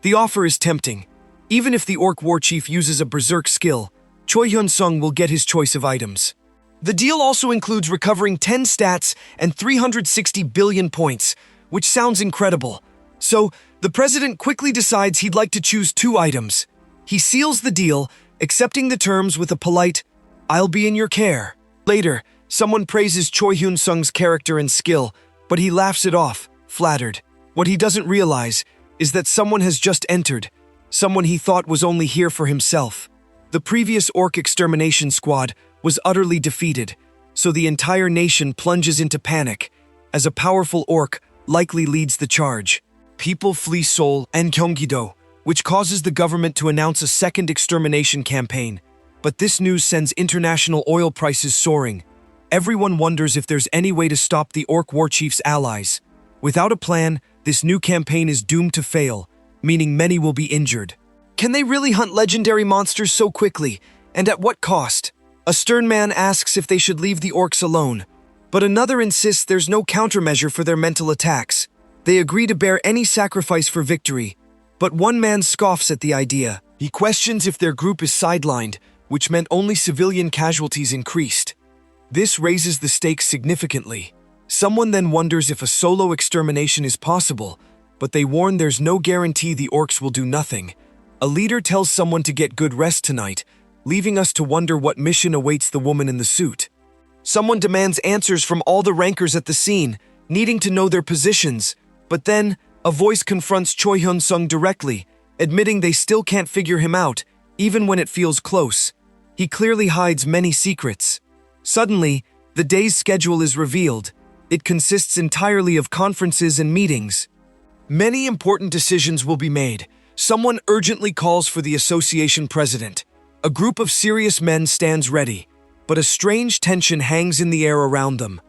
S1: The offer is tempting. Even if the orc war chief uses a berserk skill, Choi Hyun-sung will get his choice of items. The deal also includes recovering 10 stats and 360 billion points, which sounds incredible. So, the president quickly decides he'd like to choose 2 items. He seals the deal, accepting the terms with a polite, "I'll be in your care." Later, someone praises Choi Hyun-sung's character and skill, but he laughs it off, flattered. What he doesn't realize is that someone has just entered, someone he thought was only here for himself. The previous orc extermination squad was utterly defeated, so the entire nation plunges into panic, as a powerful orc likely leads the charge. People flee Seoul and Gyeonggi-do, which causes the government to announce a second extermination campaign. But this news sends international oil prices soaring. Everyone wonders if there's any way to stop the orc war chief's allies. Without a plan, this new campaign is doomed to fail, meaning many will be injured. Can they really hunt legendary monsters so quickly, and at what cost? A stern man asks if they should leave the orcs alone, but another insists there's no countermeasure for their mental attacks. They agree to bear any sacrifice for victory, but one man scoffs at the idea. He questions if their group is sidelined, which meant only civilian casualties increased. This raises the stakes significantly. Someone then wonders if a solo extermination is possible, but they warn there's no guarantee the orcs will do nothing. A leader tells someone to get good rest tonight, leaving us to wonder what mission awaits the woman in the suit. Someone demands answers from all the rankers at the scene, needing to know their positions, but then a voice confronts Choi Hyun-sung directly, admitting they still can't figure him out, even when it feels close. He clearly hides many secrets. Suddenly, the day's schedule is revealed. It consists entirely of conferences and meetings. Many important decisions will be made. Someone urgently calls for the association president. A group of serious men stands ready, but a strange tension hangs in the air around them.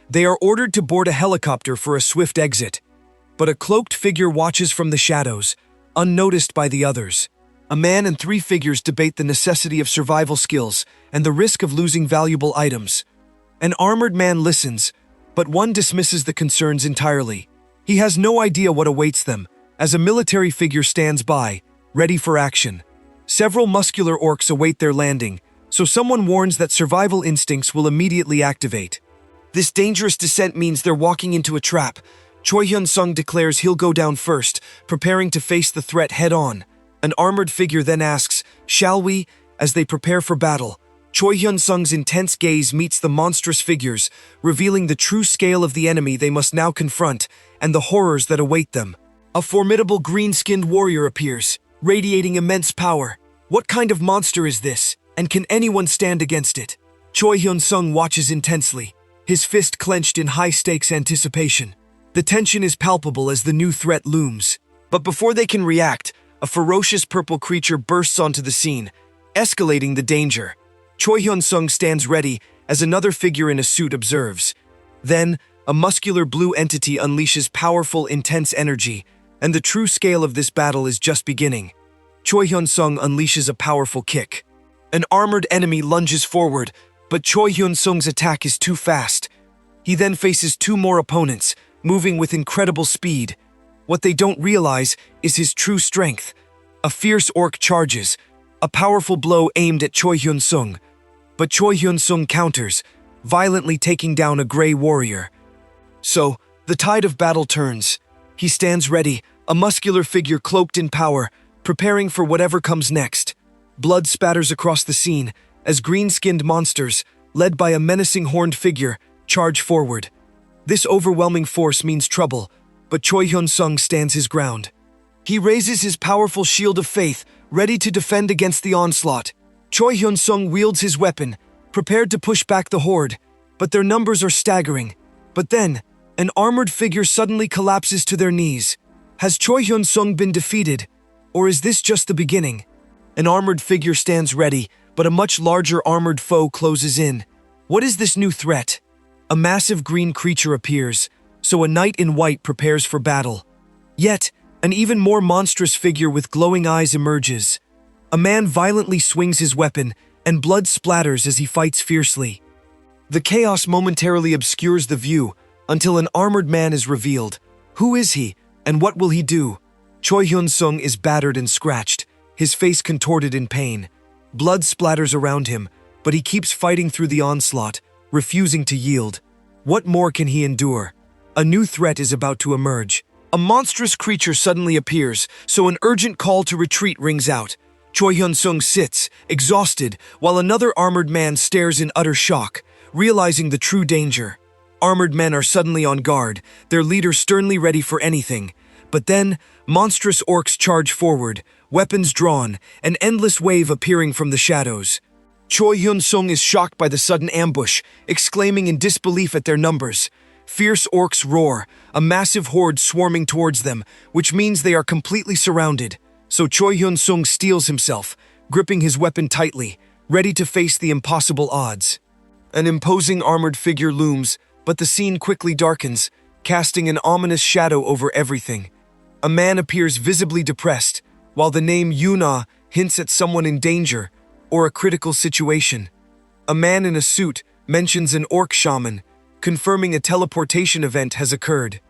S1: They are ordered to board a helicopter for a swift exit, but a cloaked figure watches from the shadows, unnoticed by the others. A man and 3 figures debate the necessity of survival skills and the risk of losing valuable items. An armored man listens, but one dismisses the concerns entirely. He has no idea what awaits them, as a military figure stands by, ready for action. Several muscular orcs await their landing, so someone warns that survival instincts will immediately activate. This dangerous descent means they're walking into a trap. Choi Hyun-sung declares he'll go down first, preparing to face the threat head-on. An armored figure then asks, "Shall we?" As they prepare for battle. Choi Hyun-sung's intense gaze meets the monstrous figures, revealing the true scale of the enemy they must now confront and the horrors that await them. A formidable green-skinned warrior appears, radiating immense power. What kind of monster is this? And can anyone stand against it? Choi Hyun-sung watches intensely, his fist clenched in high-stakes anticipation. The tension is palpable as the new threat looms. But before they can react, a ferocious purple creature bursts onto the scene, escalating the danger. Choi Hyun-sung stands ready as another figure in a suit observes. Then, a muscular blue entity unleashes powerful, intense energy, and the true scale of this battle is just beginning. Choi Hyun-sung unleashes a powerful kick. An armored enemy lunges forward, but Choi Hyun-sung's attack is too fast. He then faces two more opponents, moving with incredible speed. What they don't realize is his true strength. A fierce orc charges, a powerful blow aimed at Choi Hyun-sung. But Choi Hyun-sung counters, violently taking down a gray warrior. So, the tide of battle turns. He stands ready, a muscular figure cloaked in power, preparing for whatever comes next. Blood spatters across the scene as green-skinned monsters, led by a menacing horned figure, charge forward. This overwhelming force means trouble, but Choi Hyun-sung stands his ground. He raises his powerful shield of faith, ready to defend against the onslaught. Choi Hyun-sung wields his weapon, prepared to push back the horde, but their numbers are staggering. But then, an armored figure suddenly collapses to their knees. Has Choi Hyun-sung been defeated, or is this just the beginning? An armored figure stands ready, but a much larger armored foe closes in. What is this new threat? A massive green creature appears, so a knight in white prepares for battle. Yet, an even more monstrous figure with glowing eyes emerges. A man violently swings his weapon, and blood splatters as he fights fiercely. The chaos momentarily obscures the view, until an armored man is revealed. Who is he, and what will he do? Choi Hyun-sung is battered and scratched, his face contorted in pain. Blood splatters around him, but he keeps fighting through the onslaught, refusing to yield. What more can he endure? A new threat is about to emerge. A monstrous creature suddenly appears, so an urgent call to retreat rings out. Choi Hyun-sung sits, exhausted, while another armored man stares in utter shock, realizing the true danger. Armored men are suddenly on guard, their leader sternly ready for anything. But then, monstrous orcs charge forward, weapons drawn, an endless wave appearing from the shadows. Choi Hyun-sung is shocked by the sudden ambush, exclaiming in disbelief at their numbers. Fierce orcs roar, a massive horde swarming towards them, which means they are completely surrounded. So Choi Hyun-sung steels himself, gripping his weapon tightly, ready to face the impossible odds. An imposing armored figure looms, but the scene quickly darkens, casting an ominous shadow over everything. A man appears visibly depressed, while the name Yuna hints at someone in danger or a critical situation. A man in a suit mentions an orc shaman, confirming a teleportation event has occurred.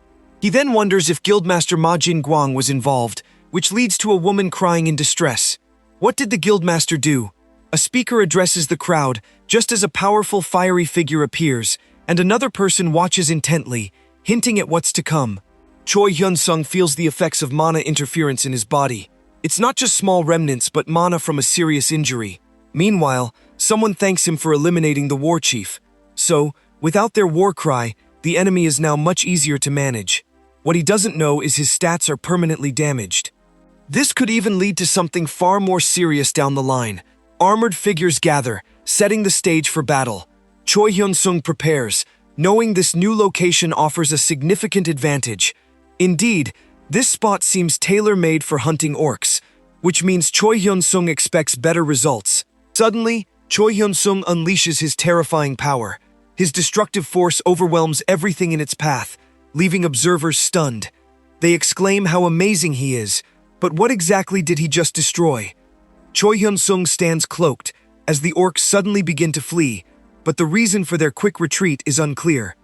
S1: He then wonders if Guildmaster Ma Jin-guang was involved, which leads to a woman crying in distress. What did the Guildmaster do? A speaker addresses the crowd just as a powerful fiery figure appears, and another person watches intently, hinting at what's to come. Choi Hyun-sung feels the effects of mana interference in his body. It's not just small remnants, but mana from a serious injury. Meanwhile, someone thanks him for eliminating the war chief. So, without their war cry, the enemy is now much easier to manage. What he doesn't know is his stats are permanently damaged. This could even lead to something far more serious down the line. Armored figures gather, setting the stage for battle. Choi Hyun-sung prepares, knowing this new location offers a significant advantage. Indeed, this spot seems tailor-made for hunting orcs, which means Choi Hyun-sung expects better results. Suddenly, Choi Hyun-sung unleashes his terrifying power. His destructive force overwhelms everything in its path, leaving observers stunned. They exclaim how amazing he is, but what exactly did he just destroy? Choi Hyun-sung stands cloaked as the orcs suddenly begin to flee, but the reason for their quick retreat is unclear.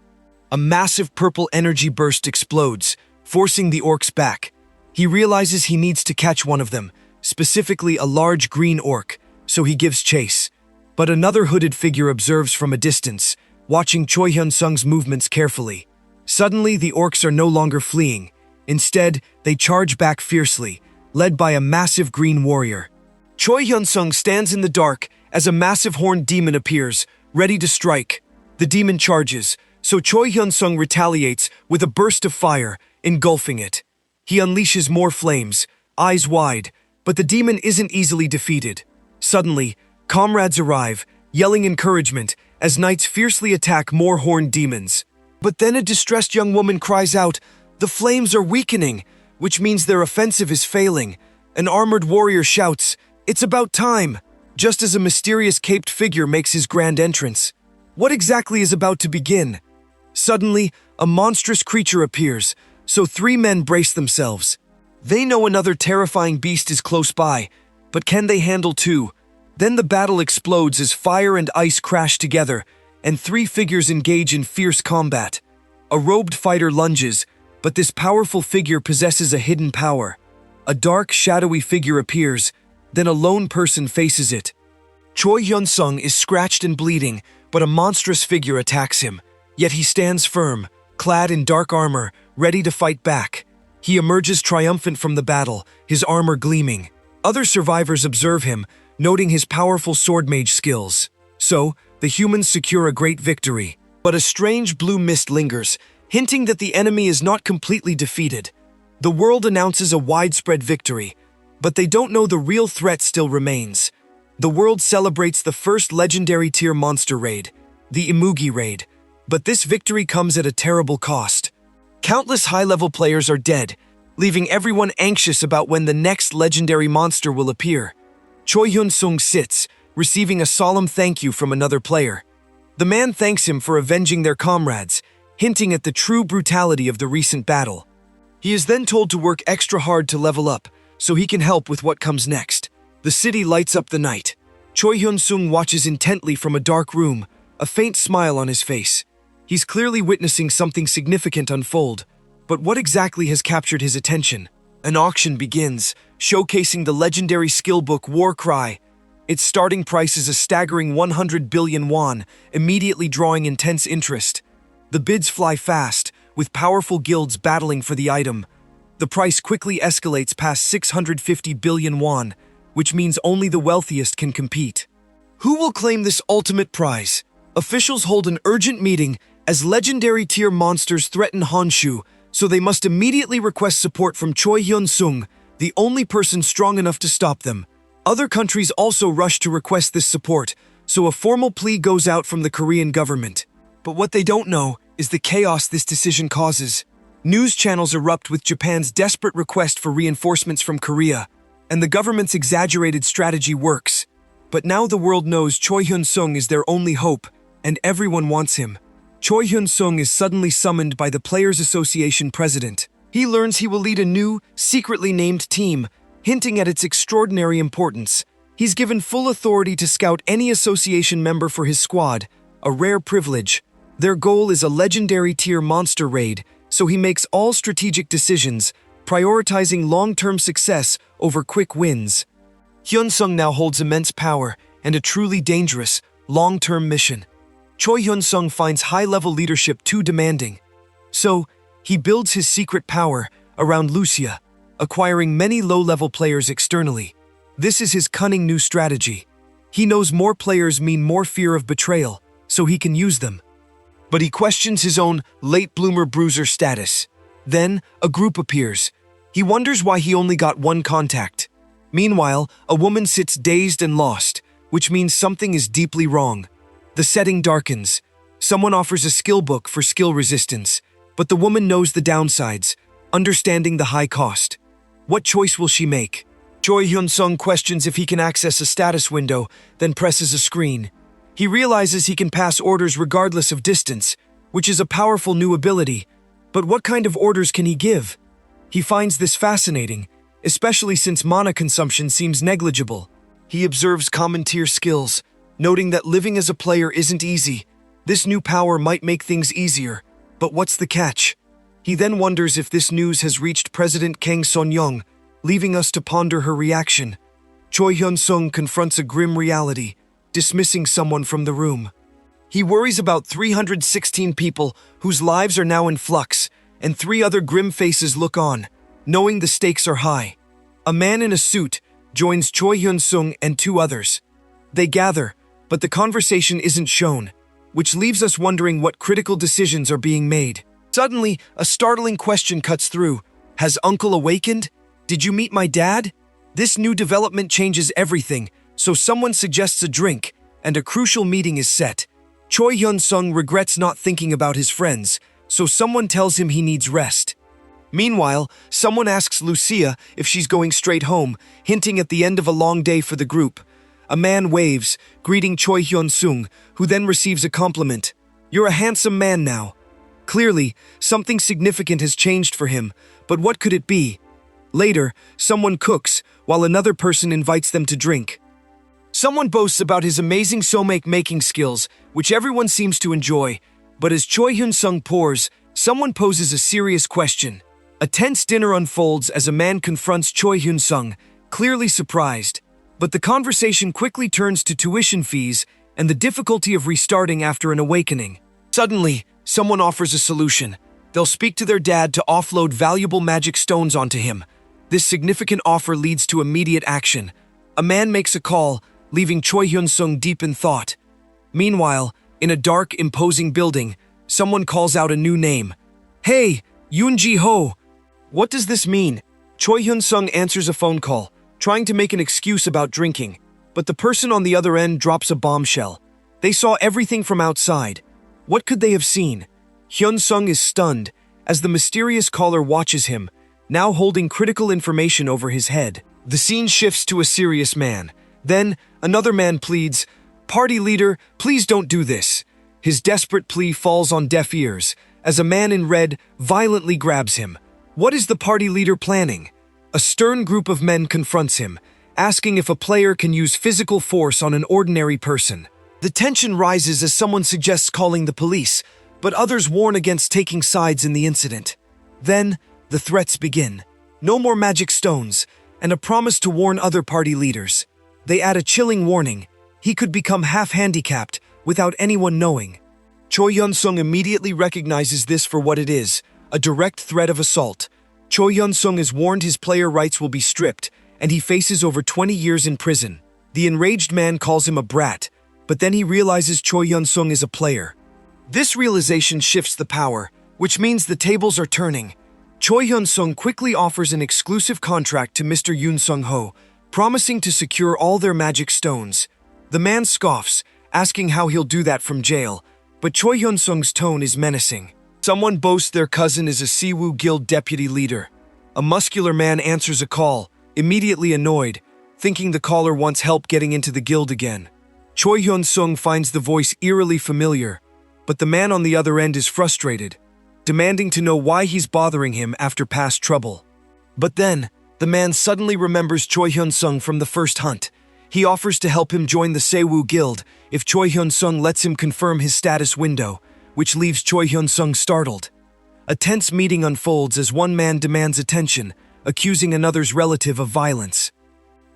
S1: A massive purple energy burst explodes, forcing the orcs back. He realizes he needs to catch one of them, specifically a large green orc, so he gives chase. But another hooded figure observes from a distance, watching Choi Hyun-sung's movements carefully. Suddenly, the orcs are no longer fleeing. Instead, they charge back fiercely, led by a massive green warrior. Choi Hyun-sung stands in the dark as a massive horned demon appears, ready to strike. The demon charges, so Choi Hyun-sung retaliates with a burst of fire, engulfing it. He unleashes more flames, eyes wide, but the demon isn't easily defeated. Suddenly, Comrades arrive, yelling encouragement, as knights fiercely attack more horned demons. But then a distressed young woman cries out, "The flames are weakening," which means their offensive is failing. An armored warrior shouts, "It's about time," just as a mysterious caped figure makes his grand entrance. What exactly is about to begin? Suddenly, a monstrous creature appears, so three men brace themselves. They know another terrifying beast is close by, but can they handle two? Then the battle explodes as fire and ice crash together, and three figures engage in fierce combat. A robed fighter lunges, but this powerful figure possesses a hidden power. A dark, shadowy figure appears, then a lone person faces it. Choi Hyun-sung is scratched and bleeding, but a monstrous figure attacks him. Yet he stands firm, clad in dark armor, ready to fight back. He emerges triumphant from the battle, his armor gleaming. Other survivors observe him, noting his powerful sword mage skills. So, the humans secure a great victory. But a strange blue mist lingers, hinting that the enemy is not completely defeated. The world announces a widespread victory, but they don't know the real threat still remains. The world celebrates the first legendary tier monster raid, the Imugi raid, but this victory comes at a terrible cost. Countless high-level players are dead, leaving everyone anxious about when the next legendary monster will appear. Choi Hyun-sung sits, receiving a solemn thank you from another player. The man thanks him for avenging their comrades, hinting at the true brutality of the recent battle. He is then told to work extra hard to level up, so he can help with what comes next. The city lights up the night. Choi Hyun-sung watches intently from a dark room, a faint smile on his face. He's clearly witnessing something significant unfold, but what exactly has captured his attention? An auction begins, showcasing the legendary skill book War Cry. Its starting price is a staggering 100 billion won, immediately drawing intense interest. The bids fly fast, with powerful guilds battling for the item. The price quickly escalates past 650 billion won, which means only the wealthiest can compete. Who will claim this ultimate prize? Officials hold an urgent meeting as legendary tier monsters threaten Honshu, so they must immediately request support from Choi Hyun-sung, the only person strong enough to stop them. Other countries also rush to request this support, so a formal plea goes out from the Korean government. But what they don't know is the chaos this decision causes. News channels erupt with Japan's desperate request for reinforcements from Korea, and the government's exaggerated strategy works. But now the world knows Choi Hyun-sung is their only hope, and everyone wants him. Choi Hyun-sung is suddenly summoned by the Players Association president. He learns he will lead a new, secretly named team, hinting at its extraordinary importance. He's given full authority to scout any association member for his squad, a rare privilege. Their goal is a legendary tier monster raid, so he makes all strategic decisions, prioritizing long-term success over quick wins. Hyun-sung now holds immense power and a truly dangerous, long-term mission. Choi Hyun-sung finds high-level leadership too demanding. So, he builds his secret power around Lucia, acquiring many low-level players externally. This is his cunning new strategy. He knows more players mean more fear of betrayal, so he can use them. But he questions his own late bloomer bruiser status. Then, a group appears. He wonders why he only got one contact. Meanwhile, a woman sits dazed and lost, which means something is deeply wrong. The setting darkens. Someone offers a skill book for skill resistance, but the woman knows the downsides, understanding the high cost. What choice will she make? Choi Hyun-sung questions if he can access a status window, then presses a screen. He realizes he can pass orders regardless of distance, which is a powerful new ability. But what kind of orders can he give? He finds this fascinating, especially since mana consumption seems negligible. He observes common tier skills, noting that living as a player isn't easy. This new power might make things easier, but what's the catch? He then wonders if this news has reached President Kang Son-young, leaving us to ponder her reaction. Choi Hyun-sung confronts a grim reality, dismissing someone from the room. He worries about 316 people whose lives are now in flux, and 3 other grim faces look on, knowing the stakes are high. A man in a suit joins Choi Hyun-sung and 2 others. They gather, but the conversation isn't shown, which leaves us wondering what critical decisions are being made. Suddenly, a startling question cuts through. Has Uncle awakened? Did you meet my dad? This new development changes everything, So someone suggests a drink, and a crucial meeting is set. Choi Hyun-sung regrets not thinking about his friends, so someone tells him he needs rest. Meanwhile, someone asks Lucia if she's going straight home, hinting at the end of a long day for the group. A man waves, greeting Choi Hyun-sung, who then receives a compliment. "You're a handsome man now." Clearly, something significant has changed for him, but what could it be? Later, someone cooks, while another person invites them to drink. Someone boasts about his amazing somek making skills, which everyone seems to enjoy, but as Choi Hyun-sung pours, someone poses a serious question. A tense dinner unfolds as a man confronts Choi Hyun-sung, clearly surprised. But the conversation quickly turns to tuition fees and the difficulty of restarting after an awakening. Suddenly, someone offers a solution. They'll speak to their dad to offload valuable magic stones onto him. This significant offer leads to immediate action. A man makes a call, leaving Choi Hyun-sung deep in thought. Meanwhile, in a dark, imposing building, someone calls out a new name. "Hey, Yoon Ji-ho!" What does this mean? Choi Hyun-sung answers a phone call, trying to make an excuse about drinking, but the person on the other end drops a bombshell. They saw everything from outside. What could they have seen? Hyun-sung is stunned as the mysterious caller watches him, now holding critical information over his head. The scene shifts to a serious man. Then, another man pleads, "Party leader, please don't do this." His desperate plea falls on deaf ears, as a man in red violently grabs him. What is the party leader planning? A stern group of men confronts him, asking if a player can use physical force on an ordinary person. The tension rises as someone suggests calling the police, but others warn against taking sides in the incident. Then, the threats begin. No more magic stones, and a promise to warn other party leaders. They add a chilling warning. He could become half-handicapped without anyone knowing. Choi Hyun-sung immediately recognizes this for what it is, a direct threat of assault. Choi Hyun-sung is warned his player rights will be stripped, and he faces over 20 years in prison. The enraged man calls him a brat, but then he realizes Choi Hyun-sung is a player. This realization shifts the power, which means the tables are turning. Choi Hyun-sung quickly offers an exclusive contract to Mr. Yoon Sung-ho, promising to secure all their magic stones. The man scoffs, asking how he'll do that from jail, but Choi Hyun-sung's tone is menacing. Someone boasts their cousin is a Siwoo Guild deputy leader. A muscular man answers a call, immediately annoyed, thinking the caller wants help getting into the guild again. Choi Hyun-sung finds the voice eerily familiar, but the man on the other end is frustrated, demanding to know why he's bothering him after past trouble. But then, the man suddenly remembers Choi Hyun-sung from the first hunt. He offers to help him join the Siwoo Guild if Choi Hyun-sung lets him confirm his status window, which leaves Choi Hyun-sung startled. A tense meeting unfolds as one man demands attention, accusing another's relative of violence.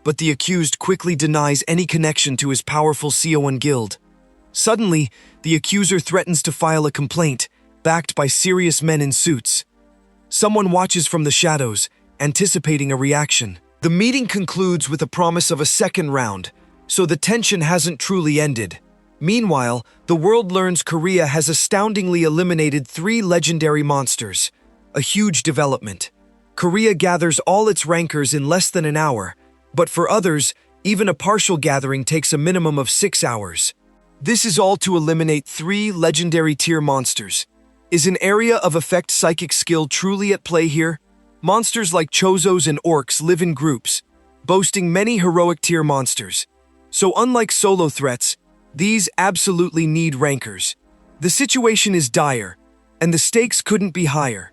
S1: But the accused quickly denies any connection to his powerful Seowan guild. Suddenly, the accuser threatens to file a complaint, backed by serious men in suits. Someone watches from the shadows, anticipating a reaction. The meeting concludes with a promise of a second round, so the tension hasn't truly ended. Meanwhile, the world learns Korea has astoundingly eliminated 3 legendary monsters, a huge development. Korea gathers all its rankers in less than an hour, but for others, even a partial gathering takes a minimum of 6 hours. This is all to eliminate 3 legendary tier monsters. Is an area of effect psychic skill truly at play here? Monsters like Chozos and Orcs live in groups, boasting many heroic tier monsters. So unlike solo threats, these absolutely need rankers. The situation is dire, and the stakes couldn't be higher.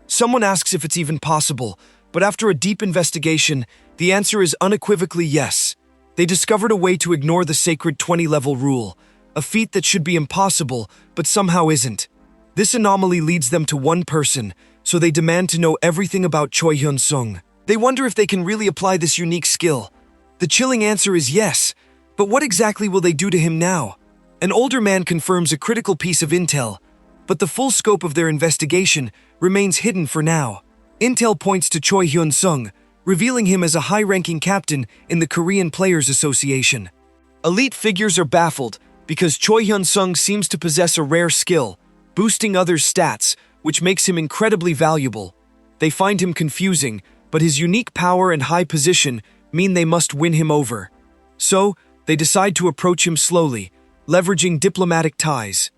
S1: Someone asks if it's even possible, but after a deep investigation, the answer is unequivocally yes. They discovered a way to ignore the sacred 20-level rule, a feat that should be impossible, but somehow isn't. This anomaly leads them to one person, so they demand to know everything about Choi Hyun-sung. They wonder if they can really apply this unique skill. The chilling answer is yes, but what exactly will they do to him now? An older man confirms a critical piece of intel, but the full scope of their investigation remains hidden for now. Intel points to Choi Hyun-sung, revealing him as a high-ranking captain in the Korean Players Association. Elite figures are baffled because Choi Hyun-sung seems to possess a rare skill, boosting others' stats, which makes him incredibly valuable. They find him confusing, but his unique power and high position mean they must win him over. So, they decide to approach him slowly, leveraging diplomatic ties.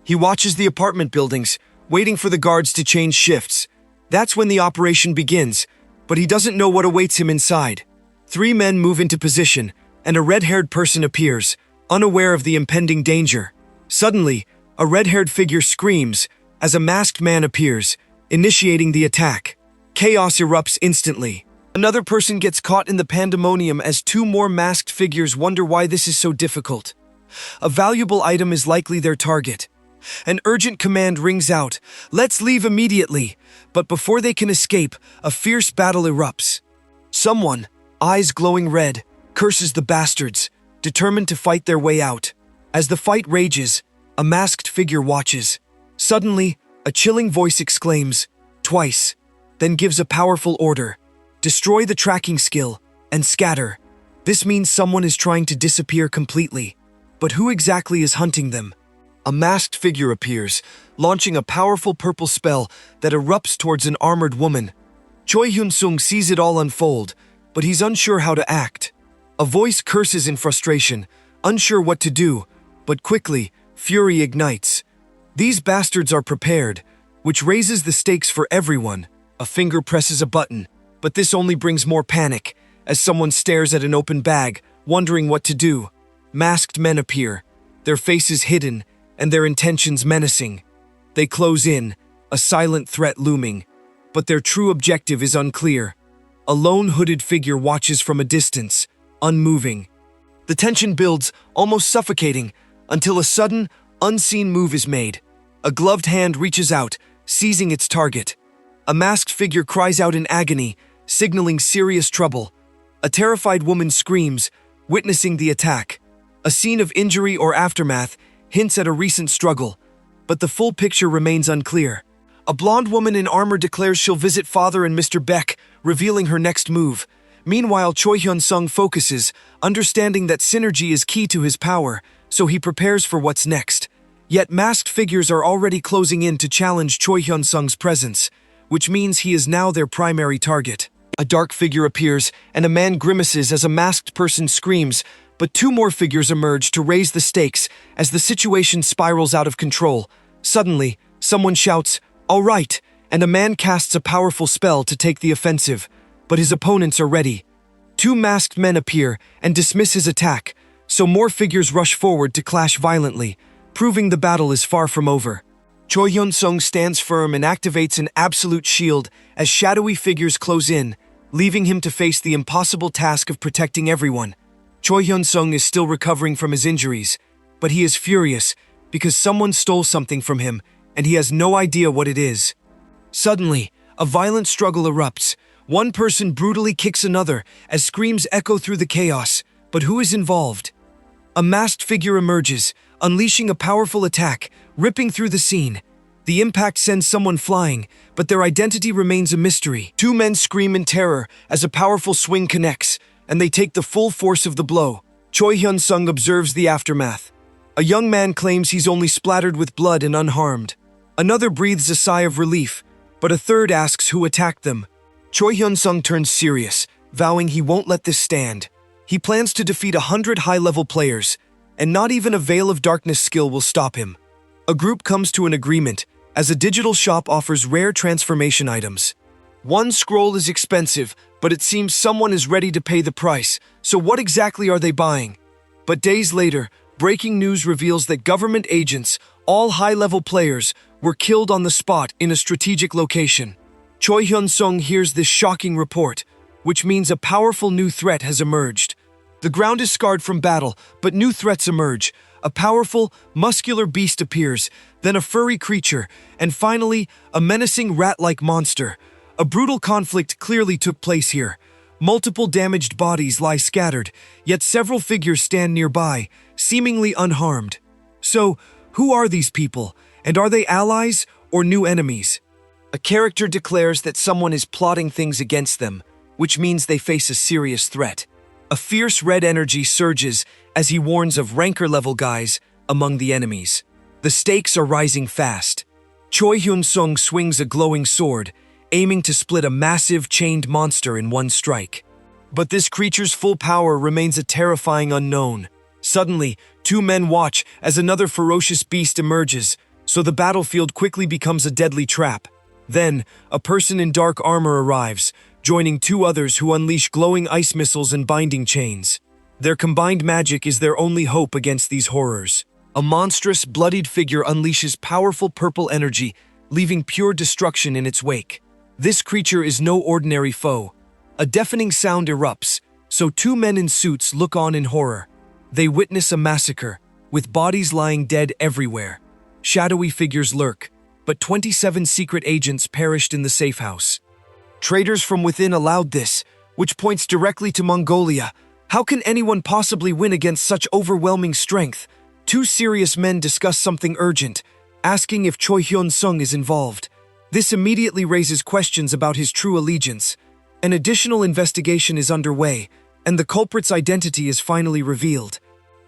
S1: He watches the apartment buildings, waiting for the guards to change shifts. That's when the operation begins, but he doesn't know what awaits him inside. 3 men move into position, and a red-haired person appears, unaware of the impending danger. Suddenly, a red-haired figure screams as a masked man appears, initiating the attack. Chaos erupts instantly. Another person gets caught in the pandemonium as 2 more masked figures wonder why this is so difficult. A valuable item is likely their target. An urgent command rings out, "Let's leave immediately!" But before they can escape, a fierce battle erupts. Someone, eyes glowing red, curses the bastards, determined to fight their way out. As the fight rages, a masked figure watches. Suddenly, a chilling voice exclaims, "Twice," then gives a powerful order. Destroy the tracking skill and scatter. This means someone is trying to disappear completely. But who exactly is hunting them? A masked figure appears, launching a powerful purple spell that erupts towards an armored woman. Choi Hyun-sung sees it all unfold, but he's unsure how to act. A voice curses in frustration, unsure what to do, but quickly, fury ignites. These bastards are prepared, which raises the stakes for everyone. A finger presses a button, but this only brings more panic, as someone stares at an open bag, wondering what to do. Masked men appear, their faces hidden, and their intentions menacing. They close in, a silent threat looming, but their true objective is unclear. A lone hooded figure watches from a distance, unmoving. The tension builds, almost suffocating, until a sudden, unseen move is made. A gloved hand reaches out, seizing its target. A masked figure cries out in agony, signaling serious trouble. A terrified woman screams, witnessing the attack. A scene of injury or aftermath hints at a recent struggle, but the full picture remains unclear. A blonde woman in armor declares she'll visit Father and Mr. Beck, revealing her next move. Meanwhile, Choi Hyun-sung focuses, understanding that synergy is key to his power, so he prepares for what's next. Yet masked figures are already closing in to challenge Choi Hyun-sung's presence, which means he is now their primary target. A dark figure appears, and a man grimaces as a masked person screams, but 2 more figures emerge to raise the stakes as the situation spirals out of control. Suddenly, someone shouts, "All right," and a man casts a powerful spell to take the offensive, but his opponents are ready. 2 masked men appear and dismiss his attack, so more figures rush forward to clash violently, proving the battle is far from over. Choi Hyun-sung stands firm and activates an absolute shield as shadowy figures close in, leaving him to face the impossible task of protecting everyone. Choi Hyun-sung is still recovering from his injuries, but he is furious because someone stole something from him and he has no idea what it is. Suddenly, a violent struggle erupts. One person brutally kicks another as screams echo through the chaos, but who is involved? A masked figure emerges, unleashing a powerful attack, ripping through the scene. The impact sends someone flying, but their identity remains a mystery. 2 men scream in terror as a powerful swing connects, and they take the full force of the blow. Choi Hyun-sung observes the aftermath. A young man claims he's only splattered with blood and unharmed. Another breathes a sigh of relief, but a third asks who attacked them. Choi Hyun-sung turns serious, vowing he won't let this stand. He plans to defeat 100 high-level players, and not even a Veil of Darkness skill will stop him. A group comes to an agreement, as a digital shop offers rare transformation items. 1 scroll is expensive, but it seems someone is ready to pay the price, so what exactly are they buying? But days later, breaking news reveals that government agents, all high-level players, were killed on the spot in a strategic location. Choi Hyun-sung hears this shocking report, which means a powerful new threat has emerged. The ground is scarred from battle, but new threats emerge. A powerful, muscular beast appears, then a furry creature, and finally, a menacing rat-like monster. A brutal conflict clearly took place here. Multiple damaged bodies lie scattered, yet several figures stand nearby, seemingly unharmed. So, who are these people, and are they allies or new enemies? A character declares that someone is plotting things against them, which means they face a serious threat. A fierce red energy surges as he warns of ranker-level guys among the enemies. The stakes are rising fast. Choi Hyun-sung swings a glowing sword, aiming to split a massive chained monster in one strike. But this creature's full power remains a terrifying unknown. Suddenly, two men watch as another ferocious beast emerges, so the battlefield quickly becomes a deadly trap. Then, a person in dark armor arrives, joining two others who unleash glowing ice missiles and binding chains. Their combined magic is their only hope against these horrors. A monstrous, bloodied figure unleashes powerful purple energy, leaving pure destruction in its wake. This creature is no ordinary foe. A deafening sound erupts, so two men in suits look on in horror. They witness a massacre, with bodies lying dead everywhere. Shadowy figures lurk, but 27 secret agents perished in the safe house. Traitors from within allowed this, which points directly to Mongolia. How can anyone possibly win against such overwhelming strength? Two serious men discuss something urgent, asking if Choi Hyun-sung is involved. This immediately raises questions about his true allegiance. An additional investigation is underway, and the culprit's identity is finally revealed.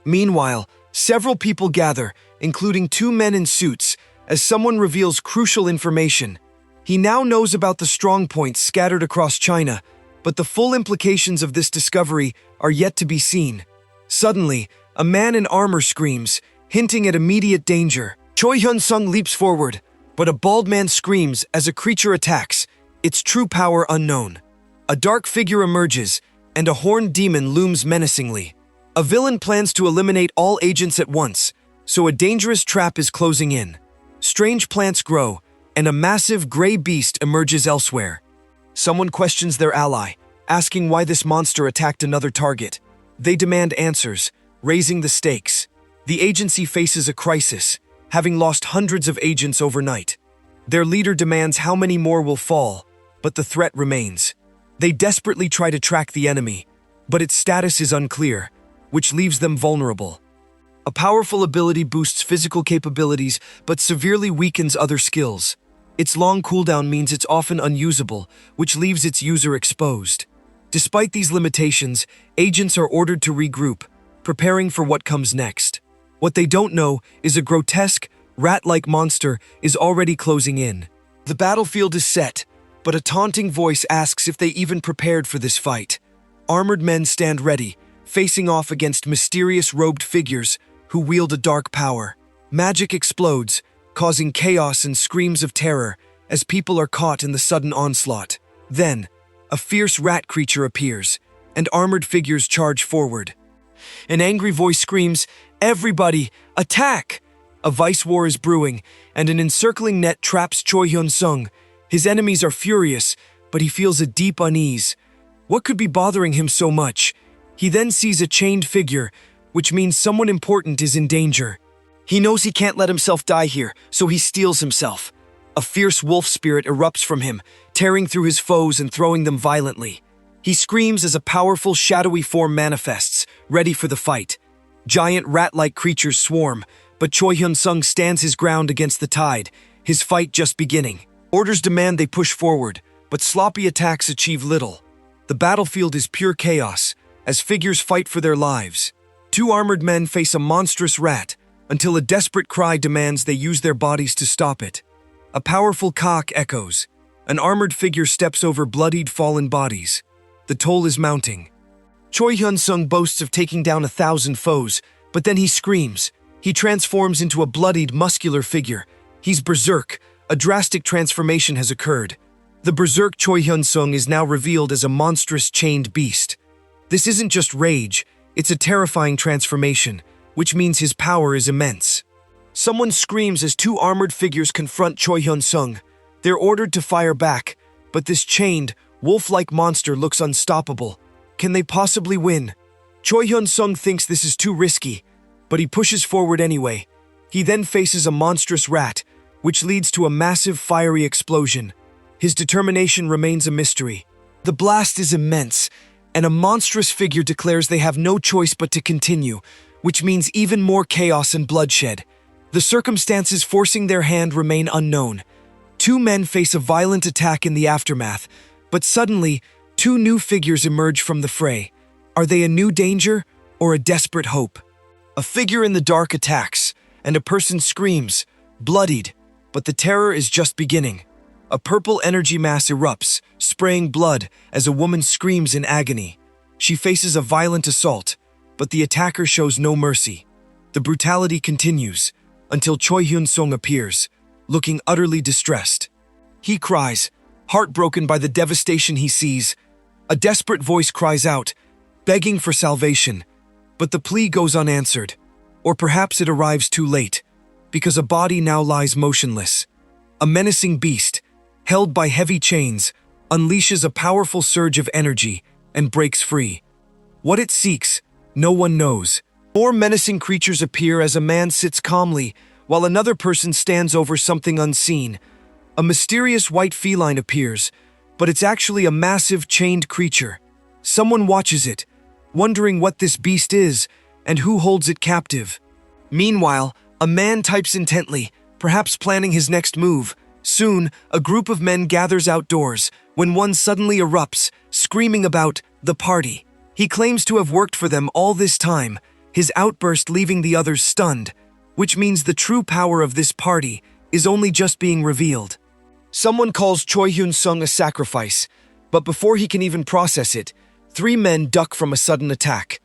S1: Meanwhile, several people gather, including two men in suits, as someone reveals crucial information. He now knows about the strong points scattered across China, but the full implications of this discovery are yet to be seen. Suddenly, a man in armor screams, hinting at immediate danger. Choi Hyun-sung leaps forward, but a bald man screams as a creature attacks, its true power unknown. A dark figure emerges, and a horned demon looms menacingly. A villain plans to eliminate all agents at once, so a dangerous trap is closing in. Strange plants grow, and a massive gray beast emerges elsewhere. Someone questions their ally, asking why this monster attacked another target. They demand answers, raising the stakes. The agency faces a crisis, having lost hundreds of agents overnight. Their leader demands how many more will fall, but the threat remains. They desperately try to track the enemy, but its status is unclear, which leaves them vulnerable. A powerful ability boosts physical capabilities but severely weakens other skills. Its long cooldown means it's often unusable, which leaves its user exposed. Despite these limitations, agents are ordered to regroup, preparing for what comes next. What they don't know is a grotesque, rat-like monster is already closing in. The battlefield is set, but a taunting voice asks if they even prepared for this fight. Armored men stand ready, facing off against mysterious robed figures who wield a dark power. Magic explodes, causing chaos and screams of terror as people are caught in the sudden onslaught. Then, a fierce rat creature appears, and armored figures charge forward. An angry voice screams, "Everybody, attack!" A vice war is brewing, and an encircling net traps Choi Hyun-sung. His enemies are furious, but he feels a deep unease. What could be bothering him so much? He then sees a chained figure, which means someone important is in danger. He knows he can't let himself die here, so he steels himself. A fierce wolf spirit erupts from him, tearing through his foes and throwing them violently. He screams as a powerful, shadowy form manifests, ready for the fight. Giant rat-like creatures swarm, but Choi Hyun-sung stands his ground against the tide, his fight just beginning. Orders demand they push forward, but sloppy attacks achieve little. The battlefield is pure chaos, as figures fight for their lives. Two armored men face a monstrous rat, until a desperate cry demands they use their bodies to stop it. A powerful cock echoes. An armored figure steps over bloodied, fallen bodies. The toll is mounting. Choi Hyun-sung boasts of taking down 1,000 foes, but then he screams. He transforms into a bloodied, muscular figure. He's berserk. A drastic transformation has occurred. The berserk Choi Hyun-sung is now revealed as a monstrous chained beast. This isn't just rage, it's a terrifying transformation, which means his power is immense. Someone screams as two armored figures confront Choi Hyun-sung. They're ordered to fire back, but this chained, wolf-like monster looks unstoppable. Can they possibly win? Choi Hyun-sung thinks this is too risky, but he pushes forward anyway. He then faces a monstrous rat, which leads to a massive fiery explosion. His determination remains a mystery. The blast is immense, and a monstrous figure declares they have no choice but to continue, which means even more chaos and bloodshed. The circumstances forcing their hand remain unknown. Two men face a violent attack in the aftermath, but suddenly, two new figures emerge from the fray. Are they a new danger or a desperate hope? A figure in the dark attacks, and a person screams, bloodied, but the terror is just beginning. A purple energy mass erupts, spraying blood as a woman screams in agony. She faces a violent assault, but the attacker shows no mercy. The brutality continues until Choi Hyun-sung appears, looking utterly distressed. He cries, heartbroken by the devastation he sees. A desperate voice cries out, begging for salvation, but the plea goes unanswered. Or perhaps it arrives too late, because a body now lies motionless. A menacing beast, held by heavy chains, unleashes a powerful surge of energy and breaks free. What it seeks, no one knows. More menacing creatures appear as a man sits calmly while another person stands over something unseen. A mysterious white feline appears, but it's actually a massive chained creature. Someone watches it, wondering what this beast is and who holds it captive. Meanwhile, a man types intently, perhaps planning his next move. Soon, a group of men gathers outdoors when one suddenly erupts, screaming about the party. He claims to have worked for them all this time, his outburst leaving the others stunned, which means the true power of this party is only just being revealed. Someone calls Choi Hyun-sung a sacrifice, but before he can even process it, 3 men duck from a sudden attack.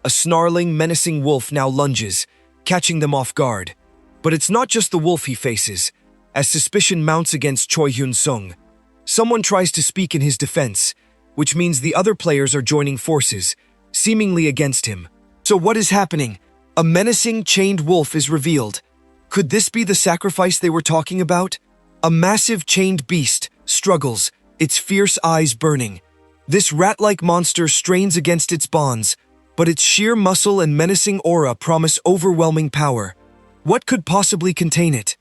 S1: A snarling, menacing wolf now lunges, catching them off guard. But it's not just the wolf he faces, as suspicion mounts against Choi Hyun-sung. Someone tries to speak in his defense, which means the other players are joining forces, seemingly against him. So what is happening? A menacing, chained wolf is revealed. Could this be the sacrifice they were talking about? A massive chained beast struggles, its fierce eyes burning. This rat-like monster strains against its bonds, but its sheer muscle and menacing aura promise overwhelming power. What could possibly contain it?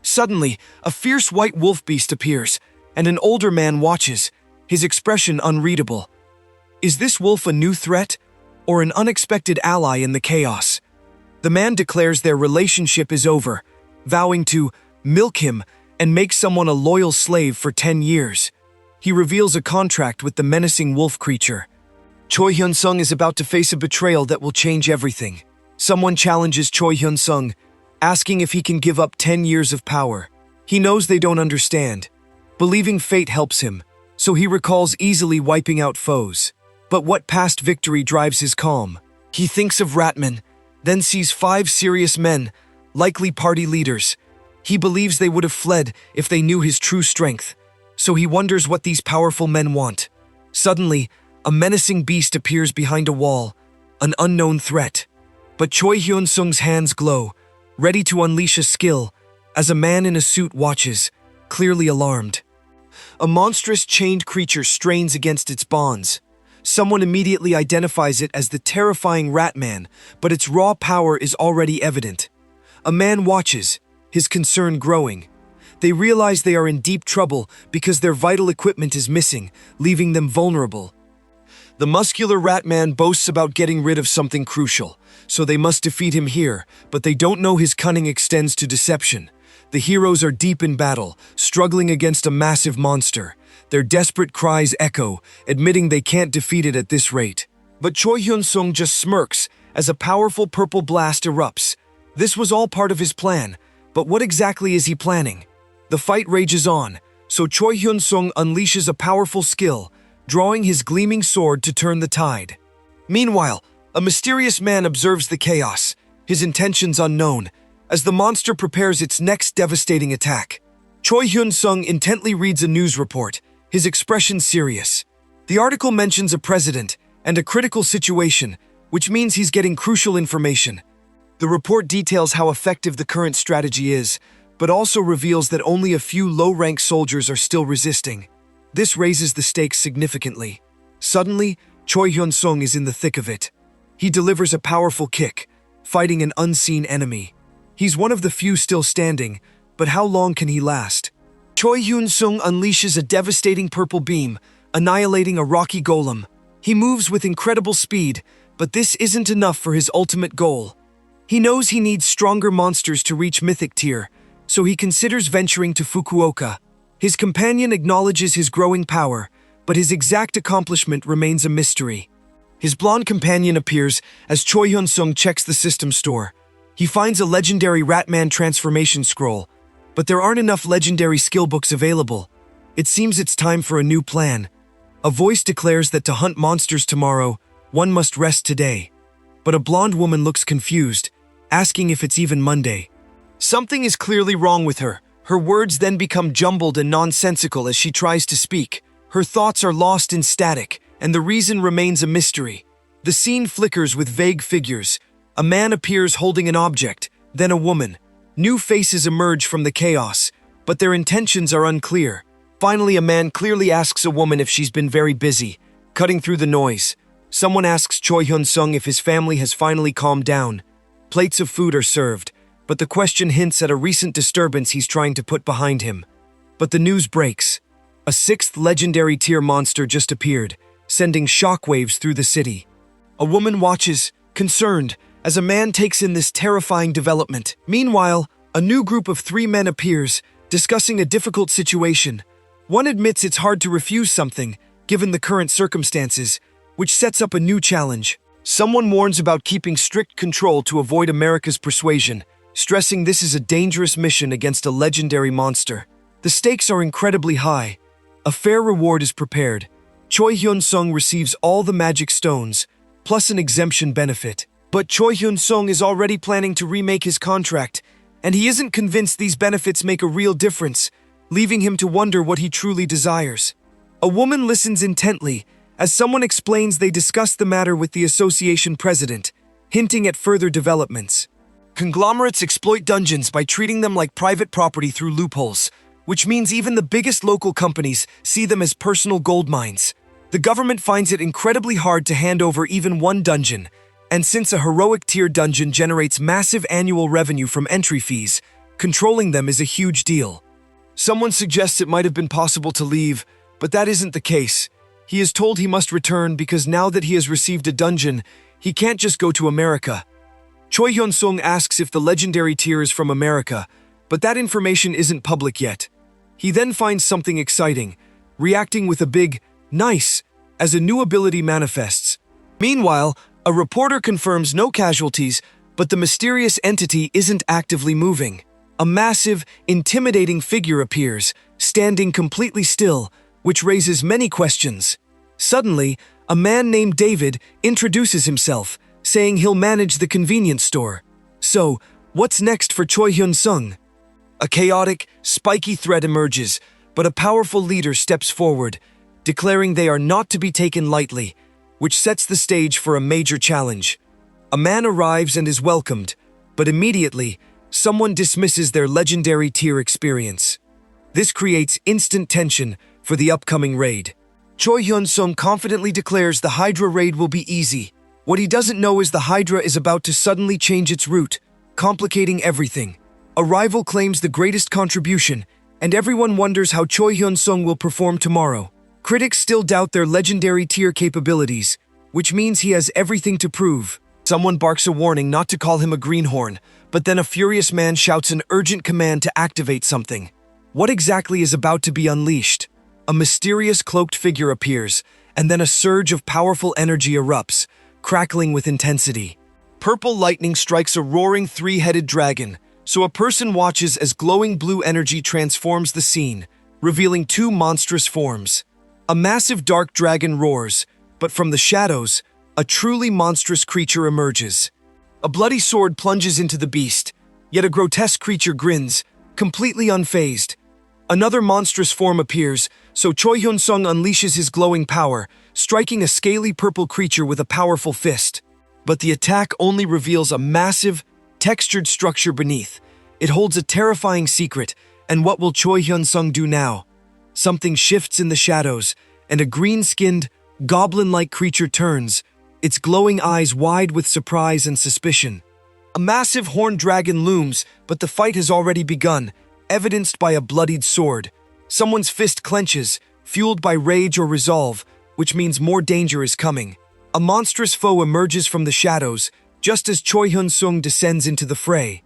S1: Suddenly, a fierce white wolf beast appears, and an older man watches, his expression unreadable. Is this wolf a new threat, or an unexpected ally in the chaos? The man declares their relationship is over, vowing to milk him and make someone a loyal slave for 10 years. He reveals a contract with the menacing wolf creature. Choi Hyun-sung is about to face a betrayal that will change everything. Someone challenges Choi Hyun-sung, asking if he can give up 10 years of power. He knows they don't understand. Believing fate helps him, so he recalls easily wiping out foes. But what past victory drives his calm? He thinks of Ratman, then sees 5 serious men, likely party leaders. He believes they would have fled if they knew his true strength, so he wonders what these powerful men want. Suddenly, a menacing beast appears behind a wall, an unknown threat. But Choi Hyun-sung's hands glow, ready to unleash a skill, as a man in a suit watches, clearly alarmed. A monstrous chained creature strains against its bonds. Someone immediately identifies it as the terrifying Ratman, but its raw power is already evident. A man watches, his concern growing. They realize they are in deep trouble because their vital equipment is missing, leaving them vulnerable. The muscular Ratman boasts about getting rid of something crucial, so they must defeat him here, but they don't know his cunning extends to deception. The heroes are deep in battle, struggling against a massive monster. Their desperate cries echo, admitting they can't defeat it at this rate. But Choi Hyun-sung just smirks as a powerful purple blast erupts. This was all part of his plan, but what exactly is he planning? The fight rages on, so Choi Hyun-sung unleashes a powerful skill, drawing his gleaming sword to turn the tide. Meanwhile, a mysterious man observes the chaos, his intentions unknown, as the monster prepares its next devastating attack. Choi Hyun-sung intently reads a news report, his expression serious. The article mentions a president and a critical situation, which means he's getting crucial information. The report details how effective the current strategy is, but also reveals that only a few low-rank soldiers are still resisting. This raises the stakes significantly. Suddenly, Choi Hyun-sung is in the thick of it. He delivers a powerful kick, fighting an unseen enemy. He's one of the few still standing, but how long can he last? Choi Hyun-sung unleashes a devastating purple beam, annihilating a rocky golem. He moves with incredible speed, but this isn't enough for his ultimate goal. He knows he needs stronger monsters to reach mythic tier, so he considers venturing to Fukuoka. His companion acknowledges his growing power, but his exact accomplishment remains a mystery. His blonde companion appears as Choi Hyun-sung checks the system store. He finds a legendary Ratman transformation scroll, but there aren't enough legendary skill books available. It seems it's time for a new plan. A voice declares that to hunt monsters tomorrow, One must rest today. But a blonde woman looks confused, asking if it's even Monday. Something is clearly wrong with her. Her words then become jumbled and nonsensical as she tries to speak. Her thoughts are lost in static, and the reason remains a mystery. The scene flickers with vague figures. A man appears holding an object, then a woman. New faces emerge from the chaos, but their intentions are unclear. Finally, a man clearly asks a woman if she's been very busy, cutting through the noise. Someone asks Choi Hyun-sung if his family has finally calmed down. Plates of food are served, but the question hints at a recent disturbance he's trying to put behind him. But the news breaks. A sixth legendary tier monster just appeared, sending shockwaves through the city. A woman watches, concerned, as a man takes in this terrifying development. Meanwhile, a new group of 3 men appears, discussing a difficult situation. One admits it's hard to refuse something, given the current circumstances, which sets up a new challenge. Someone warns about keeping strict control to avoid America's persuasion, stressing this is a dangerous mission against a legendary monster. The stakes are incredibly high. A fair reward is prepared. Choi Hyun-sung receives all the magic stones, plus an exemption benefit. But Choi Hyun-sung is already planning to remake his contract, and he isn't convinced these benefits make a real difference, leaving him to wonder what he truly desires. A woman listens intently, as someone explains they discussed the matter with the association president, hinting at further developments. Conglomerates exploit dungeons by treating them like private property through loopholes, which means even the biggest local companies see them as personal gold mines. The government finds it incredibly hard to hand over even one dungeon, and since a heroic tier dungeon generates massive annual revenue from entry fees, controlling them is a huge deal. Someone suggests it might have been possible to leave, but that isn't the case. He is told he must return because now that he has received a dungeon, he can't just go to America. Choi Hyun-sung asks if the legendary tier is from America, but that information isn't public yet. He then finds something exciting, reacting with a big, "nice," as a new ability manifests. Meanwhile, a reporter confirms no casualties, but the mysterious entity isn't actively moving. A massive, intimidating figure appears, standing completely still, which raises many questions. Suddenly, a man named David introduces himself, saying he'll manage the convenience store. So, what's next for Choi Hyun-sung? A chaotic, spiky threat emerges, but a powerful leader steps forward, declaring they are not to be taken lightly, which sets the stage for a major challenge. A man arrives and is welcomed, but immediately, someone dismisses their legendary tier experience. This creates instant tension for the upcoming raid. Choi Hyun-sung confidently declares the Hydra raid will be easy. What he doesn't know is the Hydra is about to suddenly change its route, complicating everything. A rival claims the greatest contribution, and everyone wonders how Choi Hyun-sung will perform tomorrow. Critics still doubt their legendary tier capabilities, which means he has everything to prove. Someone barks a warning not to call him a greenhorn, but then a furious man shouts an urgent command to activate something. What exactly is about to be unleashed? A mysterious cloaked figure appears, and then a surge of powerful energy erupts, crackling with intensity. Purple lightning strikes a roaring 3-headed dragon, so a person watches as glowing blue energy transforms the scene, revealing 2 monstrous forms. A massive dark dragon roars, but from the shadows, a truly monstrous creature emerges. A bloody sword plunges into the beast, yet a grotesque creature grins, completely unfazed. Another monstrous form appears, so Choi Hyun-sung unleashes his glowing power, striking a scaly purple creature with a powerful fist. But the attack only reveals a massive, textured structure beneath. It holds a terrifying secret, and what will Choi Hyun-sung do now? Something shifts in the shadows, and a green-skinned, goblin-like creature turns, its glowing eyes wide with surprise and suspicion. A massive horned dragon looms, but the fight has already begun, evidenced by a bloodied sword. Someone's fist clenches, fueled by rage or resolve, which means more danger is coming. A monstrous foe emerges from the shadows, just as Choi Hyun-sung descends into the fray.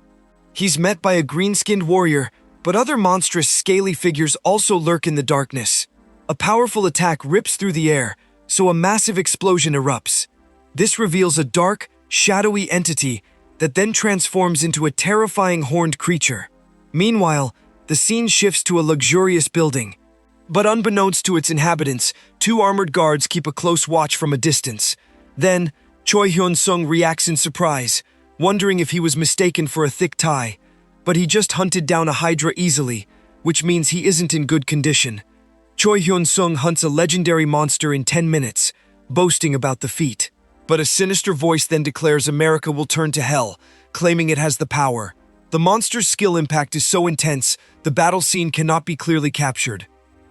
S1: He's met by a green-skinned warrior, but other monstrous, scaly figures also lurk in the darkness. A powerful attack rips through the air, so a massive explosion erupts. This reveals a dark, shadowy entity that then transforms into a terrifying horned creature. Meanwhile, the scene shifts to a luxurious building. But unbeknownst to its inhabitants, 2 armored guards keep a close watch from a distance. Then, Choi Hyun-sung reacts in surprise, wondering if he was mistaken for a thick Thai. But he just hunted down a hydra easily, which means he isn't in good condition. Choi Hyun-sung hunts a legendary monster in 10 minutes, boasting about the feat. But a sinister voice then declares America will turn to hell, claiming it has the power. The monster's skill impact is so intense, the battle scene cannot be clearly captured.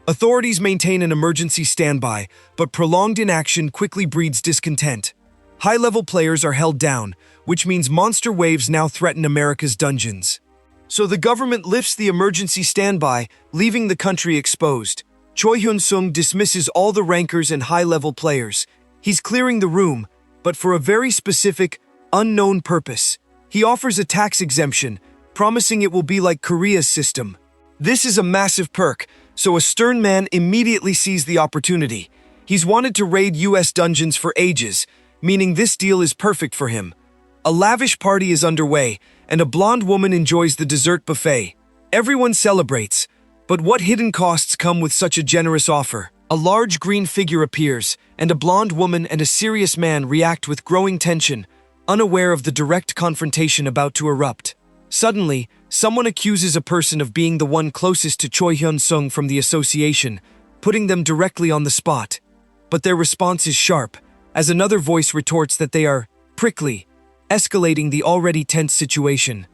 S1: Authorities maintain an emergency standby, but prolonged inaction quickly breeds discontent. High-level players are held down, which means monster waves now threaten America's dungeons. So the government lifts the emergency standby, leaving the country exposed. Choi Hyun-sung dismisses all the rankers and high-level players. He's clearing the room, but for a very specific, unknown purpose. He offers a tax exemption, promising it will be like Korea's system. This is a massive perk, so a stern man immediately sees the opportunity. He's wanted to raid US dungeons for ages, meaning this deal is perfect for him. A lavish party is underway, and a blonde woman enjoys the dessert buffet. Everyone celebrates, but what hidden costs come with such a generous offer? A large green figure appears, and a blonde woman and a serious man react with growing tension, unaware of the direct confrontation about to erupt. Suddenly, someone accuses a person of being the one closest to Choi Hyun-sung from the association, putting them directly on the spot. But their response is sharp, as another voice retorts that they are prickly, escalating the already tense situation.